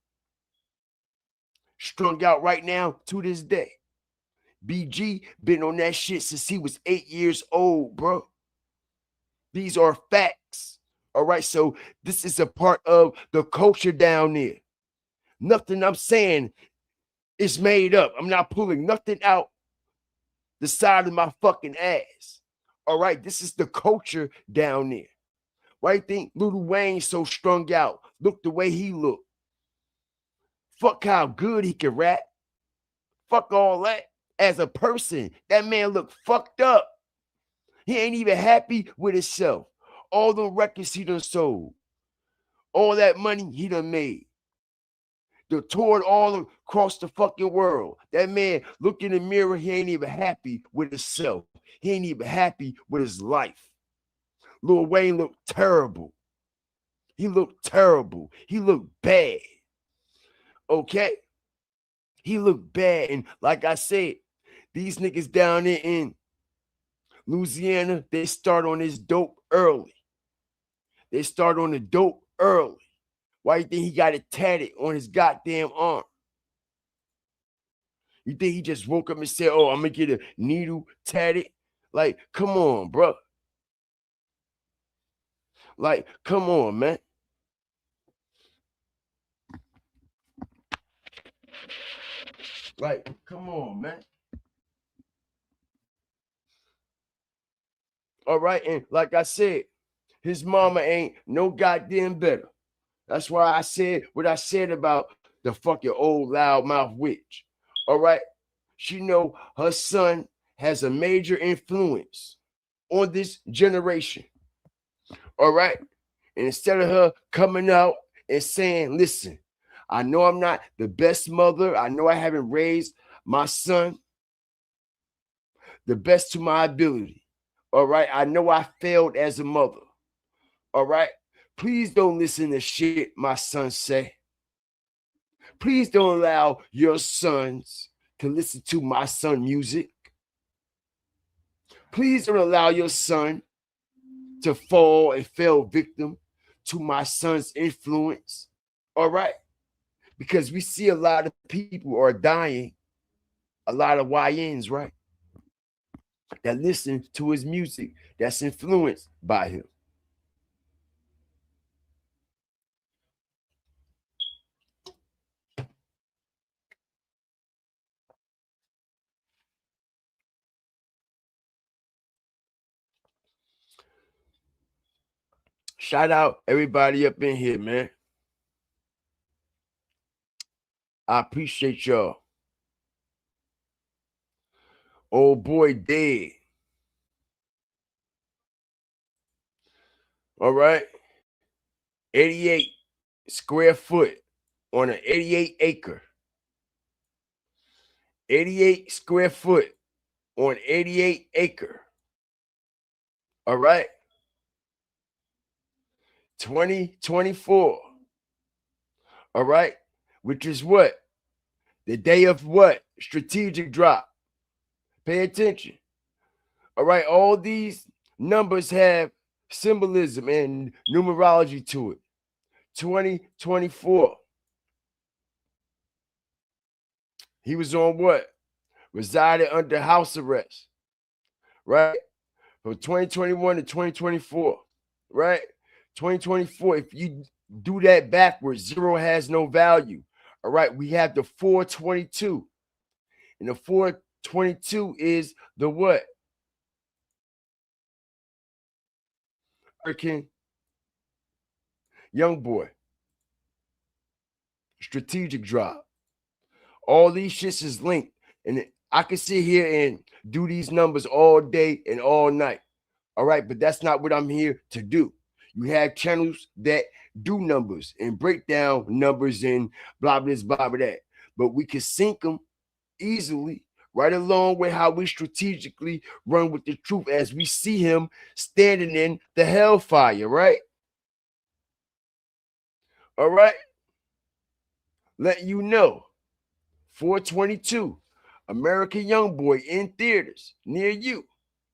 strung out right now to this day. BG been on that shit since he was 8 years old, bro. These are facts. All right, so this is a part of the culture down there. Nothing I'm saying is made up. I'm not pulling nothing out the side of my fucking ass. All right, this is the culture down there. Why you think Lil Wayne so strung out? Look the way he look. Fuck how good he can rap. Fuck all that. As a person, that man look fucked up. He ain't even happy with himself. All the records he done sold. All that money he done made. The toured all across the fucking world. That man look in the mirror, he ain't even happy with himself. He ain't even happy with his life. Lil Wayne looked terrible. He looked terrible. He looked bad. Okay? He looked bad. And like I said, these niggas down there in Louisiana, they start on this dope early. They start on the dope early. Why you think he got it tatted on his goddamn arm? You think he just woke up and said, oh, I'm going to get a needle tatted? Like, come on, bro. Like, come on, man. Like, come on, man. All right, and like I said, his mama ain't no goddamn better. That's why I said what I said about the fucking old loudmouth witch. All right, she know her son has a major influence on this generation. All right. And instead of her coming out and saying, listen, I know I'm not the best mother. I know I haven't raised my son the best to my ability. All right. I know I failed as a mother. All right. Please don't listen to shit my son say. Please don't allow your sons to listen to my son music. Please don't allow your son to fall and fell victim to my son's influence. All right. Because we see a lot of people are dying, a lot of YNs, right? That listen to his music, that's influenced by him. Shout out everybody up in here, man. I appreciate y'all. Old boy dead. All right. 88 square foot on an 88 acre. 88 square foot on 88 acre. All right. 2024. All right. Which is what? The day of what? Strategic drop. Pay attention. All right. All these numbers have symbolism and numerology to it. 2024. He was on what? Resided under house arrest. Right? From 2021 to 2024. Right? 2024. If you do that backwards, zero has no value. All right. We have the 422. And the 422 is the what? American young boy. Strategic drop. All these shits is linked. And I can sit here and do these numbers all day and all night. All right. But that's not what I'm here to do. You have channels that do numbers and break down numbers and blah, blah, blah, blah, that. But we can sync them easily, right along with how we strategically run with the truth as we see him standing in the hellfire, right? All right. Let you know. 422, American Young Boy in theaters near you.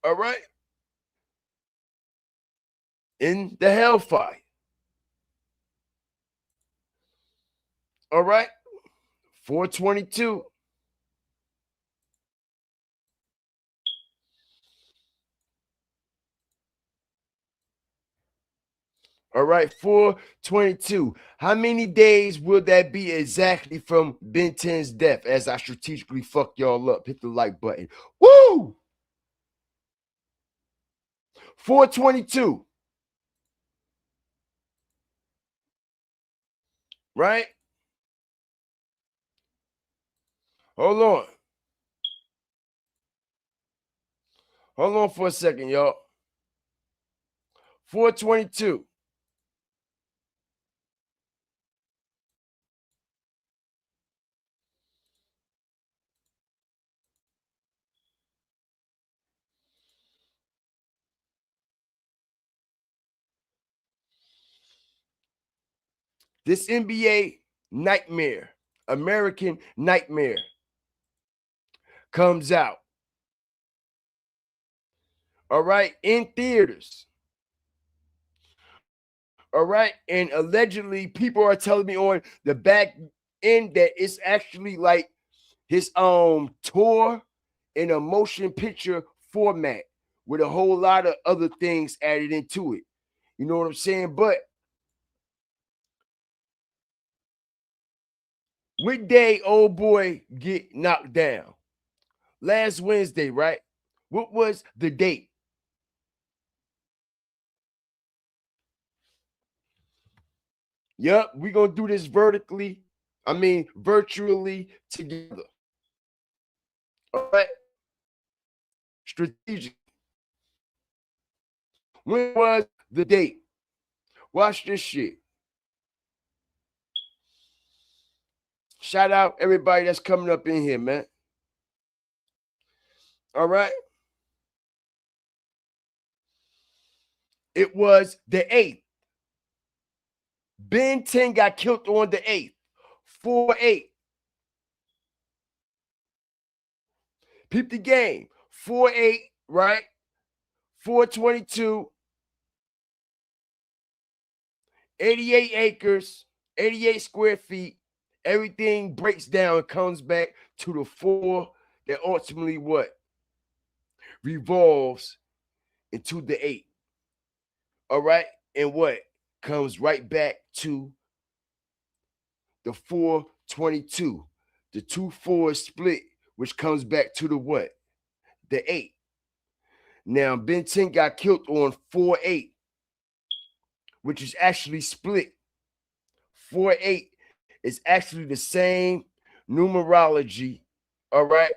All right. In the hellfire. All right. 422. All right, 422. How many days will that be exactly from BEN10's death as I strategically fuck y'all up? Hit the like button. Woo! 422. Right? Hold on. Hold on for a second, y'all. 422. This NBA nightmare, American nightmare, comes out. All right, in theaters. All right, and allegedly, people are telling me on the back end that it's actually like his tour in a motion picture format with a whole lot of other things added into it. You know what I'm saying? But what day old boy get knocked down? Last Wednesday, right? What was the date? Yep, we're gonna do this virtually together. All right. strategic. When was the date? Watch this shit. Shout out everybody that's coming up in here, man. All right. It was the 8th. BEN10 got killed on the 8th. 4-8. Peep the game. 4-8, right? 422. 88 acres, 88 square feet. Everything breaks down and comes back to the 4 that ultimately what? Revolves into the 8. All right? And what? Comes right back to the 422. The 2 4s split, which comes back to the what? The 8. Now, BEN10 got killed on 4-8, which is actually split. 4-8 is actually the same numerology, all right,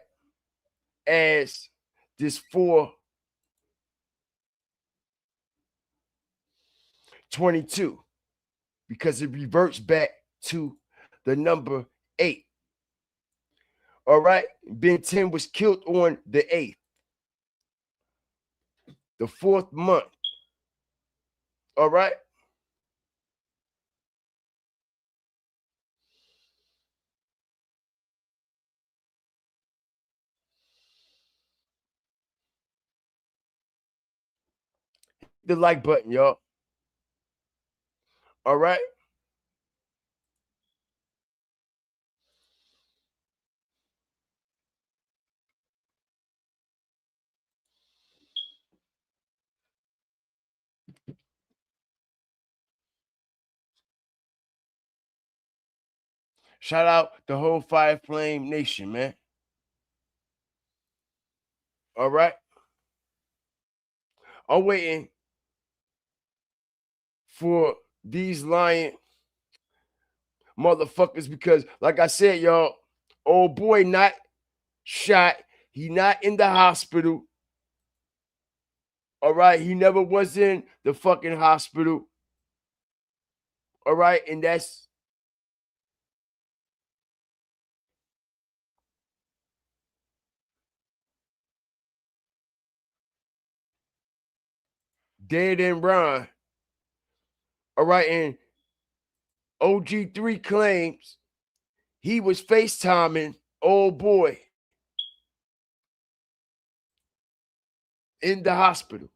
as this 422, because it reverts back to the number 8. All right, BEN10 was killed on the 8th, the 4th month. All right. The like button, y'all. All right. Shout out the whole Fire Flame Nation, man. All right. I'm waiting for these lying motherfuckers because, like I said, y'all, old boy not shot. He not in the hospital. All right. He never was in the fucking hospital. All right. And that's dead and Ron. All right. And OG3 claims he was FaceTiming old boy in the hospital.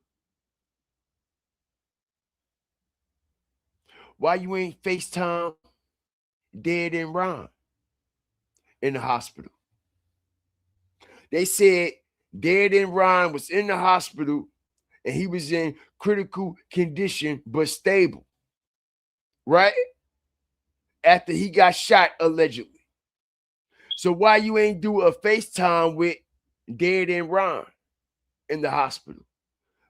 Why you ain't FaceTime dead and Ron in the hospital? They said dead and Ron was in the hospital and he was in critical condition but stable, right? After he got shot allegedly. So why you ain't do a FaceTime with dead and Ron in the hospital?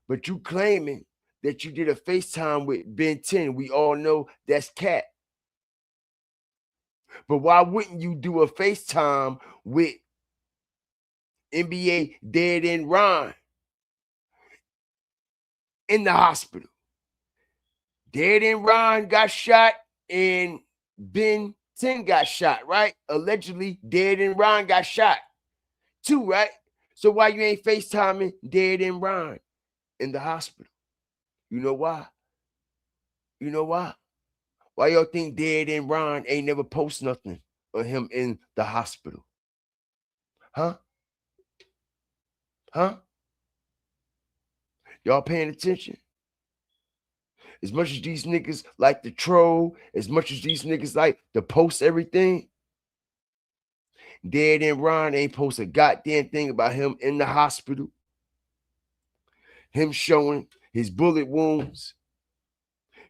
But you claiming that you did a FaceTime with BEN10. We all know that's cat. But why wouldn't you do a FaceTime with NBA dead and Ron in the hospital? Dead and Ron got shot and BEN10 got shot, right? Allegedly, dead and Ron got shot too, right? So why you ain't FaceTiming dead and Ron in the hospital? You know why? You know why? Why y'all think dead and Ron ain't never post nothing on him in the hospital? Huh? Huh? Y'all paying attention? As much as these niggas like to troll, as much as these niggas like to post everything, dead and Ron ain't post a goddamn thing about him in the hospital. Him showing his bullet wounds.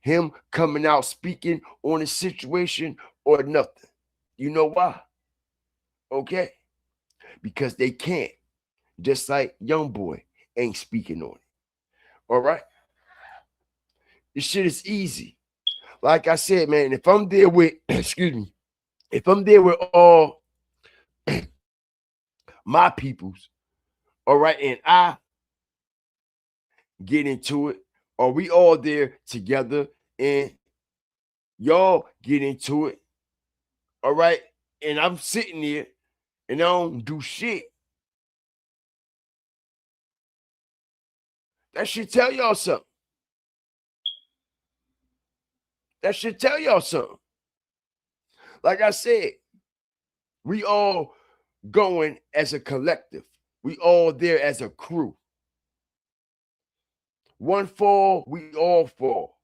Him coming out speaking on the situation or nothing. You know why? Okay? Because they can't. Just like young boy ain't speaking on it. All right? This shit is easy. Like I said, man, if I'm there with, excuse me, if I'm there with all my peoples, all right, and I get into it, or we all there together and y'all get into it. All right. And I'm sitting there and I don't do shit. That should tell y'all something. That should tell y'all something. Like I said, we all going as a collective. We all there as a crew. One fall, we all fall.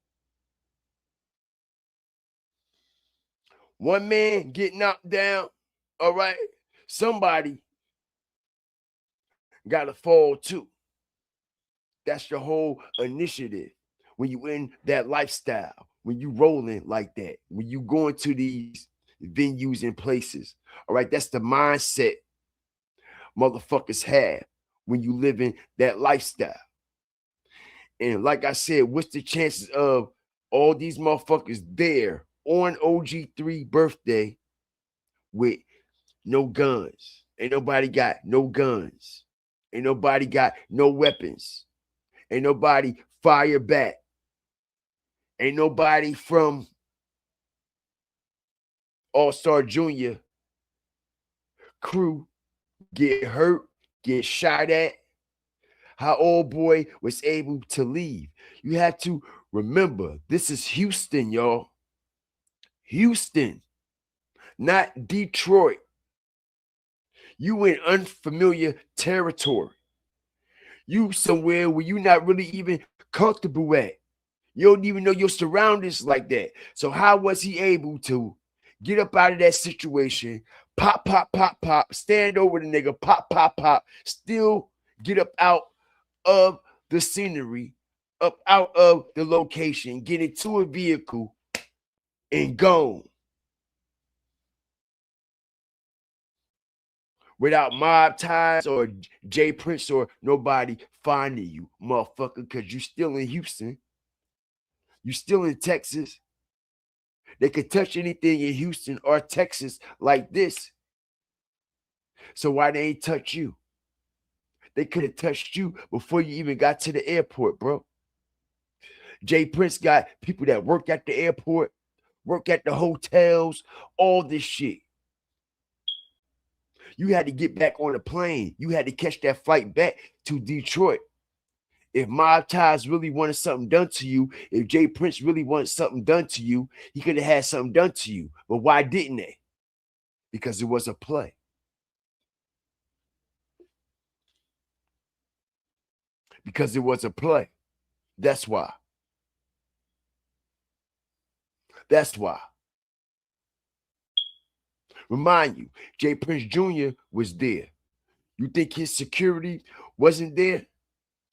One man get knocked down, all right? Somebody got to fall too. That's your whole initiative. When you in that lifestyle, when you rolling like that, when you going to these venues and places, all right? That's the mindset motherfuckers have when you live in that lifestyle. And like I said, what's the chances of all these motherfuckers there on OG3 birthday with no guns? Ain't nobody got no guns. Ain't nobody got no weapons. Ain't nobody fire back. Ain't nobody from Allstar Junior crew get hurt, get shot at. How old boy was able to leave. You have to remember, this is Houston, y'all. Houston, not Detroit. You in unfamiliar territory. You somewhere where you're not really even comfortable at. You don't even know your surroundings like that. So how was he able to get up out of that situation, pop, pop, pop, pop, stand over the nigga, pop, pop, pop, still get up out of the scenery, up out of the location, get into a vehicle, and go without mob ties or Jay Prince or nobody finding you, motherfucker, because you still in Houston. You still in Texas. They could touch anything in Houston or Texas like this. So why they ain't touch you? They could have touched you before you even got to the airport, bro. Jay Prince got people that work at the airport, work at the hotels, all this shit. You had to get back on the plane. You had to catch that flight back to Detroit. If Mob Ties really wanted something done to you, if Jay Prince really wanted something done to you, he could have had something done to you. But why didn't they? Because it was a play. Because it was a play. That's why. That's why. Remind you, Jay Prince Jr. was there. You think his security wasn't there?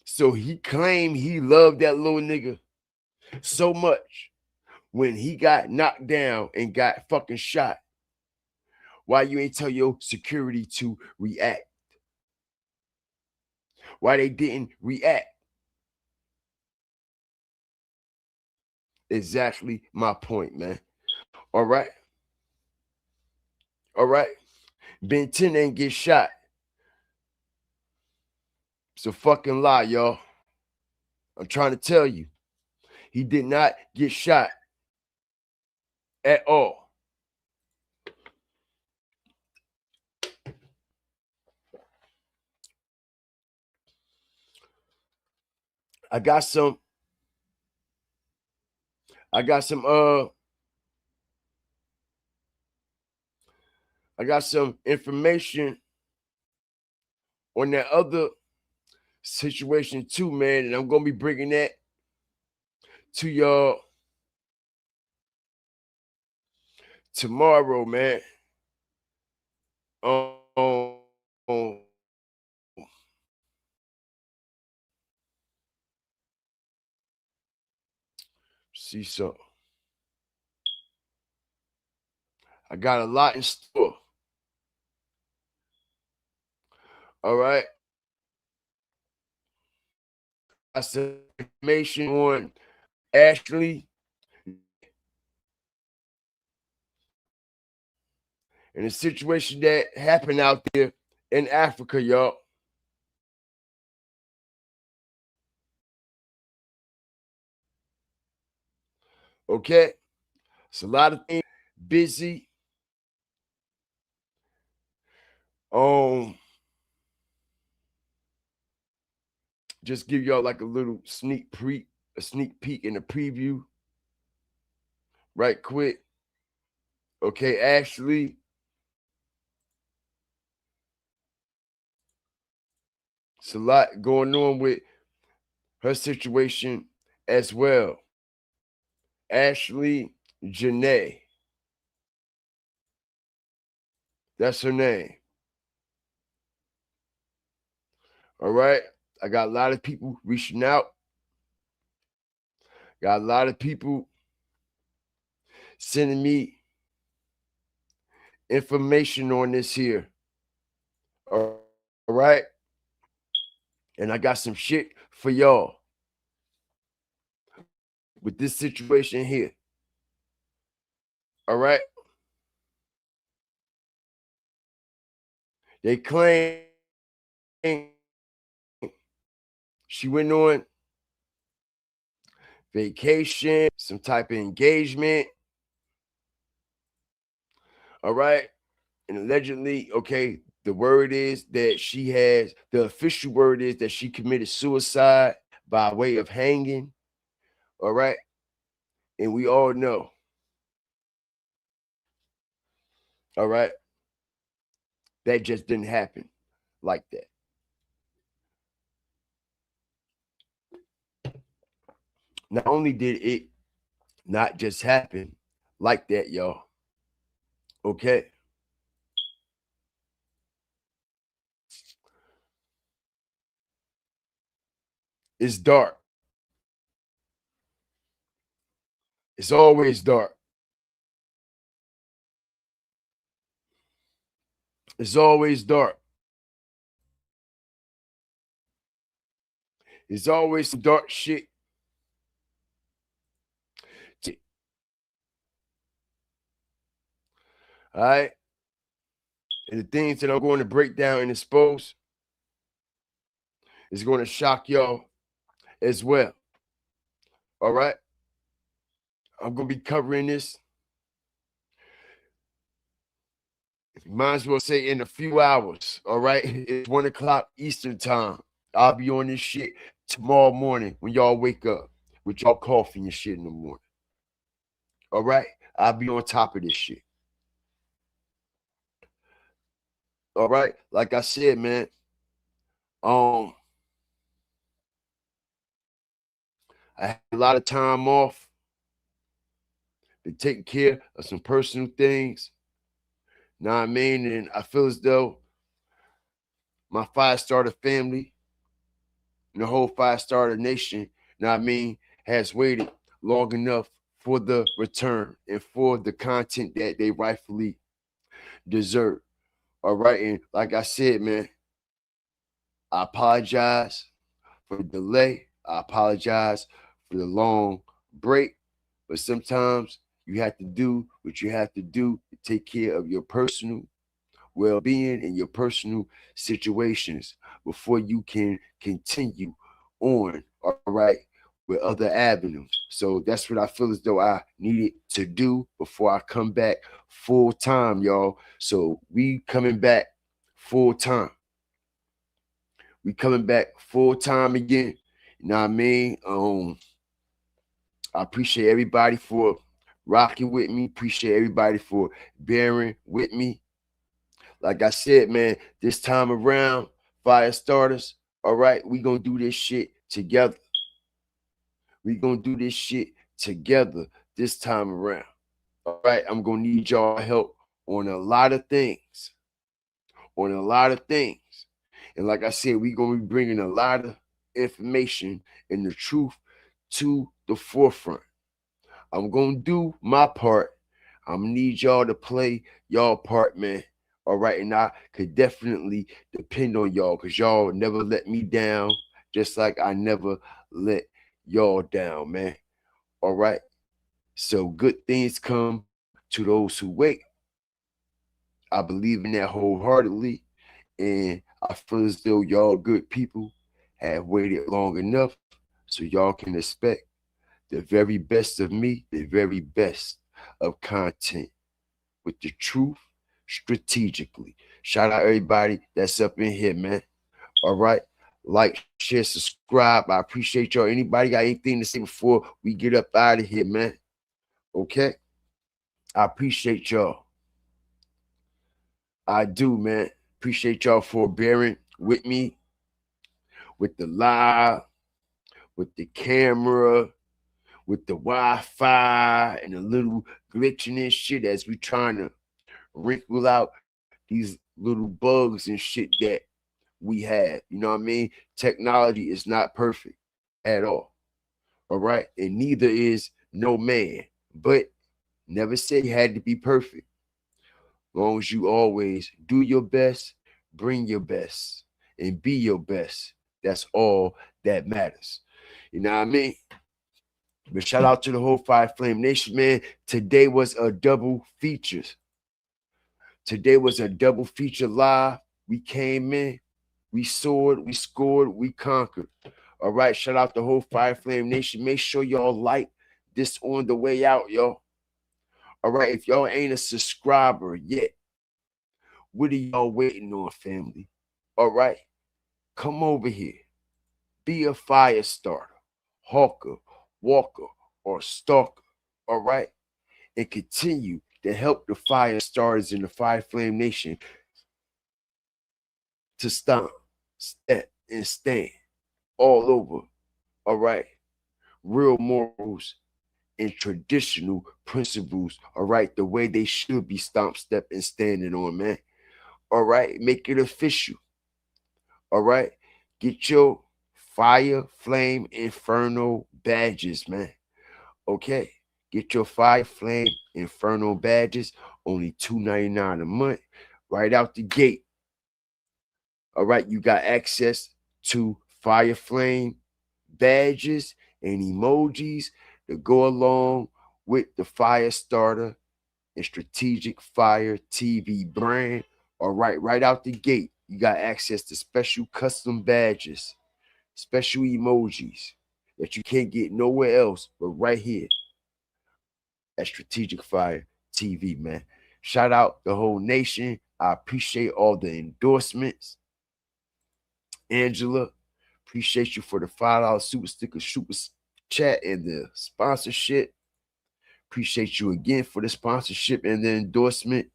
So he claimed he loved that little nigga so much. When he got knocked down and got fucking shot, why you ain't tell your security to react? Why they didn't react? Exactly my point, man. All right. All right. BEN10 ain't get shot. It's a fucking lie, y'all. I'm trying to tell you. He did not get shot at all. I got some information on that other situation too, man, and I'm gonna be bringing that to y'all tomorrow, man. See something. I got a lot in store. All right. I some information on Ashley and the situation that happened out there in Africa, y'all. Okay? It's a lot of things busy. Just give y'all like a little sneak peek and a preview right quick. Okay, Ashley. It's a lot going on with her situation as well. Ashley Janae. That's her name. All right. I got a lot of people reaching out. Got a lot of people sending me information on this here. All right. And I got some shit for y'all with this situation here. All right. They claim she went on vacation, some type of engagement. All right. And allegedly, okay, the word is that the official word is that she committed suicide by way of hanging. All right. And we all know. All right. That just didn't happen like that. Not only did it not just happen like that, y'all. Okay. It's dark. It's always dark. It's always dark. It's always some dark shit. All right. And the things that I'm going to break down and expose is going to shock y'all as well. All right. I'm going to be covering this. Might as well say in a few hours. All right. It's 1 o'clock Eastern time. I'll be on this shit tomorrow morning when y'all wake up with y'all coffee and shit in the morning. All right. I'll be on top of this shit. All right. Like I said, man. I had a lot of time off to take care of some personal things. Know what I mean? And I feel as though my five-starter family and the whole five-starter nation, know what I mean, has waited long enough for the return and for the content that they rightfully deserve. All right. And like I said, man, I apologize for the delay. I apologize for the long break. But sometimes you have to do what you have to do to take care of your personal well-being and your personal situations before you can continue on, all right, with other avenues. So that's what I feel as though I needed to do before I come back full time, y'all. So we coming back full time. We coming back full time again. You know what I mean? I appreciate everybody for rocking with me. Appreciate everybody for bearing with me. Like I said, man, this time around, fire starters, all right, we gonna do this shit together. We gonna do this shit together this time around. All right, I'm gonna need y'all help on a lot of things. On a lot of things. And like I said, we gonna be bringing a lot of information and the truth to the forefront. I'm gonna do my part. I'm gonna need y'all to play y'all part, man. All right, and I could definitely depend on y'all because y'all never let me down, just like I never let y'all down, man. All right. So good things come to those who wait. I believe in that wholeheartedly, and I feel as though y'all good people have waited long enough so y'all can expect the very best of me, the very best of content with the truth strategically. Shout out everybody that's up in here, man. All right. Like, share, subscribe. I appreciate y'all. Anybody got anything to say before we get up out of here, man? Okay. I appreciate y'all. I do, man. Appreciate y'all for bearing with me with the live, with the camera, with the Wi-Fi, and a little glitching and shit as we trying to wrinkle out these little bugs and shit that we have. You know what I mean? Technology is not perfect at all. All right. And neither is no man. But never said you had to be perfect. Long as you always do your best, bring your best, and be your best. That's all that matters. You know what I mean? But shout out to the whole Fire Flame Nation, man. Today was a double feature. Today was a double feature live. We came in, we soared, we scored, we conquered. All right, shout out the whole Fire Flame Nation. Make sure y'all like this on the way out, y'all. All right, if y'all ain't a subscriber yet, what are y'all waiting on, family? All right, come over here. Be a fire starter, hawker, walker, or stalker. All right, and continue to help the fire starters in the Fire Flame Nation to stomp, step, and stand all over. All right, real morals and traditional principles. All right, the way they should be stomp, step, and standing on, man. All right, make it official. All right, get your Fire Flame Inferno badges, man. Okay, get your Fire Flame Inferno badges, only $2.99 a month, right out the gate. All right, you got access to Fire Flame badges and emojis to go along with the Fire Starter and Strategic Fire TV brand. All right out the gate, you got access to special custom badges, special emojis that you can't get nowhere else but right here at Strategic Fire TV, man. Shout out the whole nation. I appreciate all the endorsements. Angela, appreciate you for the $5 super sticker, super chat, and the sponsorship. Appreciate you again for the sponsorship and the endorsement.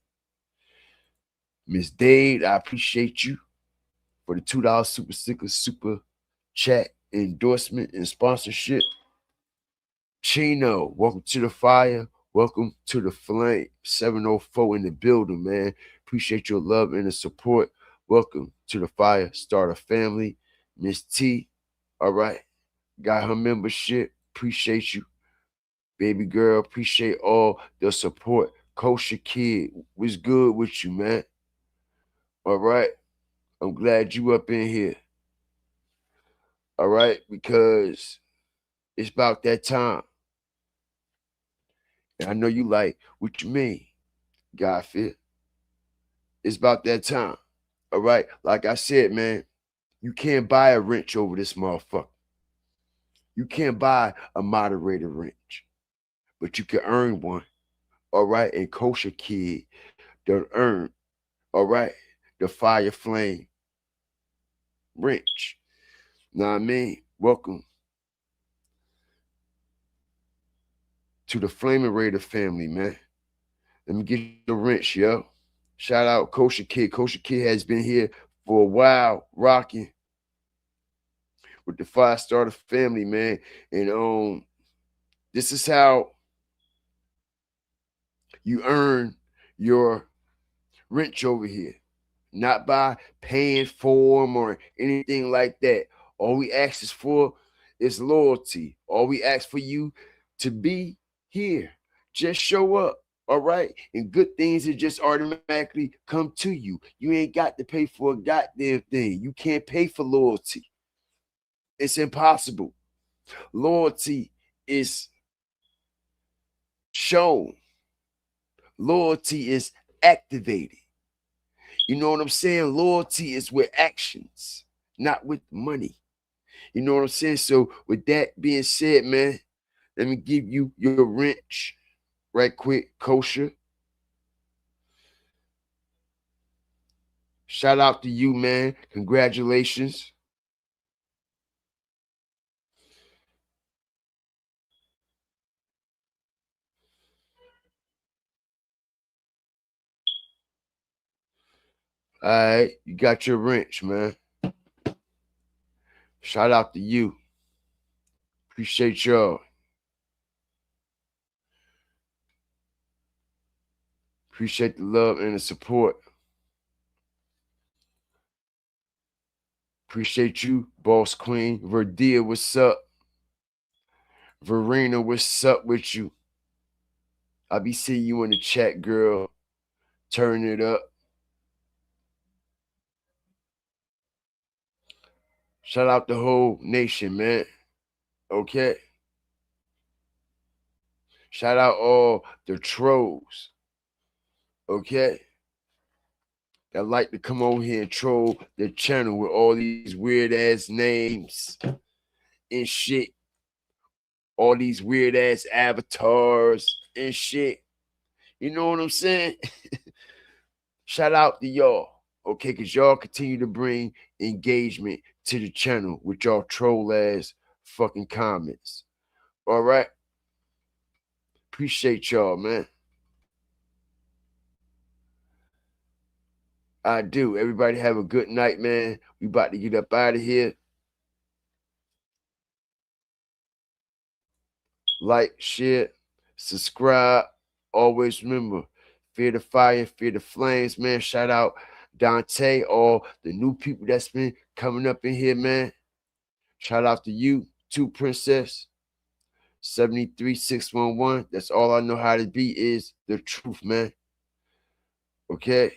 Miss Dade, I appreciate you for the $2 super sticker, super chat, endorsement, and sponsorship. Chino, welcome to the fire. Welcome to the flame. 704 in the building, man. Appreciate your love and the support. Welcome to the Fire Starter family. Miss T, all right, got her membership. Appreciate you. Baby girl, appreciate all the support. Kosher Kid, what's good with you, man? All right, I'm glad you up in here. All right, because it's about that time. And I know you like, what you mean, Godfrey? It's about that time. All right, like I said, man, you can't buy a wrench over this motherfucker. You can't buy a moderator wrench, but you can earn one. All right, and Kosher Kid done earn, all right, the Fire Flame wrench. Know what I mean? Welcome to the Flaming Raider family, man. Let me get the wrench, yo. Shout out Kosher Kid. Kosher Kid has been here for a while, rocking with the Fire Starter family, man. And this is how you earn your wrench over here. Not by paying for them or anything like that. All we ask is for is loyalty. All we ask for you to be here. Just show up. All right. And good things that just automatically come to you. You ain't got to pay for a goddamn thing. You can't pay for loyalty. It's impossible. Loyalty is shown. Loyalty is activated. You know what I'm saying? Loyalty is with actions, not with money. You know what I'm saying? So with that being said, man, Let me give you your wrench right quick, kosher. Shout out to you, man. Congratulations. All right, you got your wrench, man. Shout out to you. Appreciate y'all. Appreciate the love and the support. Appreciate you, Boss Queen. Verdia, what's up? Verena, what's up with you? I'll be seeing you in the chat, girl. Turn it up. Shout out the whole nation, man. Okay. Shout out all the trolls. Okay. That like to come over here and troll the channel with all these weird ass names and shit. All these weird ass avatars and shit. You know what I'm saying? Shout out to y'all. Okay, because y'all continue to bring engagement to the channel with y'all troll ass fucking comments. All right? Appreciate y'all, man. I do. Everybody have a good night, man. We about to get up out of here. Like, share, subscribe. Always remember, fear the fire, fear the flames, man. Shout out Dante, all the new people that's been coming up in here, man. Shout out to you, too, Princess. 73611. That's all I know how to be is the truth, man. Okay.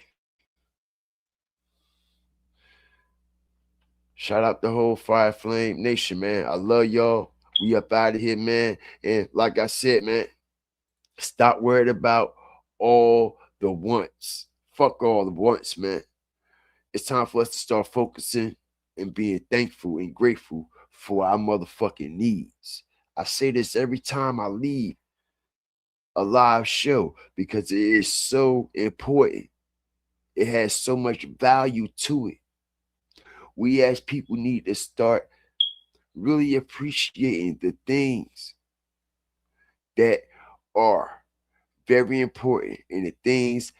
Shout out the whole Fire Flame Nation, man. I love y'all. We up out of here, man. And like I said, man, stop worried about all the wants. Fuck all the wants, man. It's time for us to start focusing and being thankful and grateful for our motherfucking needs. I say this every time I leave a live show because it is so important. It has so much value to it. We as people need to start really appreciating the things that are very important and the things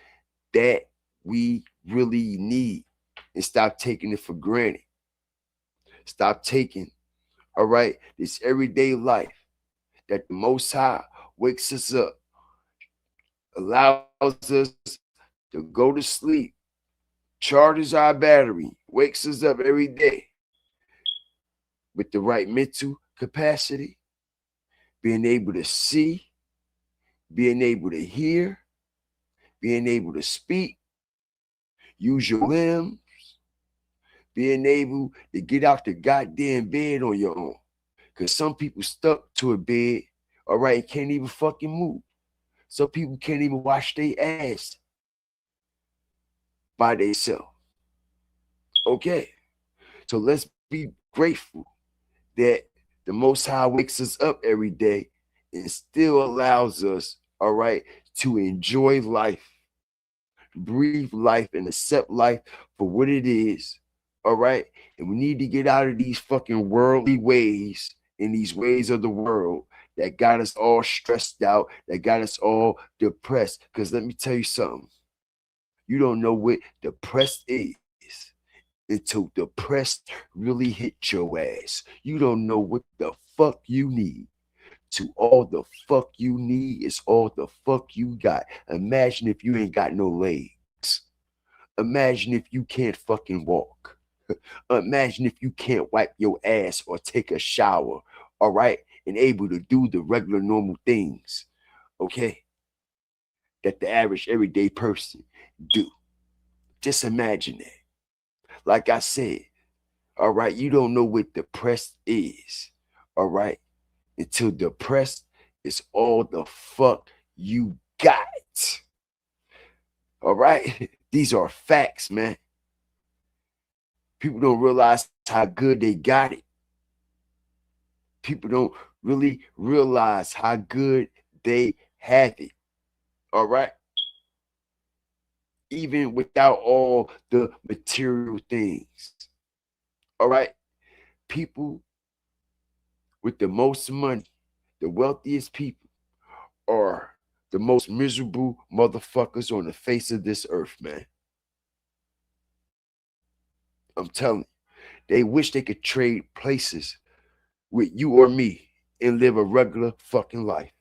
that we really need and stop taking it for granted. Stop taking, all right, this everyday life that the Most High wakes us up, allows us to go to sleep, charges our battery, wakes us up every day with the right mental capacity, being able to see, being able to hear, being able to speak, use your limbs, being able to get out the goddamn bed on your own. Because some people stuck to a bed, all right, and can't even fucking move. Some people can't even wash their ass by themselves. Okay. So let's be grateful that the Most High wakes us up every day and still allows us, all right, to enjoy life, breathe life, and accept life for what it is, all right? And we need to get out of these fucking worldly ways and these ways of the world that got us all stressed out, that got us all depressed. Because let me tell you something. You don't know what depressed is until depressed really hit your ass. You don't know what the fuck you need. To all the fuck you need is all the fuck you got. Imagine if you ain't got no legs. Imagine if you can't fucking walk. Imagine if you can't wipe your ass or take a shower, all right? And able to do the regular normal things, okay? That the average everyday person do. Just imagine that. Like I said, all right, you don't know what depressed is, all right? Until depressed is all the fuck you got. All right? These are facts, man. People don't realize how good they got it. People don't really realize how good they have it. All right. Even without all the material things. All right. People with the most money, the wealthiest people, are the most miserable motherfuckers on the face of this earth, man. I'm telling you, they wish they could trade places with you or me and live a regular fucking life.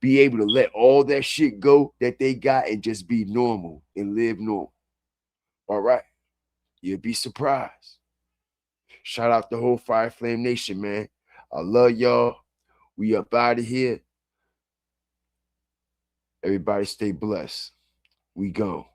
Be able to let all that shit go that they got and just be normal and live normal. All right. You'll be surprised. Shout out the whole Fire Flame Nation, man. I love y'all. We up out of here. Everybody stay blessed. We gone.